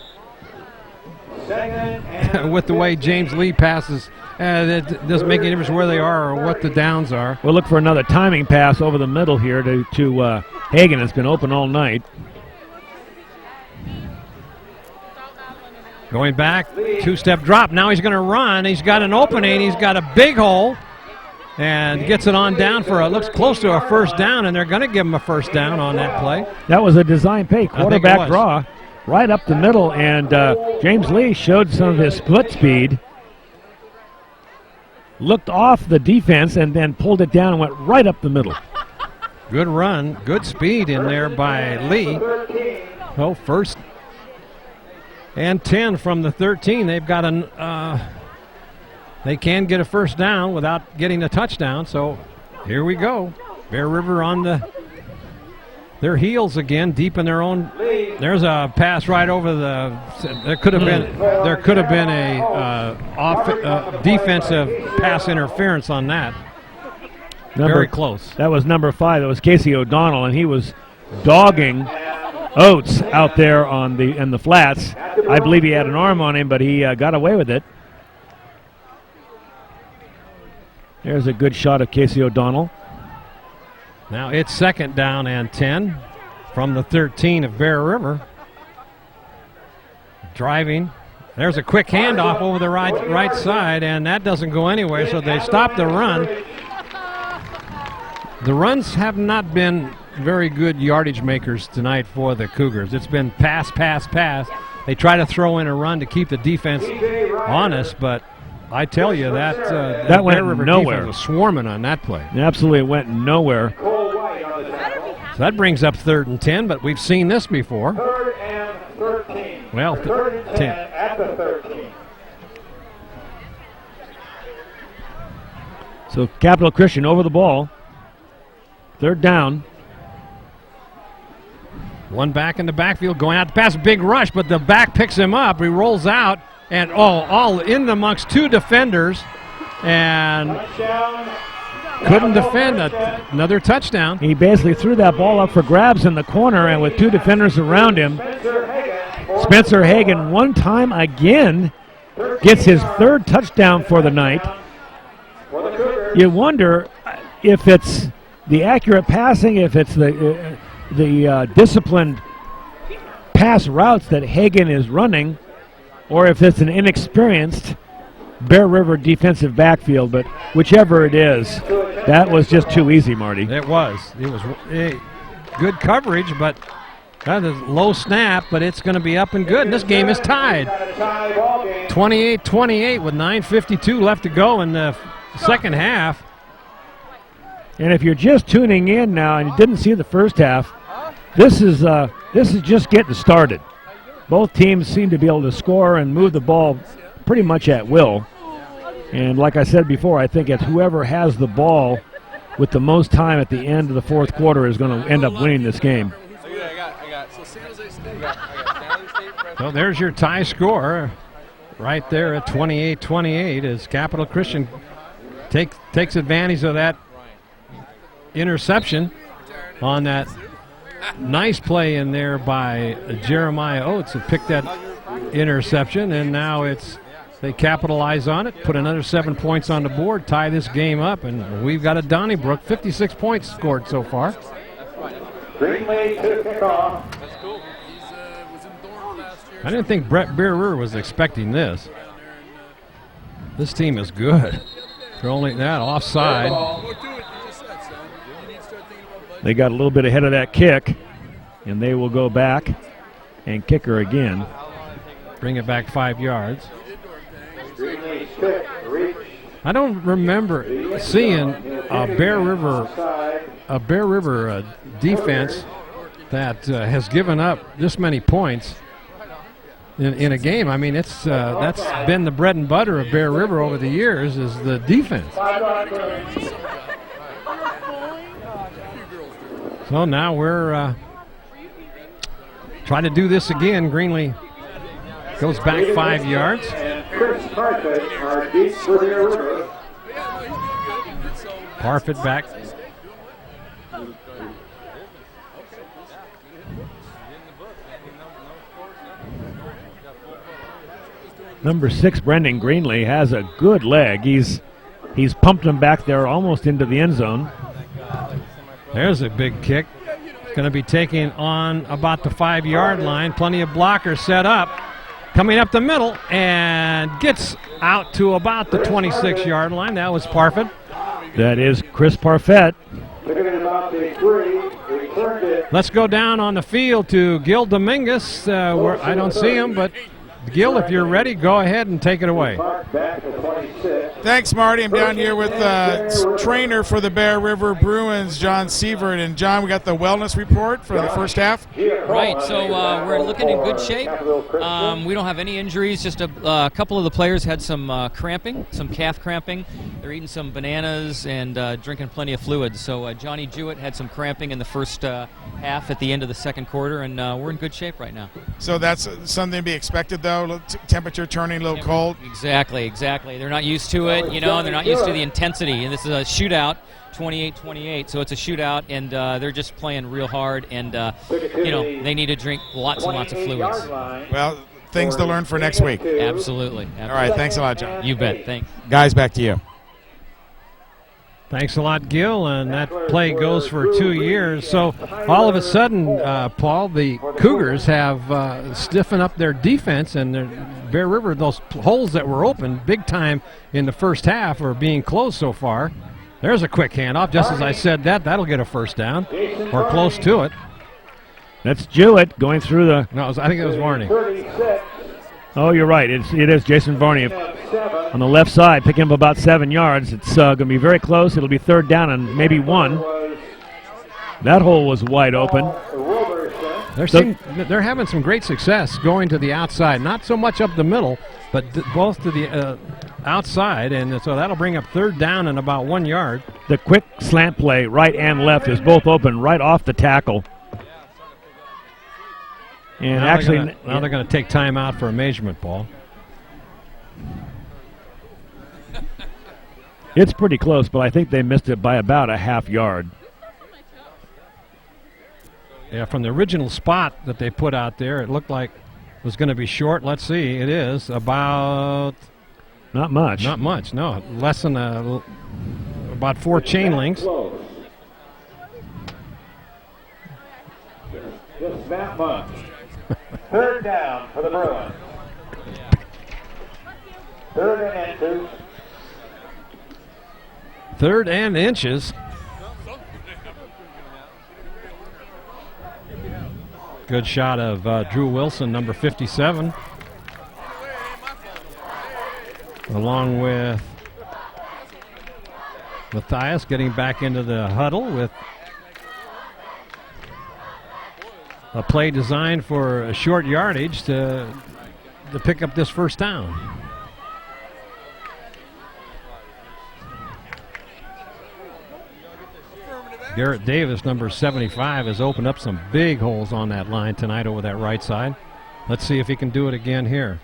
with the way James Lee passes, it doesn't make any difference where they are or what the downs are. We'll look for another timing pass over the middle here to Hagen. It's been open all night. Going back, 2-step drop. Now he's going to run. He's got an opening. He's got a big hole. And gets it on down for looks close to a first down, and they're going to give him a first down on that play. That was a design play, quarterback draw, right up the middle, and James Lee showed some of his split speed. Looked off the defense and then pulled it down and went right up the middle. Good run, good speed in there by Lee. Oh, first and 10 from the 13. They've got they can get a first down without getting a touchdown, so here we go. Bear River on their heels again, deep in their own. There's a pass right over the. There could have been a defensive pass interference on that. Very close. That was number 5. That was Casey O'Donnell, and he was dogging Oates out there in the flats. I believe he had an arm on him, but he got away with it. There's a good shot of Casey O'Donnell. Now it's 2nd down and 10 from the 13 of Bear River. Driving. There's a quick handoff over the right side, and that doesn't go anywhere, so they stop the run. The runs have not been very good yardage makers tonight for the Cougars. It's been pass, pass, pass. They try to throw in a run to keep the defense honest, but I tell you that went Bear River nowhere. defense was swarming on that play. It absolutely went nowhere. So that brings up 3rd and 10, but we've seen this before. 3rd and 13. Well, 3rd and 10 at the 13. So Capital Christian over the ball. 3rd down. One back in the backfield going out to pass, big rush, but the back picks him up. He rolls out. And all in amongst 2 defenders, and couldn't defend another touchdown. He basically threw that ball up for grabs in the corner, and with 2 defenders around him, Spencer Hagen one time again gets his 3rd touchdown for the night. You wonder if it's the accurate passing, if it's the disciplined pass routes that Hagen is running, or if it's an inexperienced Bear River defensive backfield. But whichever it is, that was just too easy, Marty. It was good coverage, but that is low snap, but it's going to be up and good. And this game is tied 28-28 with 9:52 left to go in the second half. And if you're just tuning in now and you didn't see the first half, this is just getting started. Both teams seem to be able to score and move the ball pretty much at will. And like I said before, I think it's whoever has the ball with the most time at the end of the 4th quarter is going to end up winning this game. So there's your tie score right there at 28-28 as Capital Christian takes advantage of that interception on that nice play in there by Jeremiah Oates who picked that interception, and now they capitalize on it, put another 7 points on the board, tie this game up, and we've got a Donnybrook 56 points scored so far. Greenlee to kick off. I didn't think Bear River was expecting this. This team is good. They're only that offside. They got a little bit ahead of that kick, and they will go back and kick her again. Bring it back 5 yards. I don't remember seeing a Bear River defense that has given up this many points in a game. I mean, that's been the bread and butter of Bear River over the years, is the defense. So now we're trying to do this again. Greenlee goes back 5 yards. Parfit back Number 6, Brendan Greenlee, has a good leg. He's pumped him back there almost into the end zone. There's a big kick. Going to be taking on about the 5-yard line. Plenty of blockers set up. Coming up the middle and gets out to about the 26-yard line. That was Parfit. That is Chris Parfit. Let's go down on the field to Gil Dominguez. Where I don't see him, but Gil, if you're ready, go ahead and take it away. Thanks, Marty. I'm down here with trainer for the Bear River Bruins, John Sievert. And John, we got the wellness report for the first half. Right, so we're looking in good shape. We don't have any injuries. Just a couple of the players had some cramping, some calf cramping. They're eating some bananas and drinking plenty of fluids. So Johnny Jewett had some cramping in the first half at the end of the second quarter, and we're in good shape right now. So that's something to be expected, though. Temperature turning a little cold. Exactly. They're not used to it, and they're not used to the intensity. And this is a shootout, 28-28, so it's a shootout, and they're just playing real hard, and they need to drink lots and lots of fluids. Well, things to learn for next week. Absolutely. All right, thanks a lot, John. You bet. Thanks. Guys, back to you. Thanks a lot, Gil, and that play goes for 2 years. So all of a sudden, Paul, the Cougars have stiffened up their defense, and Bear River, those holes that were open big time in the first half are being closed so far. There's a quick handoff. Just as I said that'll get a first down or close to it. That's Jewett going through the... No, I think it was Varney. Oh, you're right. It is Jason Varney on the left side, picking up about 7 yards. It's going to be very close. It'll be third down and maybe 1. That hole was wide open. They're having some great success going to the outside. Not so much up the middle, but both to the outside. And so that'll bring up third down and about 1 yard. The quick slant play, right and left, is both open right off the tackle. And now actually, they're going to take time out for a measurement, Paul. It's pretty close, but I think they missed it by about a half yard. Yeah, from the original spot that they put out there, it looked like it was going to be short. Let's see, it is about... Not much. Not much, no. Less than about 4 chain links. Just that much. Third down for the Bruins. Third and inches. Good shot of Drew Wilson, number 57. Along with Matthias getting back into the huddle with a play designed for a short yardage to pick up this first down. Garrett Davis, number 75, has opened up some big holes on that line tonight over that right side. Let's see if he can do it again here.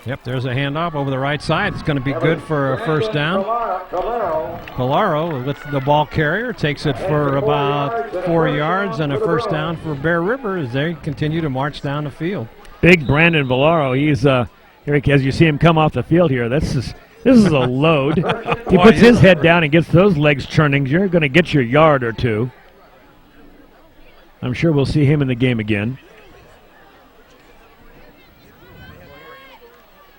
Yep, there's a handoff over the right side. It's going to be good for a first down. Colaro with the ball carrier takes it for about 4 yards and a first down for Bear River as they continue to march down the field. Big Brandon Villaro. He's here as you see him come off the field here. This is a load. He puts his head down and gets those legs churning. You're going to get your yard or two. I'm sure we'll see him in the game again.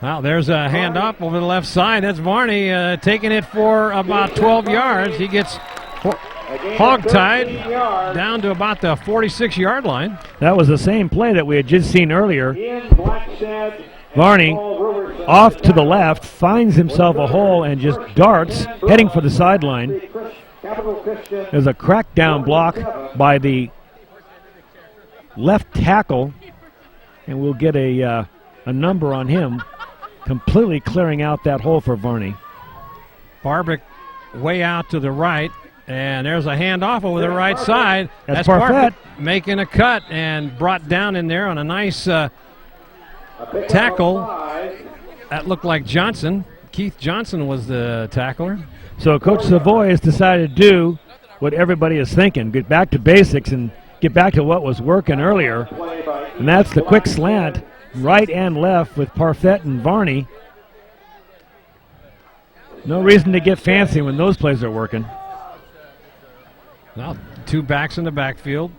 Well, there's a handoff over the left side. That's Varney taking it for about 12 yards. He gets hog-tied down to about the 46-yard line. That was the same play that we had just seen earlier. Varney, off to the left, finds himself a hole and just darts, heading for the sideline. There's a crackdown block by the left tackle, and we'll get a number on him, completely clearing out that hole for Varney. Barbic way out to the right, and there's a handoff over the right side. That's Parfit making a cut and brought down in there on a nice tackle. That looked like Johnson. Keith Johnson was the tackler. So Coach Savoy has decided to do what everybody is thinking. Get back to basics and get back to what was working earlier. And that's the quick slant, right and left with Parfett and Varney. No reason to get fancy when those plays are working. Now, 2 backs in the backfield.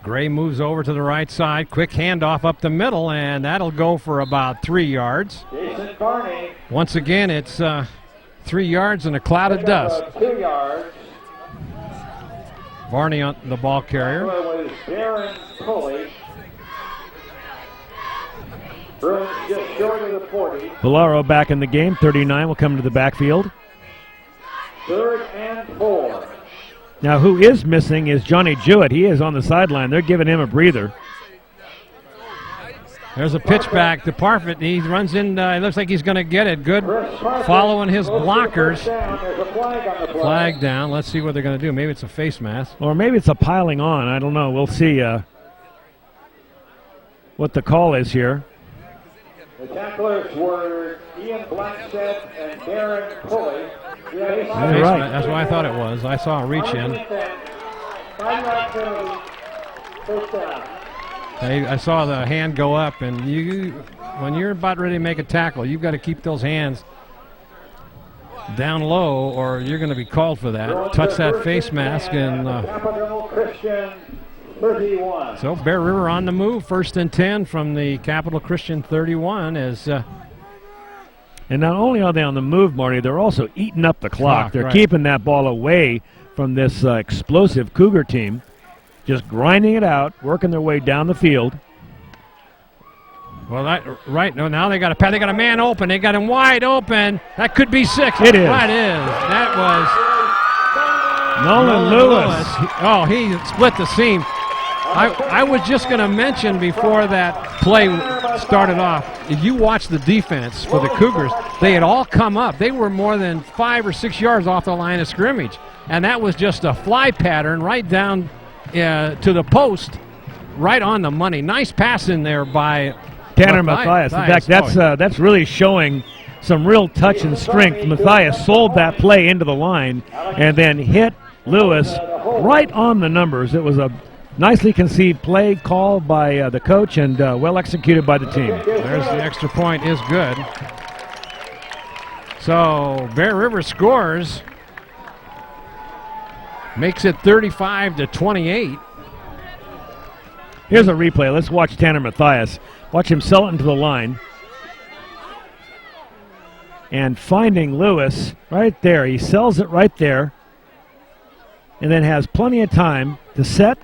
Gray moves over to the right side. Quick handoff up the middle, and that'll go for about 3 yards. Jason Barney. Once again, it's 3 yards and a cloud of dust. 2 yards. Varney on the ball carrier. Was Darren Pulley. Bruins just short of the 40. Valero back in the game. 39 will come to the backfield. 3rd and 4. Now, who is missing is Johnny Jewett. He is on the sideline. They're giving him a breather. There's a pitch back to Parfit. He runs in. It looks like he's going to get it. Good following his blockers. Flag down. Let's see what they're going to do. Maybe it's a face mask. Or maybe it's a piling on. I don't know. We'll see what the call is here. The tacklers were Ian Blackstead and Darren Pulley. Right. That's what I thought it was. I saw a reach in. I saw the hand go up, and when you're about ready to make a tackle, you've got to keep those hands down low, or you're going to be called for that. Touch that face mask, and Capital Christian 31. So Bear River on the move. 1st and 10 from the Capital Christian 31 as. And not only are they on the move, Marty, they're also eating up the clock. They're right. keeping that ball away from this explosive Cougar team. Just grinding it out, working their way down the field. Well, right now they got a man open. They got him wide open. That could be 6. It is. That is. That was Nolan Lewis. Oh, he split the seam. I was just going to mention before that play started off, if you watch the defense for the Cougars, they had all come up. They were more than 5 or 6 yards off the line of scrimmage. And that was just a fly pattern right down to the post, right on the money. Nice pass in there by Tanner Matthias. In fact, that's really showing some real touch and strength. Matthias sold that play into the line and then hit Lewis right on the numbers. It was a nicely conceived play called by the coach and well executed by the team. There's the extra point, is good. So Bear River scores, makes it 35-28. Here's a replay. Let's watch Tanner Matthias. Watch him sell it into the line. And finding Lewis right there. He sells it right there. And then has plenty of time to set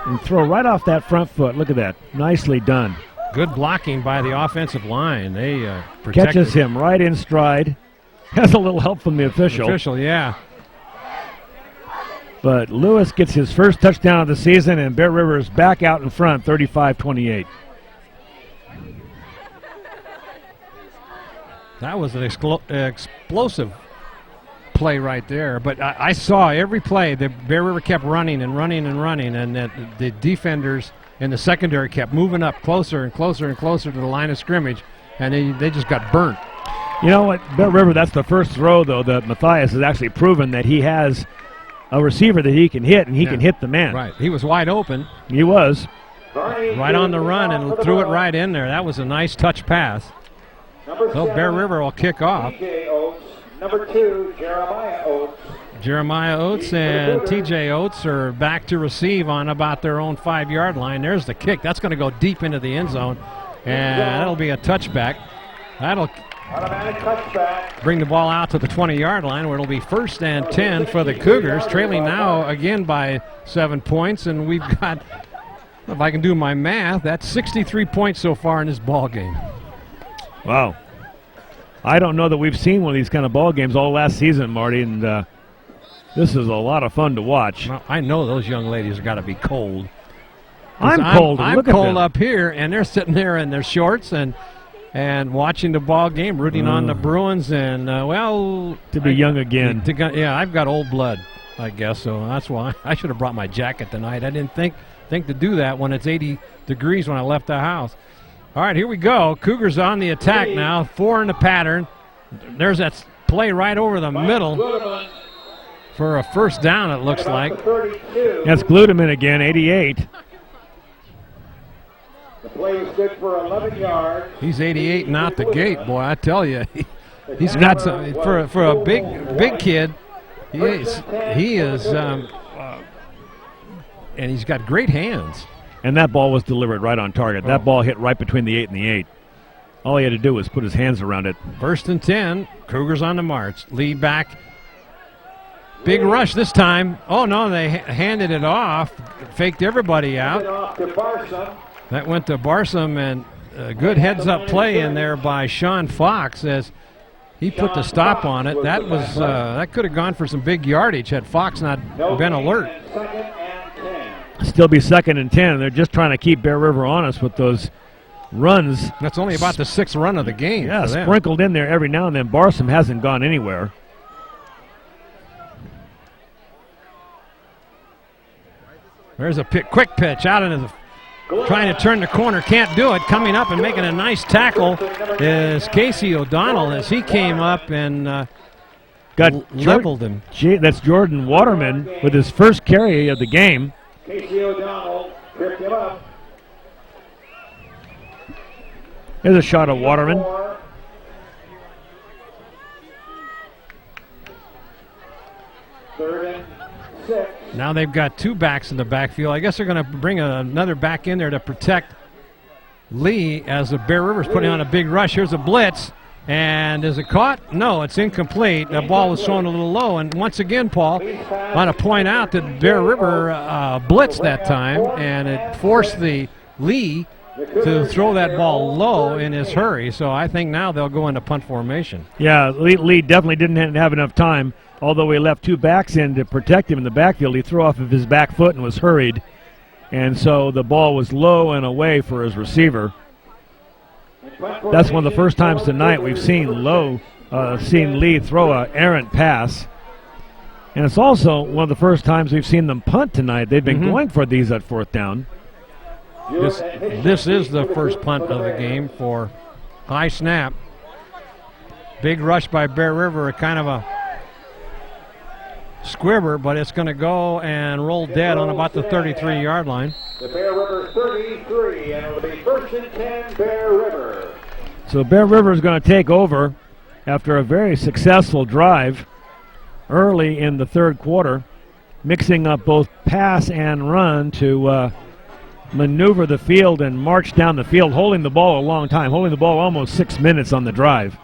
and throw right off that front foot. Look at that. Nicely done. Good blocking by the offensive line. They protected. Catches him right in stride. Has a little help from the official. Yeah. But Lewis gets his first touchdown of the season, and Bear River is back out in front, 35-28. That was an explosive play right there. But I saw every play. The Bear River kept running and running and running, and the defenders in the secondary kept moving up closer and closer and closer to the line of scrimmage, and they just got burnt. You know what, Bear River, that's the first throw, though, that Matthias has actually proven that he has a receiver that he can hit, and he can hit the man. Right. He was wide open. He was. Right on the run and threw it right in there. That was a nice touch pass. So Bear River will kick off. TJ Oates, number 2, Jeremiah Oates. Jeremiah Oates and TJ Oates are back to receive on about their own 5-yard line. There's the kick. That's going to go deep into the end zone, and that'll be a touchback. That'll automatic touchback. Bring the ball out to the 20-yard line, where it'll be 1st and 10 for the Cougars, trailing now again by 7 points. And we've got, if I can do my math, that's 63 points so far in this ball game. Wow. I don't know that we've seen one of these kind of ball games all last season, Marty, and this is a lot of fun to watch. Well, I know those young ladies have got to be cold. I'm cold. I'm Look cold at them. up here, and they're sitting there in their shorts and watching the ball game, rooting on the Bruins, and to be young again. I've got old blood, I guess, so that's why I should have brought my jacket tonight. I didn't think to do that when it's 80 degrees when I left the house. All right, here we go. Cougars on the attack now. 4 in the pattern. There's that play right over the middle. for a first down, it looks like. That's Gluteman again, 88. The play is good for 11 yards. He's 88 and out the gate, boy. I tell you, he's got some for a big kid. He is, and he's got great hands. And that ball was delivered right on target. That ball hit right between the 8 and the 8. All he had to do was put his hands around it. 1st and 10. Cougars on the march. Lead back. Big rush this time. Oh, no, they handed it off. Faked everybody out. That went to Barsom, and a good heads-up play in there by Sean Fox as he put the stop on it. That was that could have gone for some big yardage had Fox not been alert. Still be 2nd and 10. They're just trying to keep Bear River honest with those runs. That's only about the 6th run of the game. Yeah, sprinkled in there every now and then. Barsom hasn't gone anywhere. There's a quick pitch out into the, trying to turn the corner, can't do it. Coming up and making a nice tackle is Casey O'Donnell as he came up and leveled him. That's Jordan Waterman with his first carry of the game. Casey O'Donnell tripped him up. There's a shot of Waterman. Third and 6. Now they've got 2 backs in the backfield. I guess they're going to bring another back in there to protect Lee as the Bear River's putting on a big rush. Here's a blitz. And is it caught? No, it's incomplete. The ball was thrown a little low. And once again, Paul, I want to point out that Bear River blitzed that time, and it forced the Lee to throw that ball low in his hurry. So I think now they'll go into punt formation. Yeah, Lee definitely didn't have enough time. Although he left 2 backs in to protect him in the backfield, he threw off of his back foot and was hurried. And so the ball was low and away for his receiver. That's one of the first times tonight we've seen Lee throw an errant pass. And it's also one of the first times we've seen them punt tonight. They've been going for these at 4th down. This is the first punt of the game for high snap. Big rush by Bear River, kind of a squibber, but it's going to go and roll dead on about the 33-yard line. The Bear River 33, and it'll be 1st and 10 Bear River. So Bear River is going to take over after a very successful drive early in the 3rd quarter, mixing up both pass and run to maneuver the field and march down the field, holding the ball a long time, holding the ball almost 6 minutes on the drive.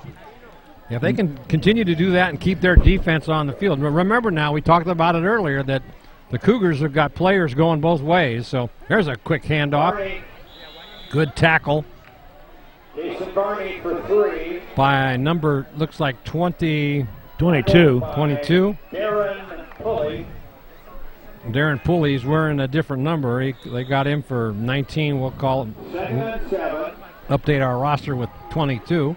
Yeah, if they can continue to do that and keep their defense on the field. Remember now, we talked about it earlier, that the Cougars have got players going both ways. So there's a quick handoff. Good tackle. Jason Barney for 3. By number, looks like 22. Darren Pulley. Darren Pulley's wearing a different number. They got him for 19. We'll call him. 2nd and 7. Update our roster with 22.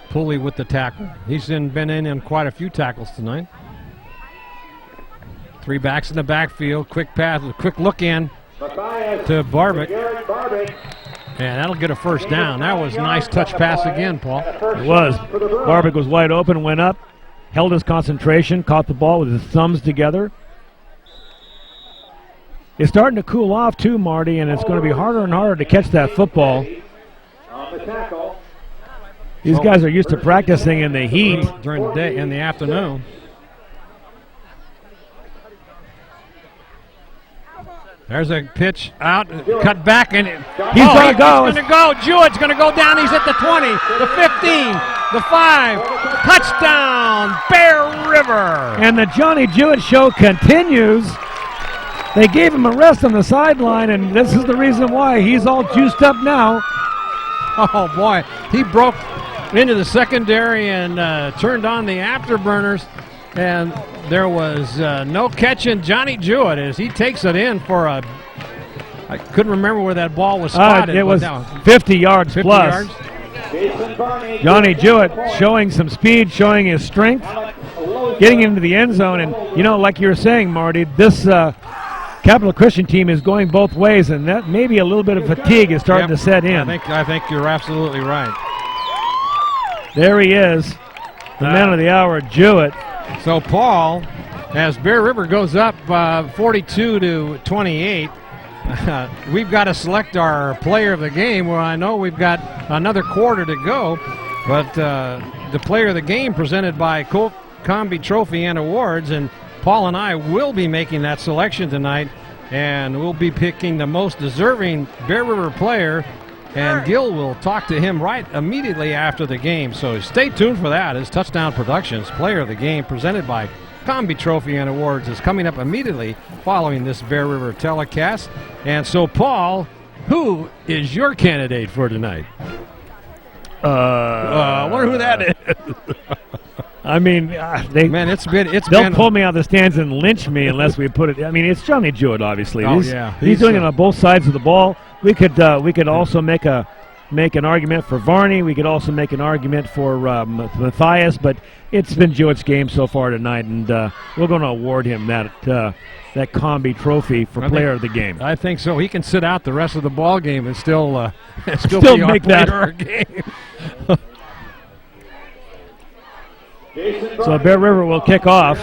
Pulley with the tackle. He's been in quite a few tackles tonight. 3 backs in the backfield. Quick pass, a quick look in to Barbic. And that'll get a first down. That was a nice touch pass again, Paul. It was. Barbic was wide open, went up, held his concentration, caught the ball with his thumbs together. It's starting to cool off too, Marty, and it's going to be harder and harder to catch that football. On the tackle. These guys are used to practicing in the heat during the day, in the afternoon. There's a pitch out, cut back, and he's going to go. He's going to go. Jewett's going to go down. He's at the 20, the 15, the 5. Touchdown, Bear River. And the Johnny Jewett show continues. They gave him a rest on the sideline, and this is the reason why. He's all juiced up now. Oh, boy. He broke into the secondary and turned on the afterburners, and there was no catching Johnny Jewett as he takes it in for a, I couldn't remember where that ball was spotted. It was 50 yards 50 plus. Yards. Johnny Jewett showing some speed, showing his strength, getting into the end zone, and, you know, like you were saying, Marty, this Capital Christian team is going both ways, and that maybe a little bit of fatigue is starting to set in. I think you're absolutely right. There he is, the man of the hour, Jewett. So Paul, as Bear River goes up 42-28. We've got to select our player of the game. Well, I know we've got another quarter to go, but the player of the game presented by Combi Trophy and Awards, and Paul and I will be making that selection tonight, and we'll be picking the most deserving Bear River player, and Gil will talk to him right immediately after the game. So stay tuned for that. As Touchdown Productions player of the game presented by Combi Trophy and Awards is coming up immediately following this Bear River telecast. And so, Paul, who is your candidate for tonight? I wonder who that is. I mean, they'll pull me out of the stands and lynch me unless we put it. I mean, it's Johnny Jewett, obviously. Oh, he's doing it on both sides of the ball. We could also make an argument for Varney. We could also make an argument for Matthias, but it's been Jewett's game so far tonight, and we're going to award him that Combi Trophy for player of the game. I think so. He can sit out the rest of the ball game and still still make that our game. So Bear River will kick off.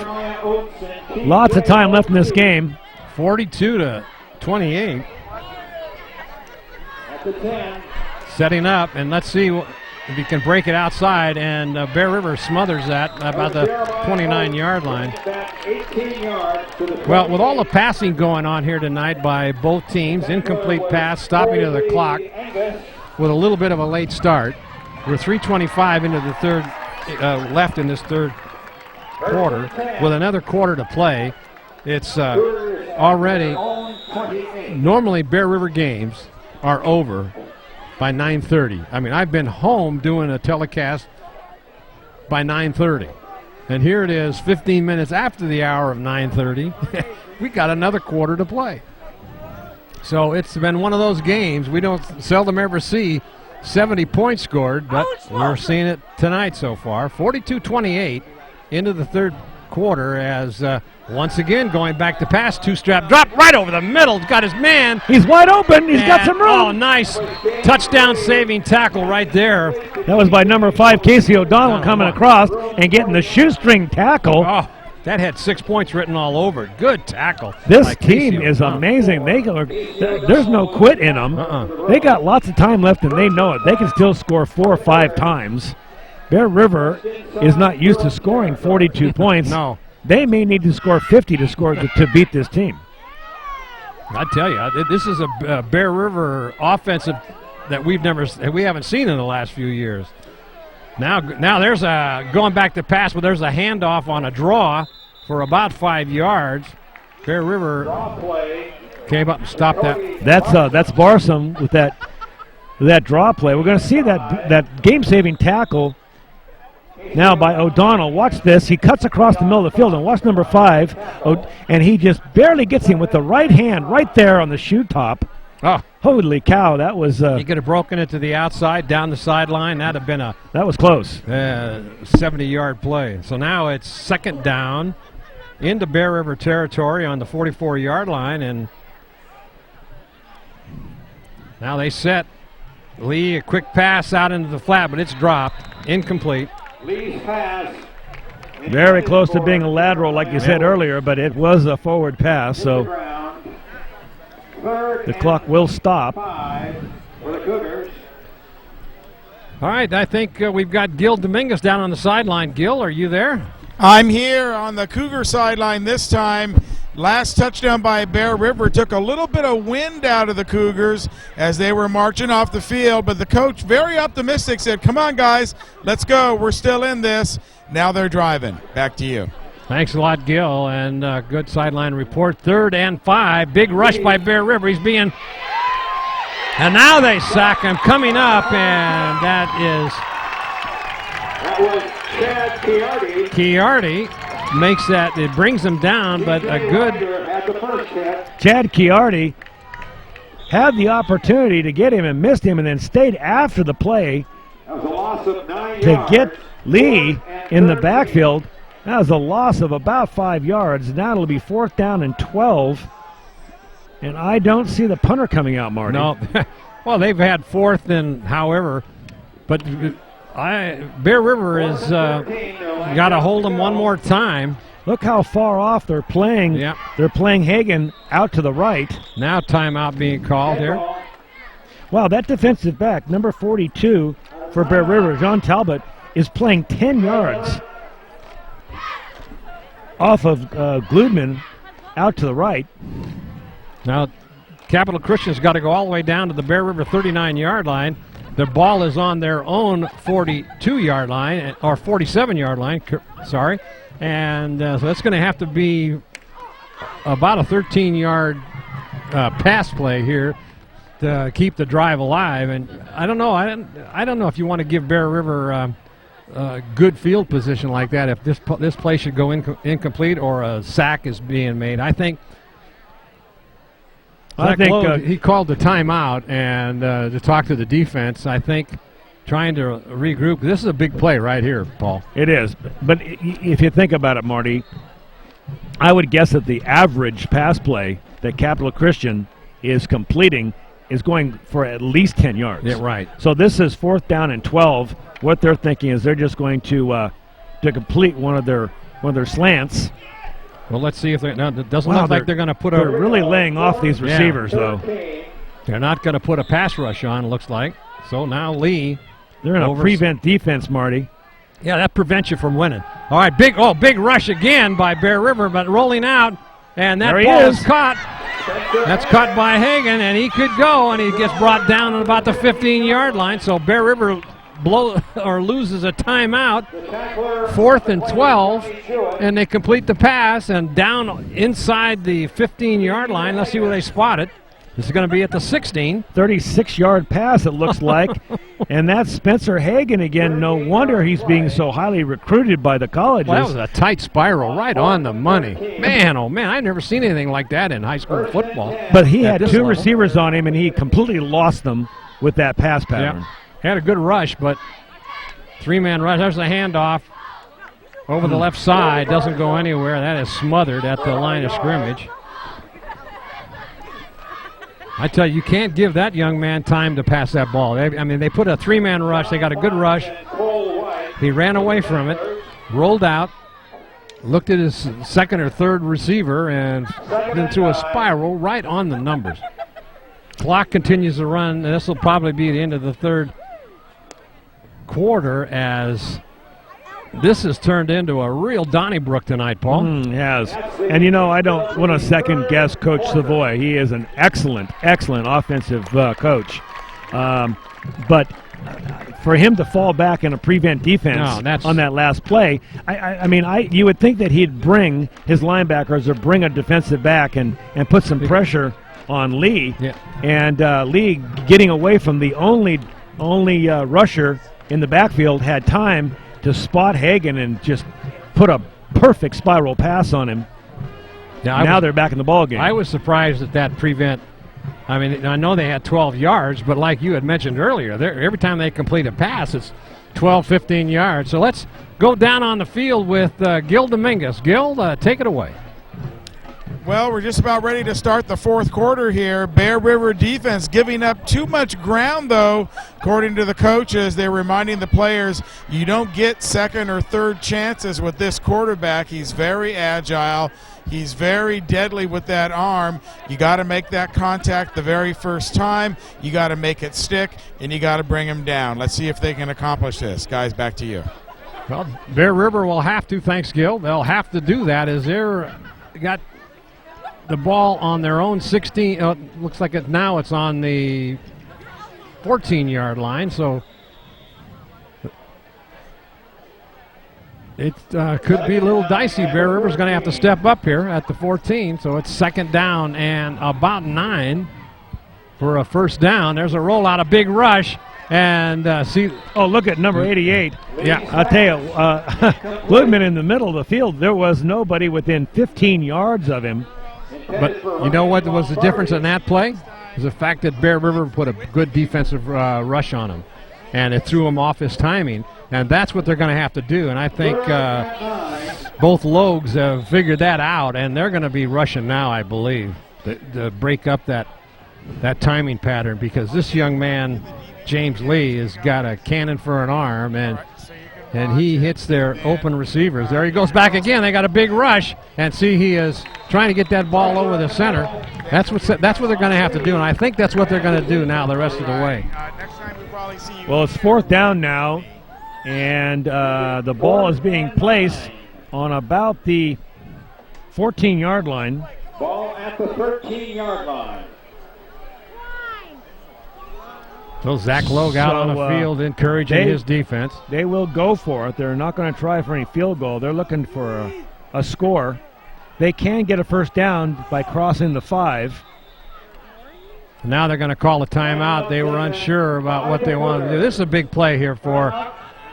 Lots of time left in this game. 42-28. Setting up, and let's see if he can break it outside, and Bear River smothers that about the 29-yard line. Well, with all the passing going on here tonight by both teams, incomplete pass, stopping of the clock with a little bit of a late start. We're 3:25 into the third, left in this third quarter with another quarter to play. It's already, normally Bear River games are over by 9:30. I mean, I've been home doing a telecast by 9:30. And here it is 15 minutes after the hour of 9:30. We got another quarter to play. So it's been one of those games we don't seldom ever see 70 points scored, but we're seeing it tonight so far. 42-28 into the third quarter as once again going back to pass, two-strap drop right over the middle. He's got his man. He's wide open. He's got some room. Oh, nice touchdown saving tackle right there. That was by number 5, Casey O'Donnell, coming across and getting the shoestring tackle. Oh, that had 6 points written all over it. Good tackle. This team is amazing. There's no quit in them. They got lots of time left, and they know it. They can still score 4 or 5 times. Bear River is not used to scoring 42 points. No. They may need to score 50 to beat this team. I tell you, this is a Bear River offensive that we haven't seen in the last few years. Now there's going back to pass, but there's a handoff on a draw for about 5 yards. Bear River came up and stopped that. That's Barsom with that draw play. We're going to see that game-saving tackle now by O'Donnell. Watch this. He cuts across the middle of the field, and watch number 5, and he just barely gets him with the right hand right there on the shoe top. Oh, holy cow! That was. He could have broken it to the outside, down the sideline. That'd have been That was close. 70-yard play. So now it's second down into Bear River territory on the 44-yard line, and now they set. Lee, a quick pass out into the flat, but it's dropped, incomplete. Lee's pass. Very close to being a lateral, like you said earlier, but it was a forward pass, so the clock will stop. 5 for the Cougars. All right, I think we've got Gil Dominguez down on the sideline. Gil, are you there? I'm here on the Cougar sideline this time. Last touchdown by Bear River took a little bit of wind out of the Cougars as they were marching off the field, but the coach, very optimistic, said, come on, guys, let's go. We're still in this. Now they're driving. Back to you. Thanks a lot, Gil, and good sideline report. 3rd and 5. Big rush by Bear River. And now they sack him coming up, and that was Chad Chiardi. Chiardi makes that. It brings them down, but a good. Chad Chiardi had the opportunity to get him and missed him, and then stayed after the play That was a loss of 9 to yards. get Lee in the backfield. That was a loss of about 5 yards. Now it'll be 4th down and 12. And I don't see the punter coming out, Marty. No. Well, they've had 4th and however, but Bear River is got to hold them one more time. Look how far off they're playing. Yeah. They're playing Hagen out to the right. Now timeout being called here. Wow, that defensive back, number 42 for Bear River, John Talbot, is playing 10 yards off of Gludman out to the right. Now, Capital Christian's got to go all the way down to the Bear River 39-yard line. The ball is on their own 42-yard line, or 47-yard line, sorry. And so that's going to have to be about a 13-yard pass play here to keep the drive alive. And I don't know. I don't know if you want to give Bear River a good field position like that if this play should go incomplete or a sack is being made. I think he called the timeout and to talk to the defense. I think trying to regroup. This is a big play right here, Paul. It is. But if you think about it, Marty, I would guess that the average pass play that Capital Christian is completing is going for at least 10 yards. Yeah, right. So this is 4th down and 12. What they're thinking is they're just going to complete one of their slants. Well, let's see if they're. No, it doesn't look like they're going to put They're really laying off these receivers, though. They're not going to put a pass rush on, looks like. So now Lee. They're in a prevent defense, Marty. Yeah, that prevents you from winning. All right, big rush again by Bear River, but rolling out, and that ball is caught. That's caught by Hagen, and he could go, and he gets brought down at about the 15-yard line. So Bear River loses a timeout. 4th and 12, and they complete the pass, and down inside the 15-yard line. Let's see where they spot it. This is going to be at the 16. 36-yard pass, it looks like. And that's Spencer Hagen again. No wonder he's being so highly recruited by the colleges. Well, that was a tight spiral right on the money. Man, oh, man, I've never seen anything like that in high school football. But he had two receivers on him, and he completely lost them with that pass pattern. Yeah. Had a good rush, but three-man rush. There's a handoff over the left side. Doesn't go anywhere. That is smothered at the line of scrimmage. I tell you, you can't give that young man time to pass that ball. They put a three-man rush. They got a good rush. He ran away from it, rolled out, looked at his second or third receiver, and then threw a spiral right on the numbers. Clock continues to run, and this will probably be the end of the third quarter as this has turned into a real Donnybrook tonight, Paul. It has. And, I don't want to second-guess Coach Savoy. He is an excellent, excellent offensive coach. But for him to fall back in a prevent defense on that last play, you would think that he'd bring his linebackers or bring a defensive back and put some pressure on Lee. Yeah. And Lee, getting away from the only rusher in the backfield, had time to spot Hagen and just put a perfect spiral pass on him. Now they're back in the ball game. I was surprised at that prevent. I know they had 12 yards, but like you had mentioned earlier, every time they complete a pass, it's 12, 15 yards. So let's go down on the field with Gil Dominguez. Gil, take it away. Well, we're just about ready to start the fourth quarter here. Bear River defense giving up too much ground, though, according to the coaches. They're reminding the players you don't get second or third chances with this quarterback. He's very agile. He's very deadly with that arm. You got to make that contact the very first time. You got to make it stick, and you got to bring him down. Let's see if they can accomplish this. Guys, back to you. Well, Bear River will have to, thanks, Gil. They'll have to do that as they're got the ball on their own 16. Looks like now it's on the 14-yard line, so it could be a little dicey. Bear River's going to have to step up here at the 14, so it's second down and about 9 for a first down. There's a rollout, a big rush, and look at number 88. Yeah, I'll tell you, Gludman in the middle of the field, there was nobody within 15 yards of him. But you know what was the difference in that play? Is the fact that Bear River put a good defensive rush on him, and it threw him off his timing. And that's what they're going to have to do. And I think both Logs have figured that out, and they're going to be rushing now, I believe, to break up that timing pattern, because this young man, James Lee, has got a cannon for an arm, and and he hits their open receivers. There he goes back again. They got a big rush, and see, he is trying to get that ball over the center. That's what they're going to have to do, and I think that's what they're going to do now the rest of the way. Next time we probably see you. Well, it's 4th down now, and the ball is being placed on about the 14-yard line. Ball at the 13-yard line. So Zach Logue out on the field encouraging his defense. They will go for it. They're not going to try for any field goal. They're looking for a score. They can get a first down by crossing the 5. Now they're going to call a timeout. They were unsure about what they wanted to do. This is a big play here for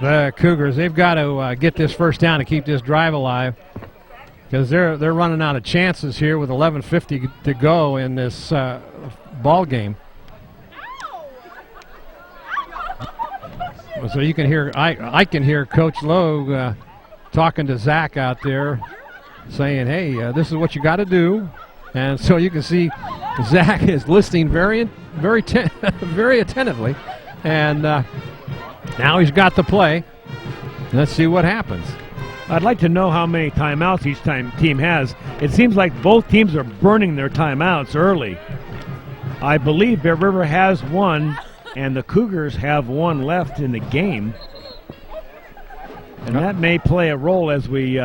the Cougars. They've got to get this first down to keep this drive alive, because they're running out of chances here with 11:50 to go in this ball game. So you can hear, I can hear Coach Logue talking to Zach out there, saying, "Hey, this is what you got to do." And so you can see Zach is listening very attentively, and now he's got the play. Let's see what happens. I'd like to know how many timeouts each team has. It seems like both teams are burning their timeouts early. I believe Bear River has one, and the Cougars have one left in the game. And that may play a role as we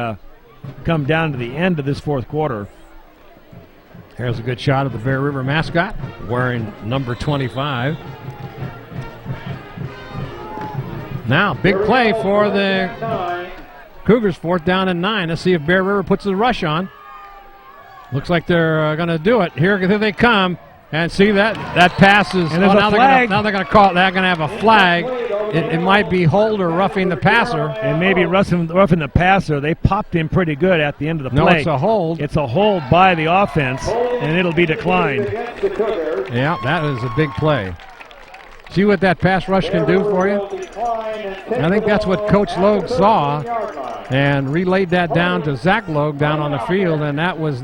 come down to the end of this 4th quarter. Here's a good shot of the Bear River mascot wearing number 25. Now, big play for the Cougars, 4th down and 9. Let's see if Bear River puts the rush on. Looks like they're going to do it. Here they come. And see that pass is. And there's a flag. Now they're going to call it. They're going to have a flag. It might be hold or roughing the passer. And maybe roughing the passer. They popped him pretty good at the end of the play. No, it's a hold. It's a hold by the offense, and it'll be declined. Yeah, that is a big play. See what that pass rush can do for you? I think that's what Coach Logue saw and relayed that down to Zach Logue down on the field, and that was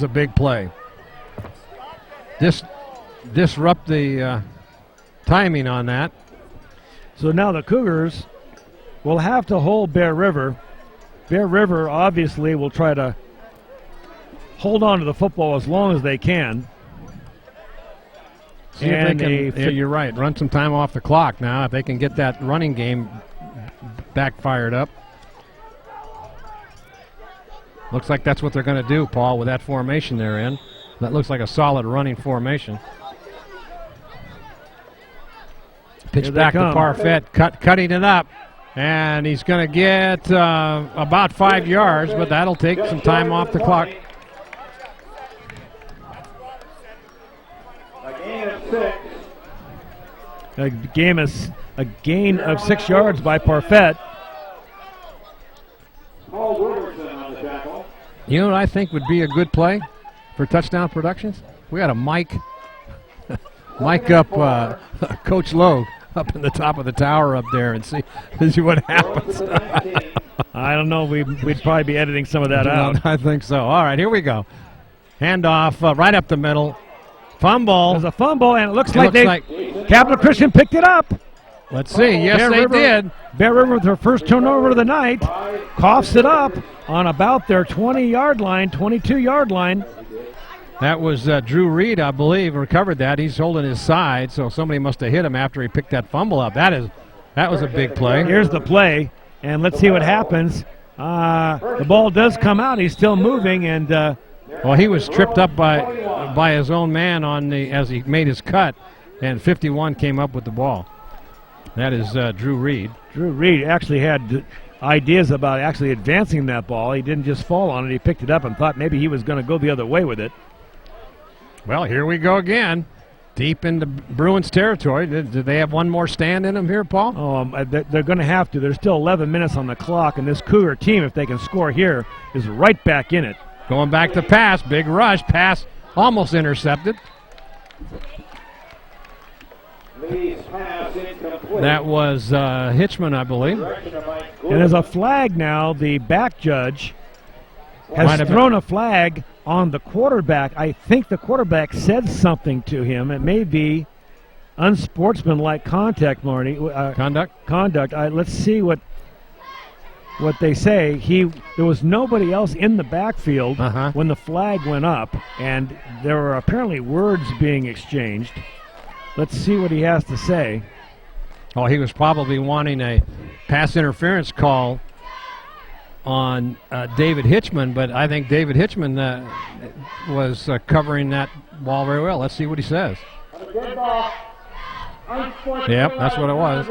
a big play. Disrupt the timing on that. So now the Cougars will have to hold Bear River. Bear River obviously will try to hold on to the football as long as they can. See if they can, you're right, run some time off the clock now if they can get that running game back fired up. Looks like that's what they're going to do, Paul, with that formation they're in. That looks like a solid running formation. Pitch back to Parfait, cutting it up. And he's going to get about 5 yards, but that'll take some time off the clock. A gain of 6 yards by Parfait. You know what I think would be a good play for touchdown productions? We got to mic up Coach Logue up in the top of the tower up there and see what happens. I don't know. We'd probably be editing some of that out. I think so. All right, here we go. Handoff right up the middle. Fumble. There's a fumble, and it looks like Capital Christian picked it up. Let's see. Yes, they did. Bear River with their first turnover of the night. Coughs it up on about their 20-yard line, 22-yard line. That was Drew Reed, I believe, recovered that. He's holding his side, so somebody must have hit him after he picked that fumble up. That was a big play. Here's the play, and let's see what happens. The ball does come out. He's still moving, and well, he was tripped up by his own man as he made his cut, and 51 came up with the ball. That is Drew Reed. Drew Reed actually had ideas about actually advancing that ball. He didn't just fall on it. He picked it up and thought maybe he was going to go the other way with it. Well, here we go again. Deep into Bruins territory. Do they have one more stand in them here, Paul? Oh, they're going to have to. There's still 11 minutes on the clock, and this Cougar team, if they can score here, is right back in it. Going back to pass. Big rush. Pass almost intercepted. That was Hitchman, I believe. And there's a flag now. The back judge has thrown a flag on the quarterback. I think the quarterback said something to him. It may be unsportsmanlike contact, Marty. Conduct. Let's see what they say. There was nobody else in the backfield when the flag went up, and there were apparently words being exchanged. Let's see what he has to say. Oh, he was probably wanting a pass interference call on David Hitchman, but I think David Hitchman was covering that ball very well. Let's see what he says. Yep, that's what it was.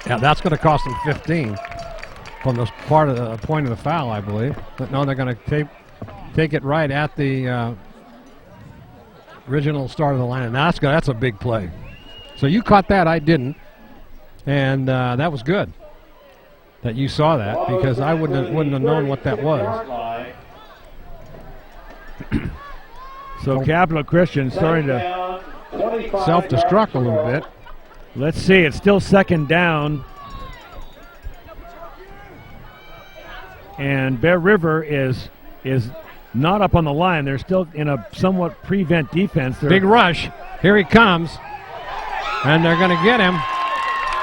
Yeah, that's going to cost them 15 from the part of the point of the foul, I believe. But no, they're going to take it right at the original start of the line, and that's a big play. So you caught that, I didn't, and that was good that you saw that, because I wouldn't have known what that was. So Capital Christian starting to self-destruct a little bit. Let's see, it's still second down. And Bear River is not up on the line. They're still in a somewhat prevent defense. Big rush. Here he comes. And they're going to get him.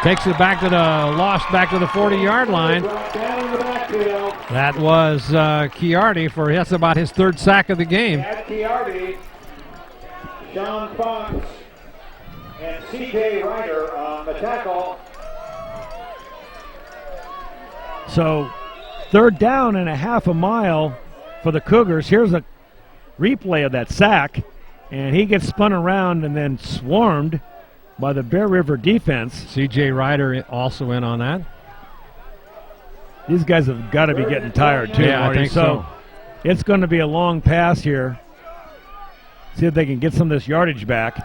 Takes it back to the 40-yard line. That was Chiardi that's about his third sack of the game. Chiardi, Sean Fox, and C.J. Ryder on the tackle. So third down and a half a mile for the Cougars. Here's a replay of that sack, and he gets spun around and then swarmed by the Bear River defense. C.J. Ryder also in on that. These guys have got to be getting tired too, yeah, Marty. I think so. It's going to be a long pass here. See if they can get some of this yardage back.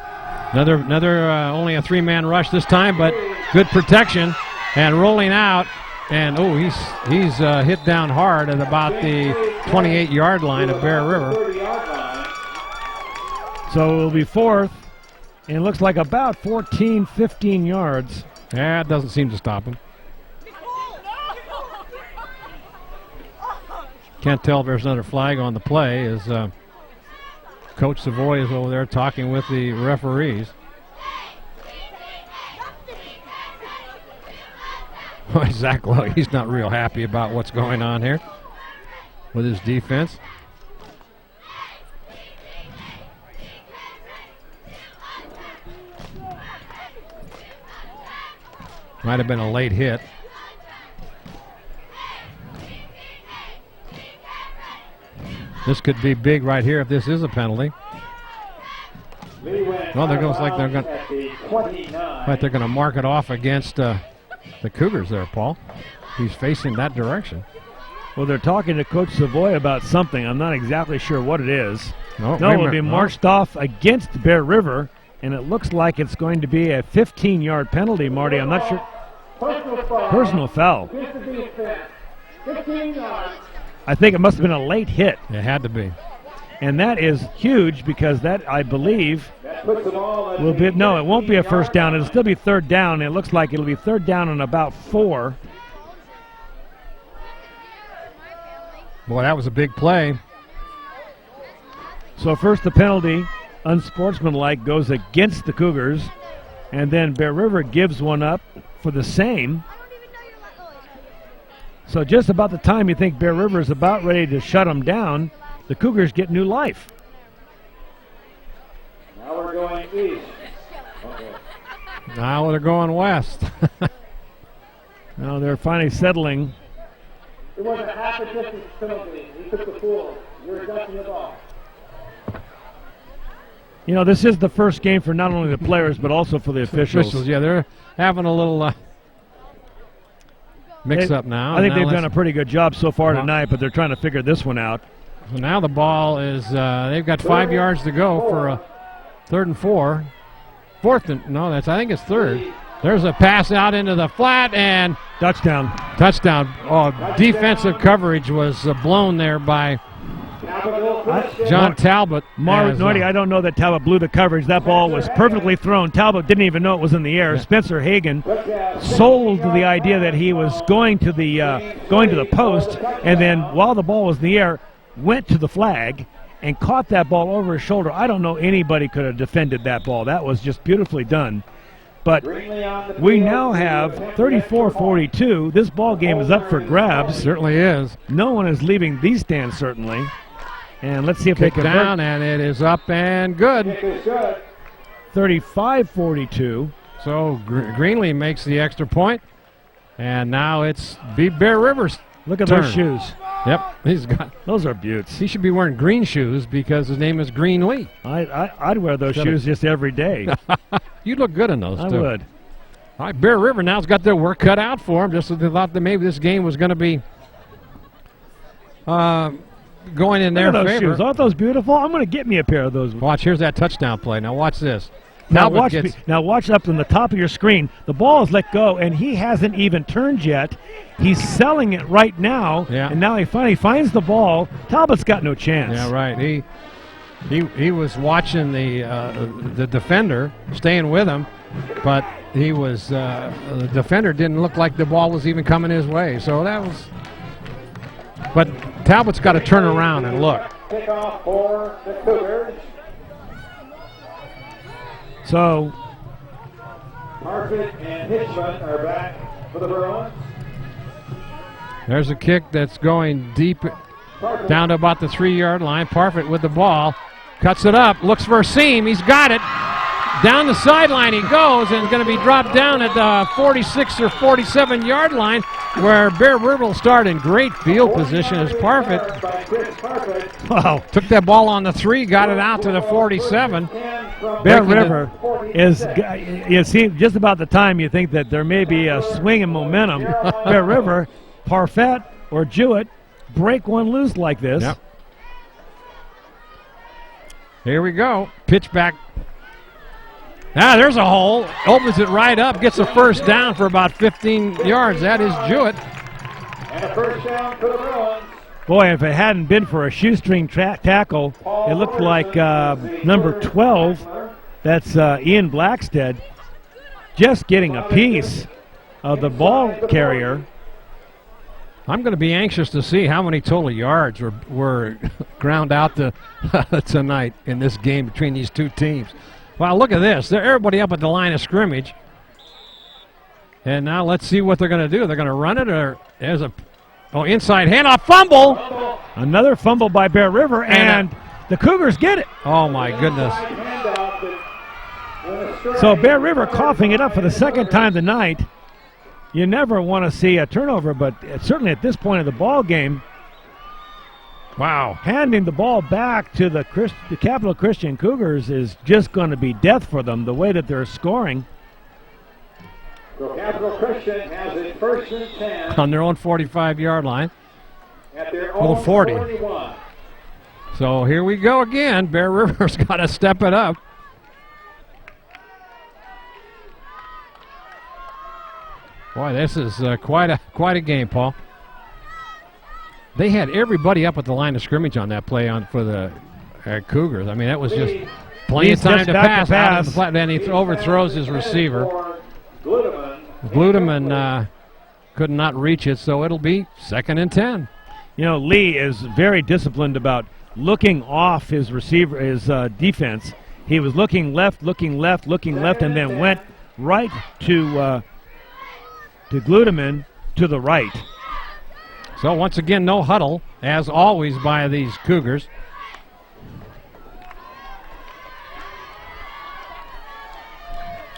Another only a three-man rush this time, but good protection and rolling out. And he's hit down hard at about the 28-yard line of Bear River. So it'll be fourth, and it looks like about 14, 15 yards. Yeah, it doesn't seem to stop him. Can't tell if there's another flag on the play as Coach Savoy is over there talking with the referees. Zach Lowe, he's not real happy about what's going on here with his defense. Might have been a late hit. This could be big right here if this is a penalty. Well, they're going to mark it off against the Cougars there, Paul. He's facing that direction. Well, they're talking to Coach Savoy about something. I'm not exactly sure what it is. No, it'll be marched off against Bear River, and it looks like it's going to be a 15-yard penalty, Marty. I'm not sure. Personal foul. 15 yards. I think it must have been a late hit. It had to be. And that is huge because that, I believe, will be, no, it won't be a first down. It'll still be third down. It looks like it'll be third down and about 4. Boy, that was a big play. So first the penalty, unsportsmanlike, goes against the Cougars. And then Bear River gives one up for the same. So just about the time you think Bear River is about ready to shut them down, the Cougars get new life. Now we're going east. Okay. Now they're going west. Now they're finally settling. It was a half a distance penalty. He took the full. You're adjusting the ball. You know, this is the first game for not only the players but also for the officials. Yeah, they're having a little mix-up now. I think they've done a pretty good job so far tonight, but they're trying to figure this one out. So now the ball is, they've got 5 yards to go for a 3rd and 4. I think it's third. There's a pass out into the flat and touchdown. Oh, defensive coverage was blown there by John Talbot. Marty, I don't know that Talbot blew the coverage. That ball was perfectly thrown. Talbot didn't even know it was in the air. Yeah. Spencer Hagan sold the idea that he was going to the post, and then while the ball was in the air, went to the flag and caught that ball over his shoulder. I don't know anybody could have defended that ball. That was just beautifully done. But we now have 34-42. This ball game is up for grabs. Certainly is. No one is leaving these stands, certainly. And let's see if they Kick can down, and it is up and good. 35-42. So Greenlee makes the extra point, and now it's Bear River's Look at turn. those shoes. Yep, he's got. Those are beauts. He should be wearing green shoes because his name is Greenlee. I'd wear those shoes just every day. You'd look good in those, I too. would. All right, Bear River now's got their work cut out for them. Just as they thought that maybe this game was going to be going in their Look at those favor. shoes. Aren't those beautiful? I'm going to get me a pair of those. Watch, here's that touchdown play. Now watch this. Now Talbot watch up on the top of your screen. The ball is let go, and he hasn't even turned yet. He's selling it right now, and now he finally finds the ball. Talbot's got no chance. Yeah, right. He was watching the defender, staying with him, but he was the defender didn't look like the ball was even coming his way. So that was. But Talbot's got to turn around and look. Kickoff for the Cougars. So Harford and Hitchman are back for the Bruins. There's a kick that's going deep down to about the 3-yard line. Parfit with the ball. Cuts it up. Looks for a seam. He's got it. Down the sideline he goes, and is going to be dropped down at the 46 or 47-yard line, where Bear River will start in great field position as Parfit. Wow. Took that ball on the 3, got it out to the 47. Bear River is, you see, just about the time you think that there may be a swing in momentum. Bear River, Parfit or Jewett break one loose like this. Yep. Here we go. Pitch back. Ah, there's a hole. Opens it right up. Gets a first down for about 15 yards. That is Jewett. And a first down for the Bruins. Boy, if it hadn't been for a shoestring tackle, it looked like number 12, that's Ian Blackstead, just getting a piece of the ball carrier. I'm going to be anxious to see how many total yards were ground out tonight in this game between these two teams. Wow, look at this. They're everybody up at the line of scrimmage. And now let's see what they're going to do. They're going to run it, or there's a inside handoff, fumble. Another fumble by Bear River, and the Cougars get it. Oh, my goodness. So Bear River coughing it up for the second time tonight. You never want to see a turnover, but certainly at this point of the ball game, wow, handing the ball back to the Capital Christian Cougars is just going to be death for them, the way that they're scoring. So Capital Christian has it first and 10. On their own 45-yard line. At their Well, own 40. 41. So here we go again. Bear River's got to step it up. Boy, this is quite a game, Paul. They had everybody up at the line of scrimmage on that play for the Cougars. I mean, that was just plenty of time to pass. Out of the flat, then he overthrows his receiver. Gluteman could not reach it, so it'll be 2nd and 10. You know, Lee is very disciplined about looking off his defense. He was looking left, and then went right to Gluteman to the right. So once again, no huddle, as always, by these Cougars.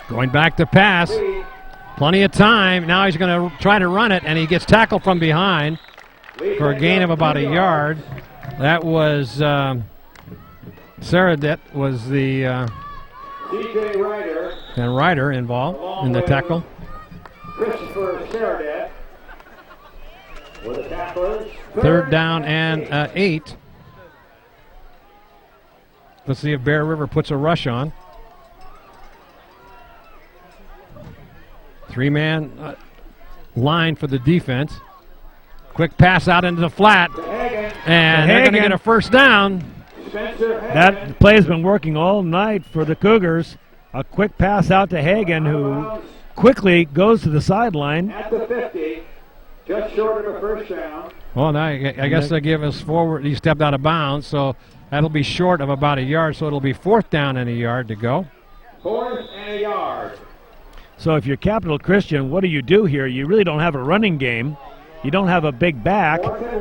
Going back to pass. Plenty of time. Now he's going to try to run it, and he gets tackled from behind for a gain of about a yard. That was Saradet was the DJ Ryder. and Ryder involved in the tackle. Christopher Saradet. With the tacklers. 3rd down and 8. Let's see if Bear River puts a rush on. 3-man line for the defense. Quick pass out into the flat. And they're going to get a first down. That play has been working all night for the Cougars. A quick pass out to Hagan, who quickly goes to the sideline. At the 50. Just short of a first down. Well, now I guess they give us forward. He stepped out of bounds, so that'll be short of about a yard. So it'll be 4th down and a yard to go. 4th and a yard. So if you're Capital Christian, what do you do here? You really don't have a running game. You don't have a big back.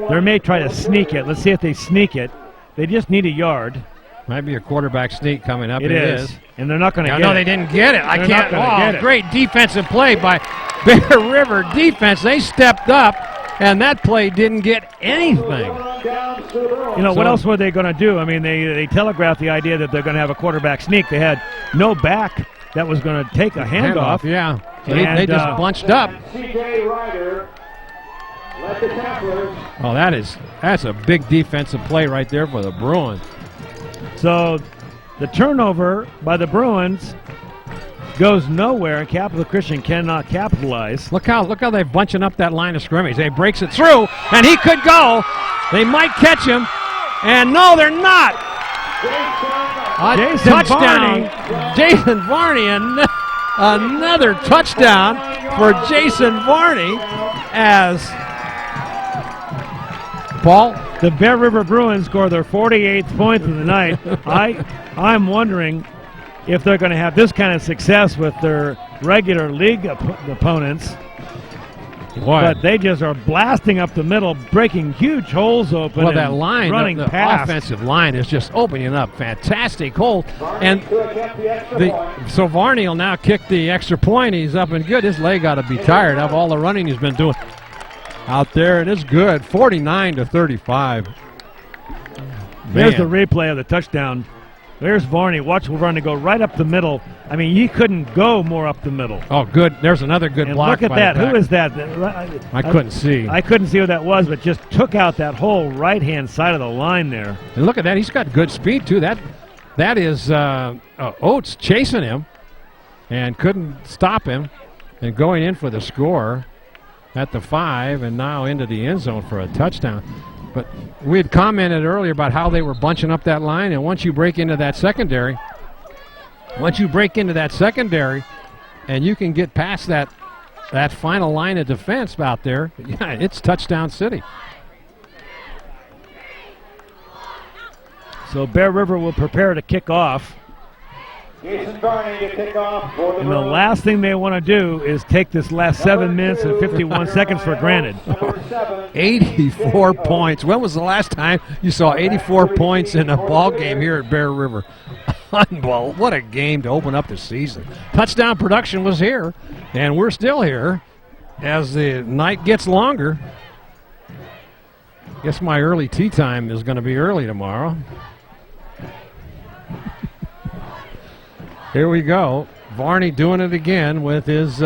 They may try to sneak it. Let's see if they sneak it. They just need a yard. Might be a quarterback sneak coming up. It is. And they're not going to get it. No, they didn't get it. I They're can't. not gonna get it. Great defensive play by Bear River defense. They stepped up, and that play didn't get anything. You know, what else were they going to do? I mean, they telegraphed the idea that they're going to have a quarterback sneak. They had no back that was going to take a handoff. Yeah. So they just bunched up. C.J. Ryder led the tacklers. Oh, that's a big defensive play right there for the Bruins. So the turnover by the Bruins goes nowhere, and Capital Christian cannot capitalize. Look how they're bunching up that line of scrimmage. They breaks it through, and he could go. They might catch him, and no, they're not. Jason Touchdown. Varney. Jason Varney, and another touchdown for Jason Varney as Paul. The Bear River Bruins score their 48th point of the night. I'm wondering if they're going to have this kind of success with their regular league opponents. Boy. But they just are blasting up the middle, breaking huge holes open. Well, that line, running the past. offensive line is just opening up. Fantastic hole. And so Varney will now kick the extra point. He's up and good. His leg got to be tired of all the running he's been doing out there, and it's good. 49-35. There's the replay of the touchdown. There's Varney. Watch Varney go right up the middle. I mean, he couldn't go more up the middle. Oh, good. There's another good And block. look at by that. the back. Who is that? I couldn't see. I couldn't see what that was, but just took out that whole right-hand side of the line there. And look at that. He's got good speed, too. That is Oates chasing him and couldn't stop him and going in for the score at the 5 and now into the end zone for a touchdown. But we had commented earlier about how they were bunching up that line, and once you break into that secondary, and you can get past that final line of defense out there, yeah, it's touchdown city. So Bear River will prepare to kick off. Jason Varney to kick off for the And the last thing they want to do is take this last 7 minutes and 51 seconds for granted. 84 points. When was the last time you saw 84 points in a ball game here at Bear River? Unbelievable. What a game to open up the season. Touchdown production was here, and we're still here as the night gets longer. Guess my early tea time is going to be early tomorrow. Here we go. Varney doing it again with his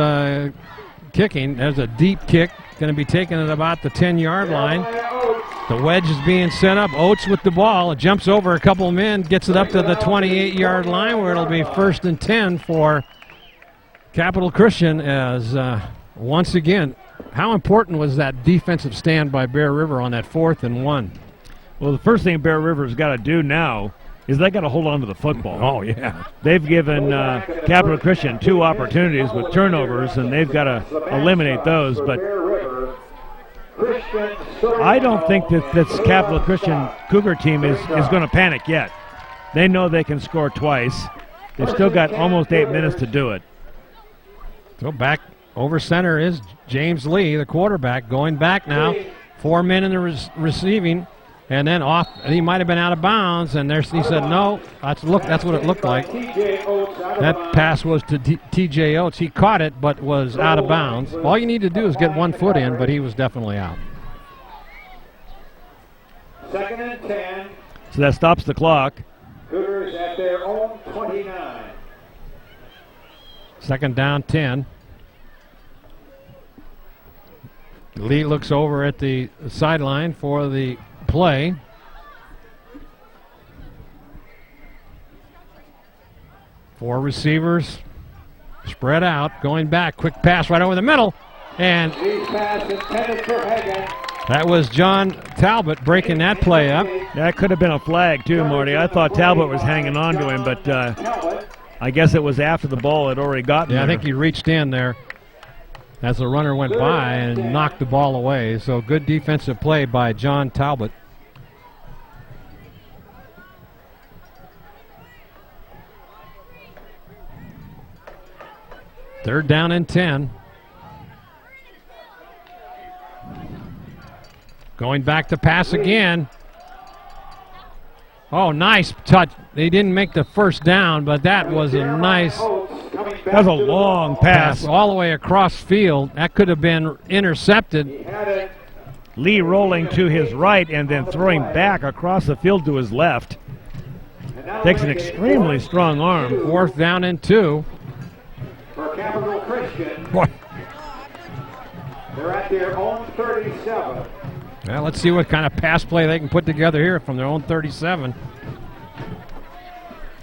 kicking. There's a deep kick. Going to be taken at about the 10-yard line. The wedge is being sent up. Oates with the ball. It jumps over a couple of men, gets it up to the 28-yard line where it'll be 1st and 10 for Capital Christian as once again, how important was that defensive stand by Bear River on that 4th and 1? Well, the first thing Bear River's got to do now is they got to hold on to the football. Oh, yeah. They've given Capital Christian 2 opportunities with turnovers, and they've got to eliminate those. But I don't think that this Capital Christian Cougar team is going to panic yet. They know they can score twice. They've still got almost 8 minutes to do it. So back over center is James Lee, the quarterback, going back now. 4 men in the receiving. And then off, he might have been out of bounds, and he said, no, that's what it looked like. That pass was to T.J. Oates. He caught it, but was out of bounds. All you need to do is get 1 foot in, but he was definitely out. 2nd and 10. So that stops the clock. Cougars at their own 29. 2nd down, 10. Lee looks over at the sideline for the play. Four receivers spread out, going back, quick pass right over the middle, and that was John Talbot breaking that play up. That could have been a flag too, Marty. I thought Talbot was hanging on to him, but I guess it was after the ball had already gotten there. I think he reached in there. as the runner went by and knocked the ball away. So good defensive play by John Talbot. Third down and 10. Going back to pass again. Oh, nice touch. They didn't make the first down, but that was a nice. That was a long pass. All the way across field. That could have been intercepted. Lee rolling to his right and then throwing back across the field to his left. Takes an extremely strong arm. Fourth down and 2. For Capital Christian. Boy. They're at their own 37. Well, let's see what kind of pass play they can put together here from their own 37.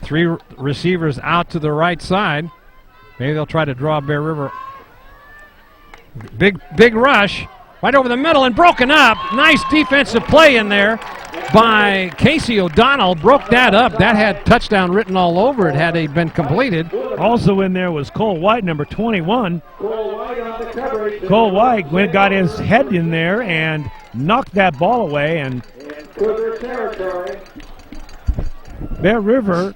3 receivers out to the right side. Maybe they'll try to draw Bear River. Big rush. Right over the middle and broken up. Nice defensive play in there by Casey O'Donnell. Broke that up. That had touchdown written all over it had it been completed. Also in there was Cole White, number 21. Cole White on the coverage. Cole White got his head in there and knocked that ball away. And In Cougar territory. Bear River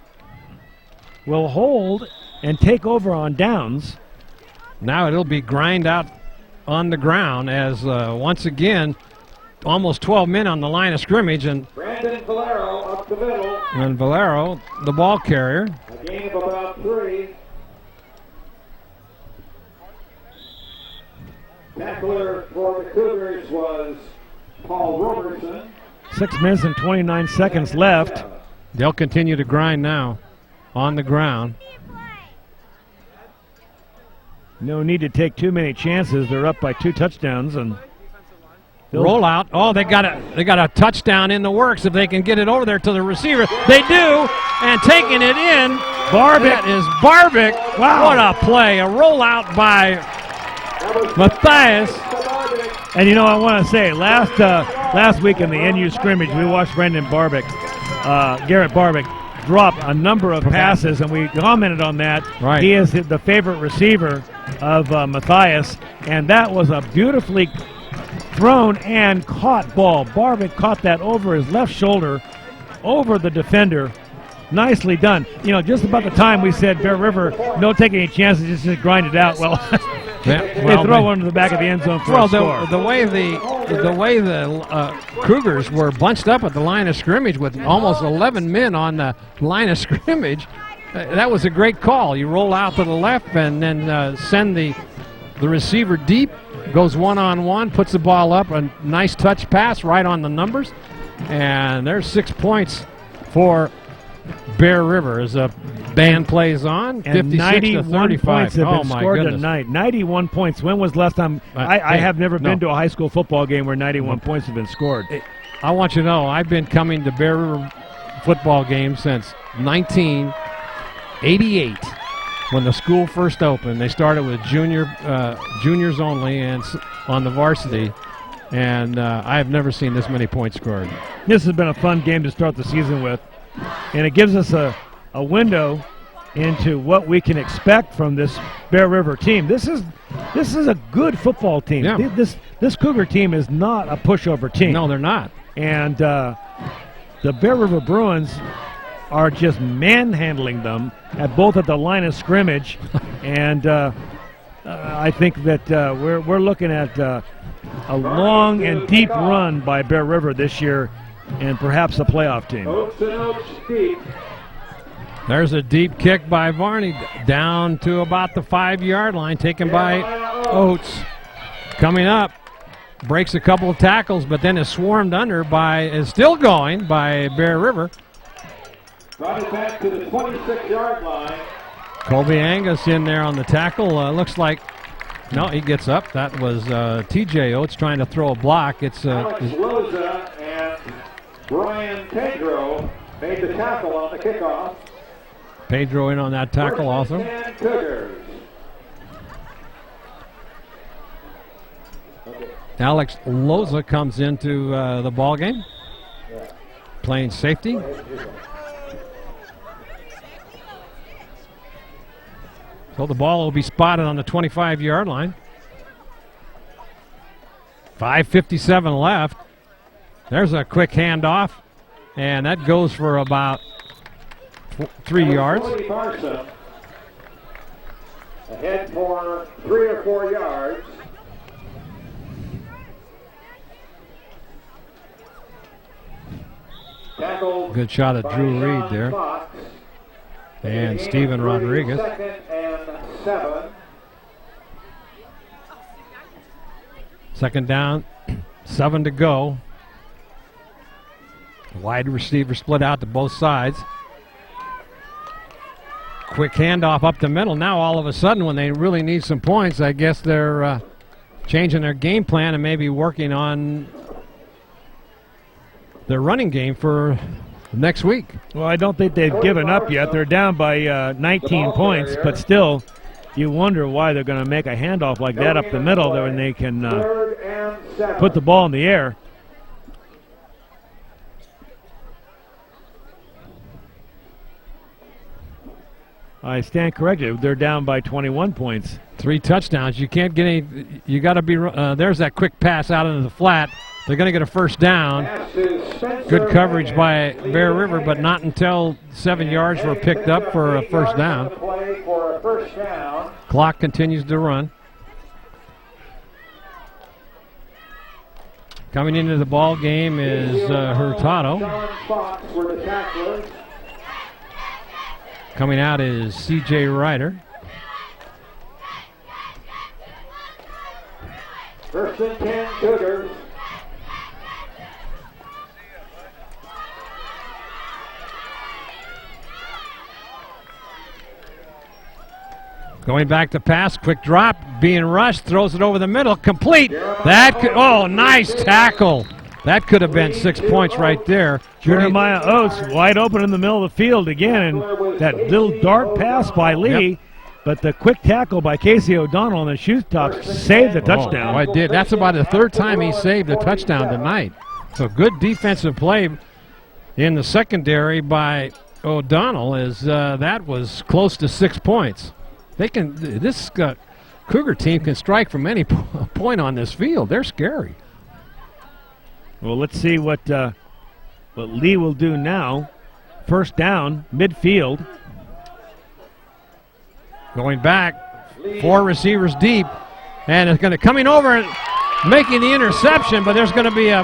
will hold and take over on downs. Now it'll be grind out on the ground as once again almost 12 men on the line of scrimmage, and Brandon Valero up the middle. And Valero, the ball carrier. A gain of about 3. Tackler for the Cougars was Paul Robertson. 6 minutes and 29 seconds left. They'll continue to grind now on the ground. No need to take too many chances. They're up by 2 touchdowns and roll out. Oh, they got a touchdown in the works if they can get it over there to the receiver. They do, and taking it in. Barbic. That is Barbic. Wow. What a play. A rollout by Matthias. And you know, I want to say, last week in the NU scrimmage, we watched Brendan Barbic, Garrett Barbic, drop a number of passes, and we commented on that. Right. He is the favorite receiver of Matthias, and that was a beautifully thrown and caught ball. Barbic caught that over his left shoulder, over the defender. Nicely done. You know, just about the time we said Bear River, no taking any chances, just grind it out. Well, they throw one to the back of the end zone for a score. The way the Cougars were bunched up at the line of scrimmage with almost 11 men on the line of scrimmage, that was a great call. You roll out to the left and then send the receiver deep, goes one-on-one, puts the ball up, a nice touch pass right on the numbers, and there's 6 points for Bear River as a band plays on. And 91 points have been scored tonight. 91 points. When was the last time? I have never been to a high school football game where 91 points have been scored. I want you to know, I've been coming to Bear River football games since 1988 when the school first opened. They started with juniors only and on the varsity. And I have never seen this many points scored. This has been a fun game to start the season with. And it gives us a window into what we can expect from this Bear River team. This is a good football team. Yeah. This Cougar team is not a pushover team. No, they're not. And the Bear River Bruins are just manhandling them both at the line of scrimmage, and I think that we're looking at a long and deep run by Bear River this year, and perhaps a playoff team. There's a deep kick by Varney down to about the 5-yard line, taken by Oates. Coming up, breaks a couple of tackles, but then is swarmed under is still going by Bear River. Brought it back to the 26-yard line. Colby Angus in there on the tackle. Looks like, no, he gets up. That was TJ Oates trying to throw a block. It's Alex Loza and Brian Pedro made the tackle on the kickoff. Pedro in on that tackle also. Cougars. Alex Loza comes into the ball game, playing safety. So the ball will be spotted on the 25-yard line. 5:57 left. There's a quick handoff, and that goes for about 3 yards. Ahead for 3 or 4 yards. Good shot of Drew Reed there. And Steven Rodriguez. 2nd and 7. Second down, 7 to go. Wide receiver split out to both sides. Quick handoff up the middle. Now all of a sudden when they really need some points, I guess they're changing their game plan and maybe working on their running game for next week. Well, I don't think they've given up yet. They're down by 19 points, but still, you wonder why they're going to make a handoff like that up the middle when they can put the ball in the air. I stand corrected. They're down by 21 points. 3 touchdowns. You can't get any. You got to be. There's that quick pass out into the flat. They're going to get a first down. Good coverage by Bear River, but not until 7 yards were picked up for a first down. Clock continues to run. Coming into the ball game is Hurtado. Coming out is C.J. Ryder. First and 10 Cougars. Going back to pass, quick drop, being rushed, throws it over the middle, complete. That could, oh, nice tackle. That could have been 6 points right there. Jeremiah Oates wide open in the middle of the field again, and that little dart pass by Lee, Yep. but the quick tackle by Casey O'Donnell on the shoot top saved the touchdown. Oh, I did. That's about the 3rd time he saved a touchdown tonight. So good defensive play in the secondary by O'Donnell as that was close to 6 points. They can. This Cougar team can strike from any point on this field. They're scary. Well, let's see what Lee will do now. First down, midfield. Going back, 4 receivers deep, and it's going to coming over and making the interception. But there's going to be a.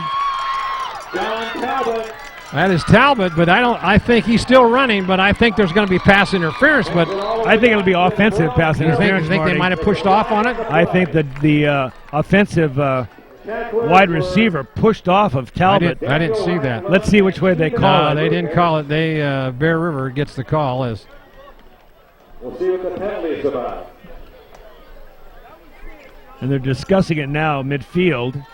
That is Talbot, but I think he's still running, but I think there's going to be pass interference. But I think it'll be offensive pass interference. You think they might have pushed off on it? I think that the offensive wide receiver pushed off of Talbot. I didn't see that. Let's see which way they call it. They didn't call it. They Bear River gets the call as. We'll see what the penalty is about. And they're discussing it now midfield.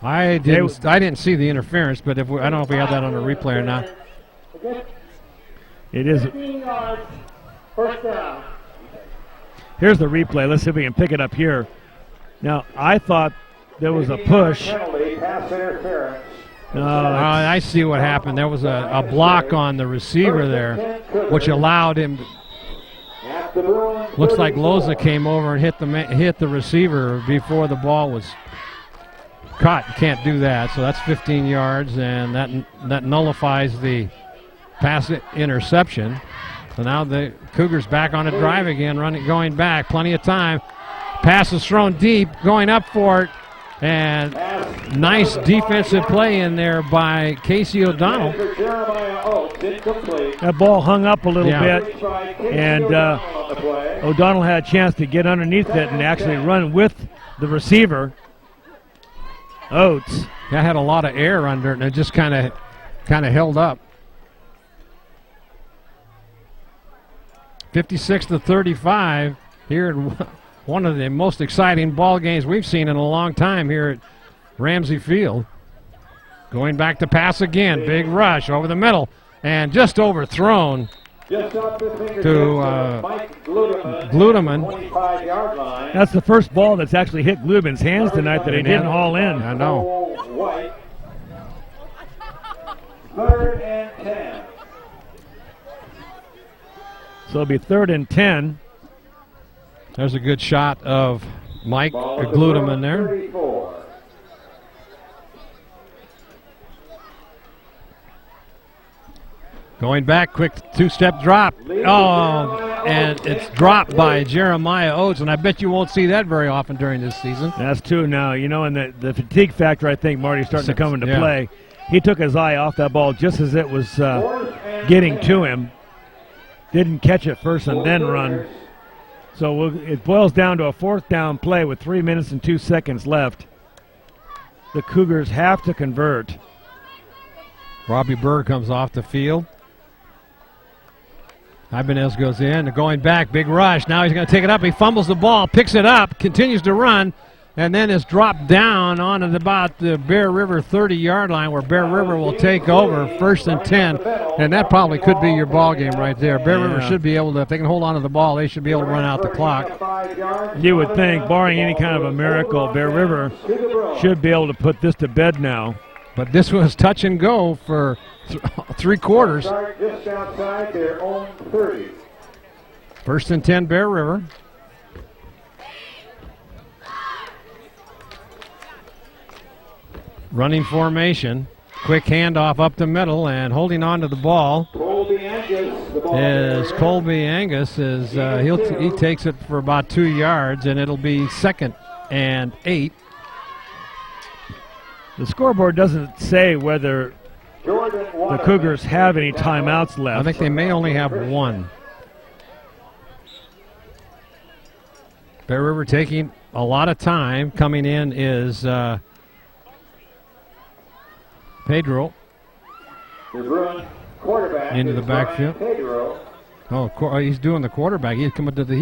I didn't see the interference, but I don't know if we have that on the replay or not. It is. 15 yards, first down. Here's the replay. Let's see if we can pick it up here. Now, I thought there was a push. Penalty, pass interference. I see what happened. There was a block on the receiver there, which allowed him. Looks like Loza came over and hit the receiver before the ball was caught. You can't do that, so that's 15 yards, and that nullifies the pass interception. So now the Cougars back on a drive again, going back, plenty of time. Pass is thrown deep, going up for it, and nice defensive play in there by Casey O'Donnell. That ball hung up a little bit, and O'Donnell had a chance to get underneath it and actually run with the receiver. Oates. That had a lot of air under it, and it just kind of held up. 56-35 here in one of the most exciting ball games we've seen in a long time here at Ramsey Field. Going back to pass again, big rush over the middle, and just overthrown to Gludeman. That's the first ball that's actually hit Gludeman's hands tonight that he didn't haul in. I know. 3rd and 10. So it'll be 3rd and 10. There's a good shot of Mike Gluteman there. 34. Going back, quick two-step drop. Oh, and it's dropped by Jeremiah Oates, and I bet you won't see that very often during this season. That's true now. You know, and the fatigue factor, I think, Marty's starting to come into play. He took his eye off that ball just as it was getting to him. Didn't catch it first and then run. So it boils down to a 4th down play with 3 minutes and 2 seconds left. The Cougars have to convert. Robbie Berg comes off the field. Ibanez goes in, going back, big rush. Now he's going to take it up. He fumbles the ball, picks it up, continues to run, and then is dropped down on at about the Bear River 30-yard line where Bear River will take over, 1st and 10, and that probably could be your ball game right there. Bear River should be able to, if they can hold on to the ball, they should be able to run out the clock. You would think, barring any kind of a miracle, Bear River should be able to put this to bed now. But this was touch and go for 3 quarters. Just outside their own 30. 1st and 10, Bear River. Running formation. Quick handoff up the middle, and holding on to the ball is Colby Angus. He takes it for about 2 yards, and it'll be 2nd and 8. The scoreboard doesn't say whether the Cougars have any timeouts left. I think they may only have 1. Bear River taking a lot of time. Coming in is Pedro into the backfield. Oh, he's doing the quarterback. He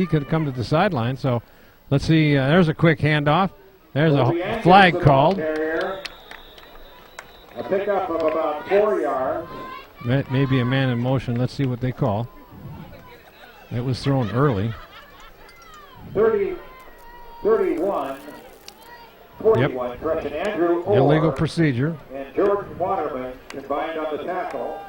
could come to the sideline. So let's see. There's a quick handoff. There's a flag called. A pickup of about 4 yards. Maybe a man in motion. Let's see what they call. It was thrown early. 30, 31, 41. Correction, Andrew Orr Illegal procedure. and Jordan Waterman combined on the tackle.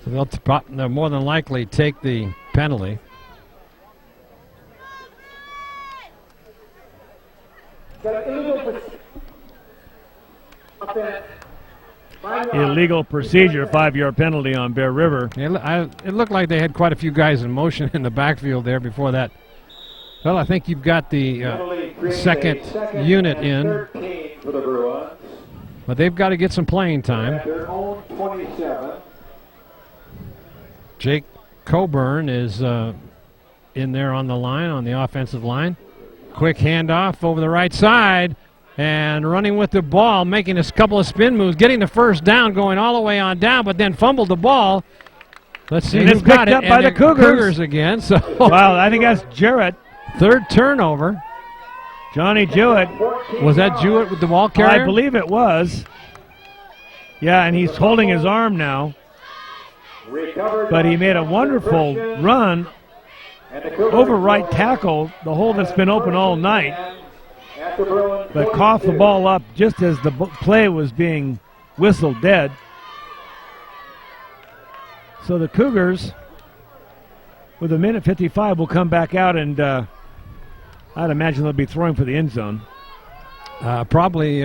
So they'll more than likely take the penalty. Illegal procedure, 5-yard penalty on Bear River. It looked like they had quite a few guys in motion in the backfield there before that. Well, I think you've got the second unit in, for the Bruins. but they've got to get some playing time. At their own 27. Jake Coburn is in there on the line, on the offensive line. Quick handoff over the right side, and running with the ball, making a couple of spin moves, getting the first down, going all the way on down, but then fumbled the ball. Let's see who got it. Up by the Cougars again. So wow, I think that's Jarrett. 3rd turnover. Johnny Jewett. Was that Jewett with the ball carrier? I believe it was. Yeah, and he's holding his arm now. But he made a wonderful run over right tackle, the hole that's been open all night, but coughed the ball up just as the play was being whistled dead. So the Cougars, with 1:55, will come back out, and I'd imagine they'll be throwing for the end zone. Probably,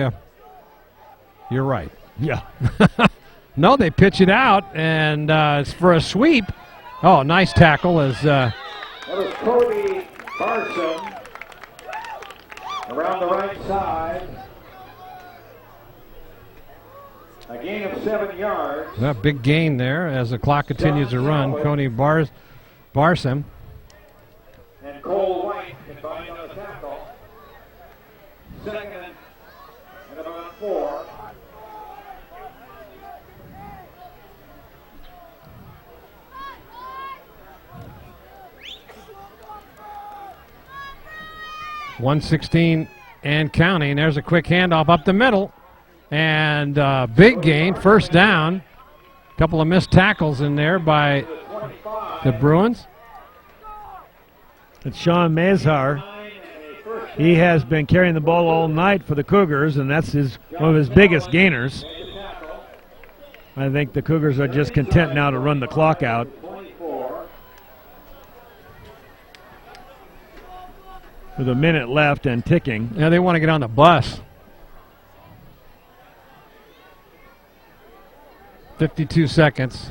you're right. Yeah. No, they pitch it out, and it's for a sweep. Oh, nice tackle as... That was Cody Barson around the right side. A gain of 7 yards. A big gain there as the clock continues to run. Cody Barson. And Cole White combined on the tackle. 2nd and about 4. .116 and counting. There's a quick handoff up the middle. And big gain, 1st down. A couple of missed tackles in there by the Bruins. It's Sean Mazar. He has been carrying the ball all night for the Cougars, and that's one of his biggest gainers. I think the Cougars are just content now to run the clock out. with a minute left and ticking. Yeah, they want to get on the bus. 52 seconds.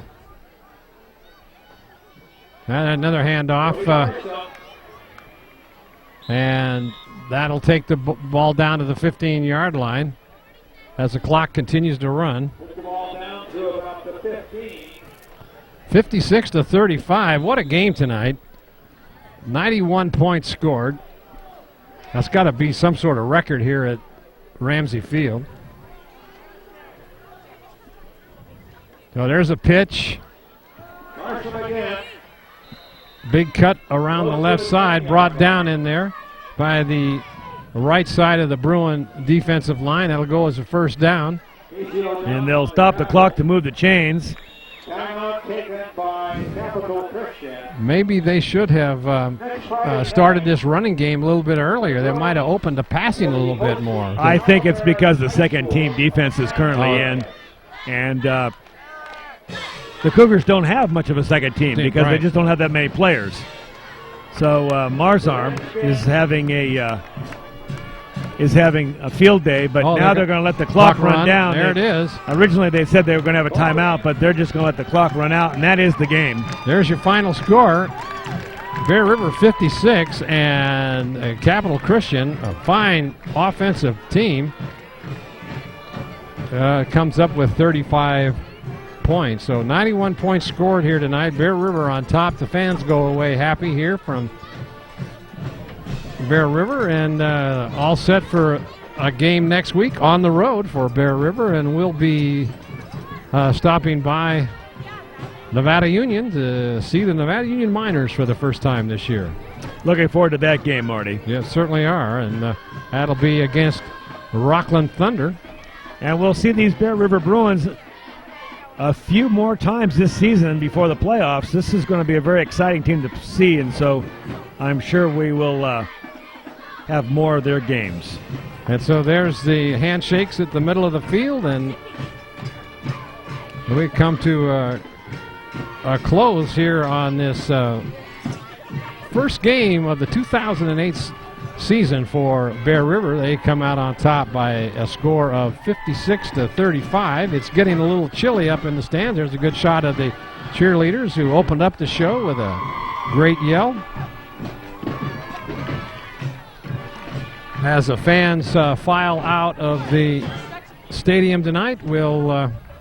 And another handoff. And that'll take the ball down to the 15-yard line as the clock continues to run. 56-35. What a game tonight. 91 points scored. That's got to be some sort of record here at Ramsey Field. So there's a pitch. Big cut around the left side, brought down in there by the right side of the Bruin defensive line. That'll go as a first down. And they'll stop the clock to move the chains. Timeout taken by Capital Christian. Maybe they should have started this running game a little bit earlier. They might have opened the passing a little bit more. I think it's because the second team defense is currently in. And the Cougars don't have much of a second team because they just don't have that many players. So Marzarm is having a field day, but now they're going to let the clock run down. There it is. Originally they said they were going to have a timeout, but they're just going to let the clock run out, and that is the game. There's your final score. Bear River 56 and Capital Christian, a fine offensive team, comes up with 35 points. So 91 points scored here tonight. Bear River on top. The fans go away happy here from Bear River, and all set for a game next week on the road for Bear River, and we'll be stopping by Nevada Union to see the Nevada Union Miners for the first time this year. Looking forward to that game, Marty. Yes, certainly are, and that'll be against Rockland Thunder. And we'll see these Bear River Bruins a few more times this season before the playoffs. This is going to be a very exciting team to see, and so I'm sure we will have more of their games. And so there's the handshakes at the middle of the field, and we come to a close here on this first game of the 2008 season for Bear River. They come out on top by a score of 56-35. It's getting a little chilly up in the stands. There's a good shot of the cheerleaders who opened up the show with a great yell. As the fans file out of the stadium tonight, we'll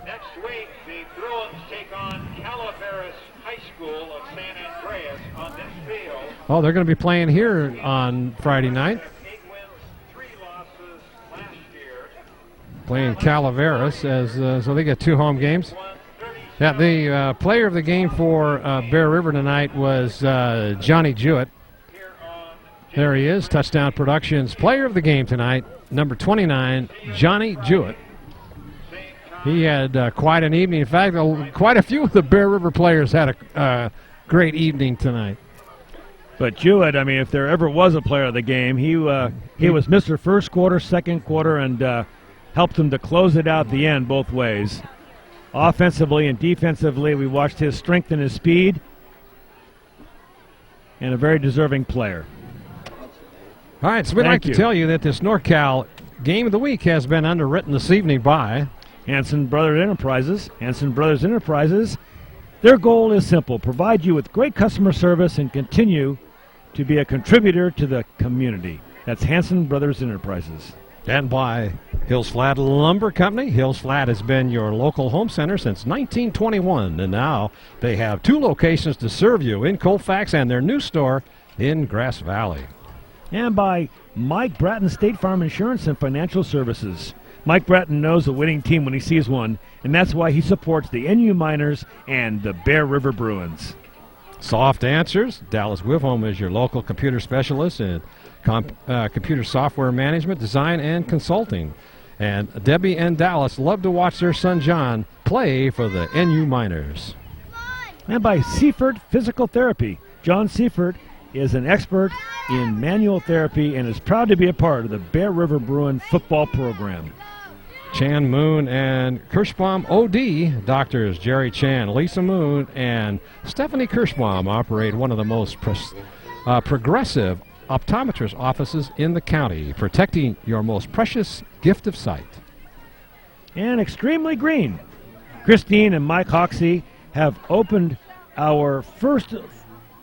Next week, the Bruins take on Calaveras High School of San Andreas on this field. oh, they're going to be playing here on Friday night. 8 wins, 3 losses last year. Playing Calaveras, as so they get 2 home games. Yeah, the player of the game for Bear River tonight was Johnny Jewett. There he is, Touchdown Productions player of the game tonight, number 29, Johnny Jewett. He had quite an evening. In fact, quite a few of the Bear River players had a great evening tonight. But Jewett, I mean, if there ever was a player of the game, he was Mr. First Quarter, Second Quarter, and helped him to close it out the end both ways. Offensively and defensively, we watched his strength and his speed, and a very deserving player. All right, so we'd like to tell you that this NorCal Game of the Week has been underwritten this evening by Hanson Brothers Enterprises. Hanson Brothers Enterprises, their goal is simple: provide you with great customer service and continue to be a contributor to the community. That's Hanson Brothers Enterprises. And by Hills Flat Lumber Company. Hills Flat has been your local home center since 1921, and now they have 2 locations to serve you in Colfax and their new store in Grass Valley. And by Mike Bratton State Farm Insurance and Financial Services. Mike Bratton knows a winning team when he sees one, and that's why he supports the NU Miners and the Bear River Bruins. Soft Answers. Dallas Wivholm is your local computer specialist in computer software management, design, and consulting. And Debbie and Dallas love to watch their son John play for the NU Miners. And by Seifert Physical Therapy. John Seifert is an expert in manual therapy and is proud to be a part of the Bear River Bruin football program. Chan Moon and Kirschbaum OD. Doctors Jerry Chan, Lisa Moon, and Stephanie Kirschbaum operate one of the most progressive optometrist offices in the county, protecting your most precious gift of sight. And Extremely Green. Christine and Mike Hoxie have opened our first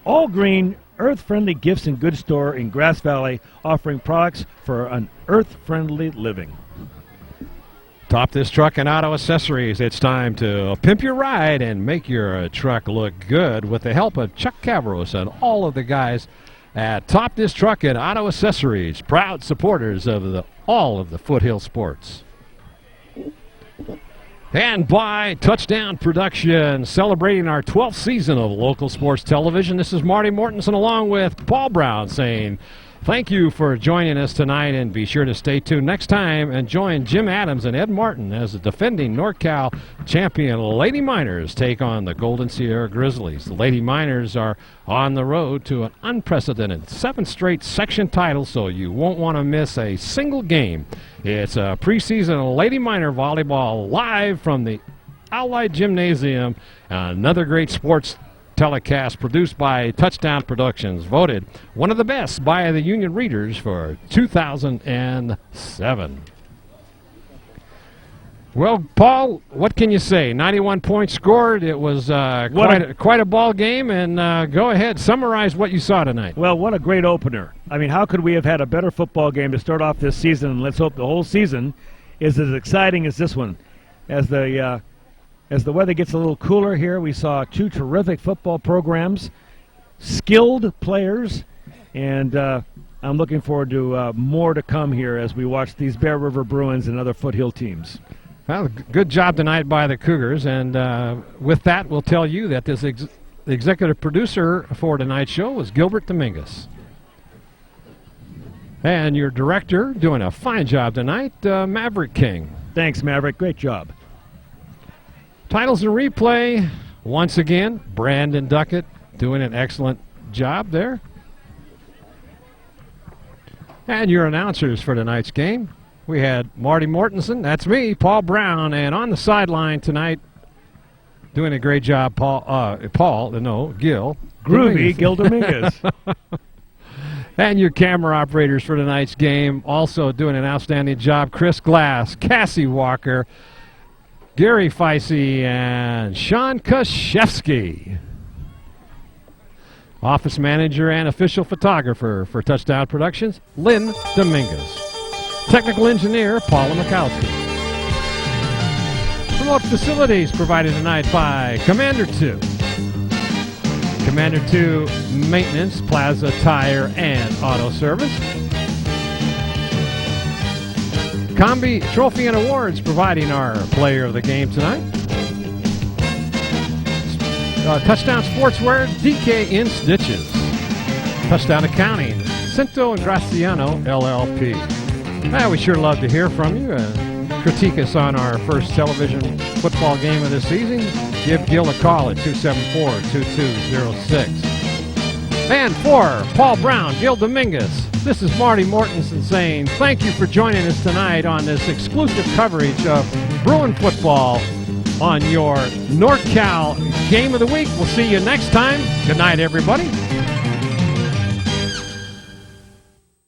all-green, earth-friendly gifts and goods store in Grass Valley, offering products for an earth-friendly living. Top This Truck and Auto Accessories. It's time to pimp your ride and make your truck look good with the help of Chuck Cavros and all of the guys at Top This Truck and Auto Accessories, proud supporters of all of the Foothill sports. And by Touchdown Production, celebrating our 12th season of local sports television. This is Marty Mortensen along with Paul Brown saying thank you for joining us tonight, and be sure to stay tuned next time and join Jim Adams and Ed Martin as the defending NorCal champion Lady Miners take on the Golden Sierra Grizzlies. The Lady Miners are on the road to an unprecedented 7th straight section title, so you won't want to miss a single game. It's a preseason Lady Miner volleyball live from the Allied Gymnasium. Another great sports telecast produced by Touchdown Productions, voted one of the best by the Union Readers for 2007. Well, Paul, what can you say? 91 points scored. It was quite a ball game, and go ahead, summarize what you saw tonight. Well, what a great opener. I mean, how could we have had a better football game to start off this season? And let's hope the whole season is as exciting as this one. As the weather gets a little cooler here, we saw 2 terrific football programs, skilled players, and I'm looking forward to more to come here as we watch these Bear River Bruins and other Foothill teams. Well, good job tonight by the Cougars, and with that, we'll tell you that this the executive producer for tonight's show was Gilbert Dominguez. And your director, doing a fine job tonight, Maverick King. Thanks, Maverick. Great job. Titles and replay, once again, Brandon Duckett doing an excellent job there. And your announcers for tonight's game, we had Marty Mortensen, that's me, Paul Brown, and on the sideline tonight, doing a great job, Gil. Groovy Gil Dominguez. And your camera operators for tonight's game, also doing an outstanding job, Chris Glass, Cassie Walker, Gary Feisey, and Sean Koshevsky. Office manager and official photographer for Touchdown Productions, Lynn Dominguez. Technical engineer, Paula Mikowski. Remote facilities provided tonight by Commander 2. Commander 2 Maintenance, Plaza Tire and Auto Service. Combi Trophy and Awards providing our player of the game tonight. Touchdown Sportswear, DK in Stitches. Touchdown Accounting, Cinto and Graciano, LLP. We sure love to hear from you. Critique us on our first television football game of the season. Give Gil a call at 274-2206. And for Paul Brown, Gil Dominguez, this is Marty Mortensen saying thank you for joining us tonight on this exclusive coverage of Bruin football on your NorCal Game of the Week. We'll see you next time. Good night, everybody.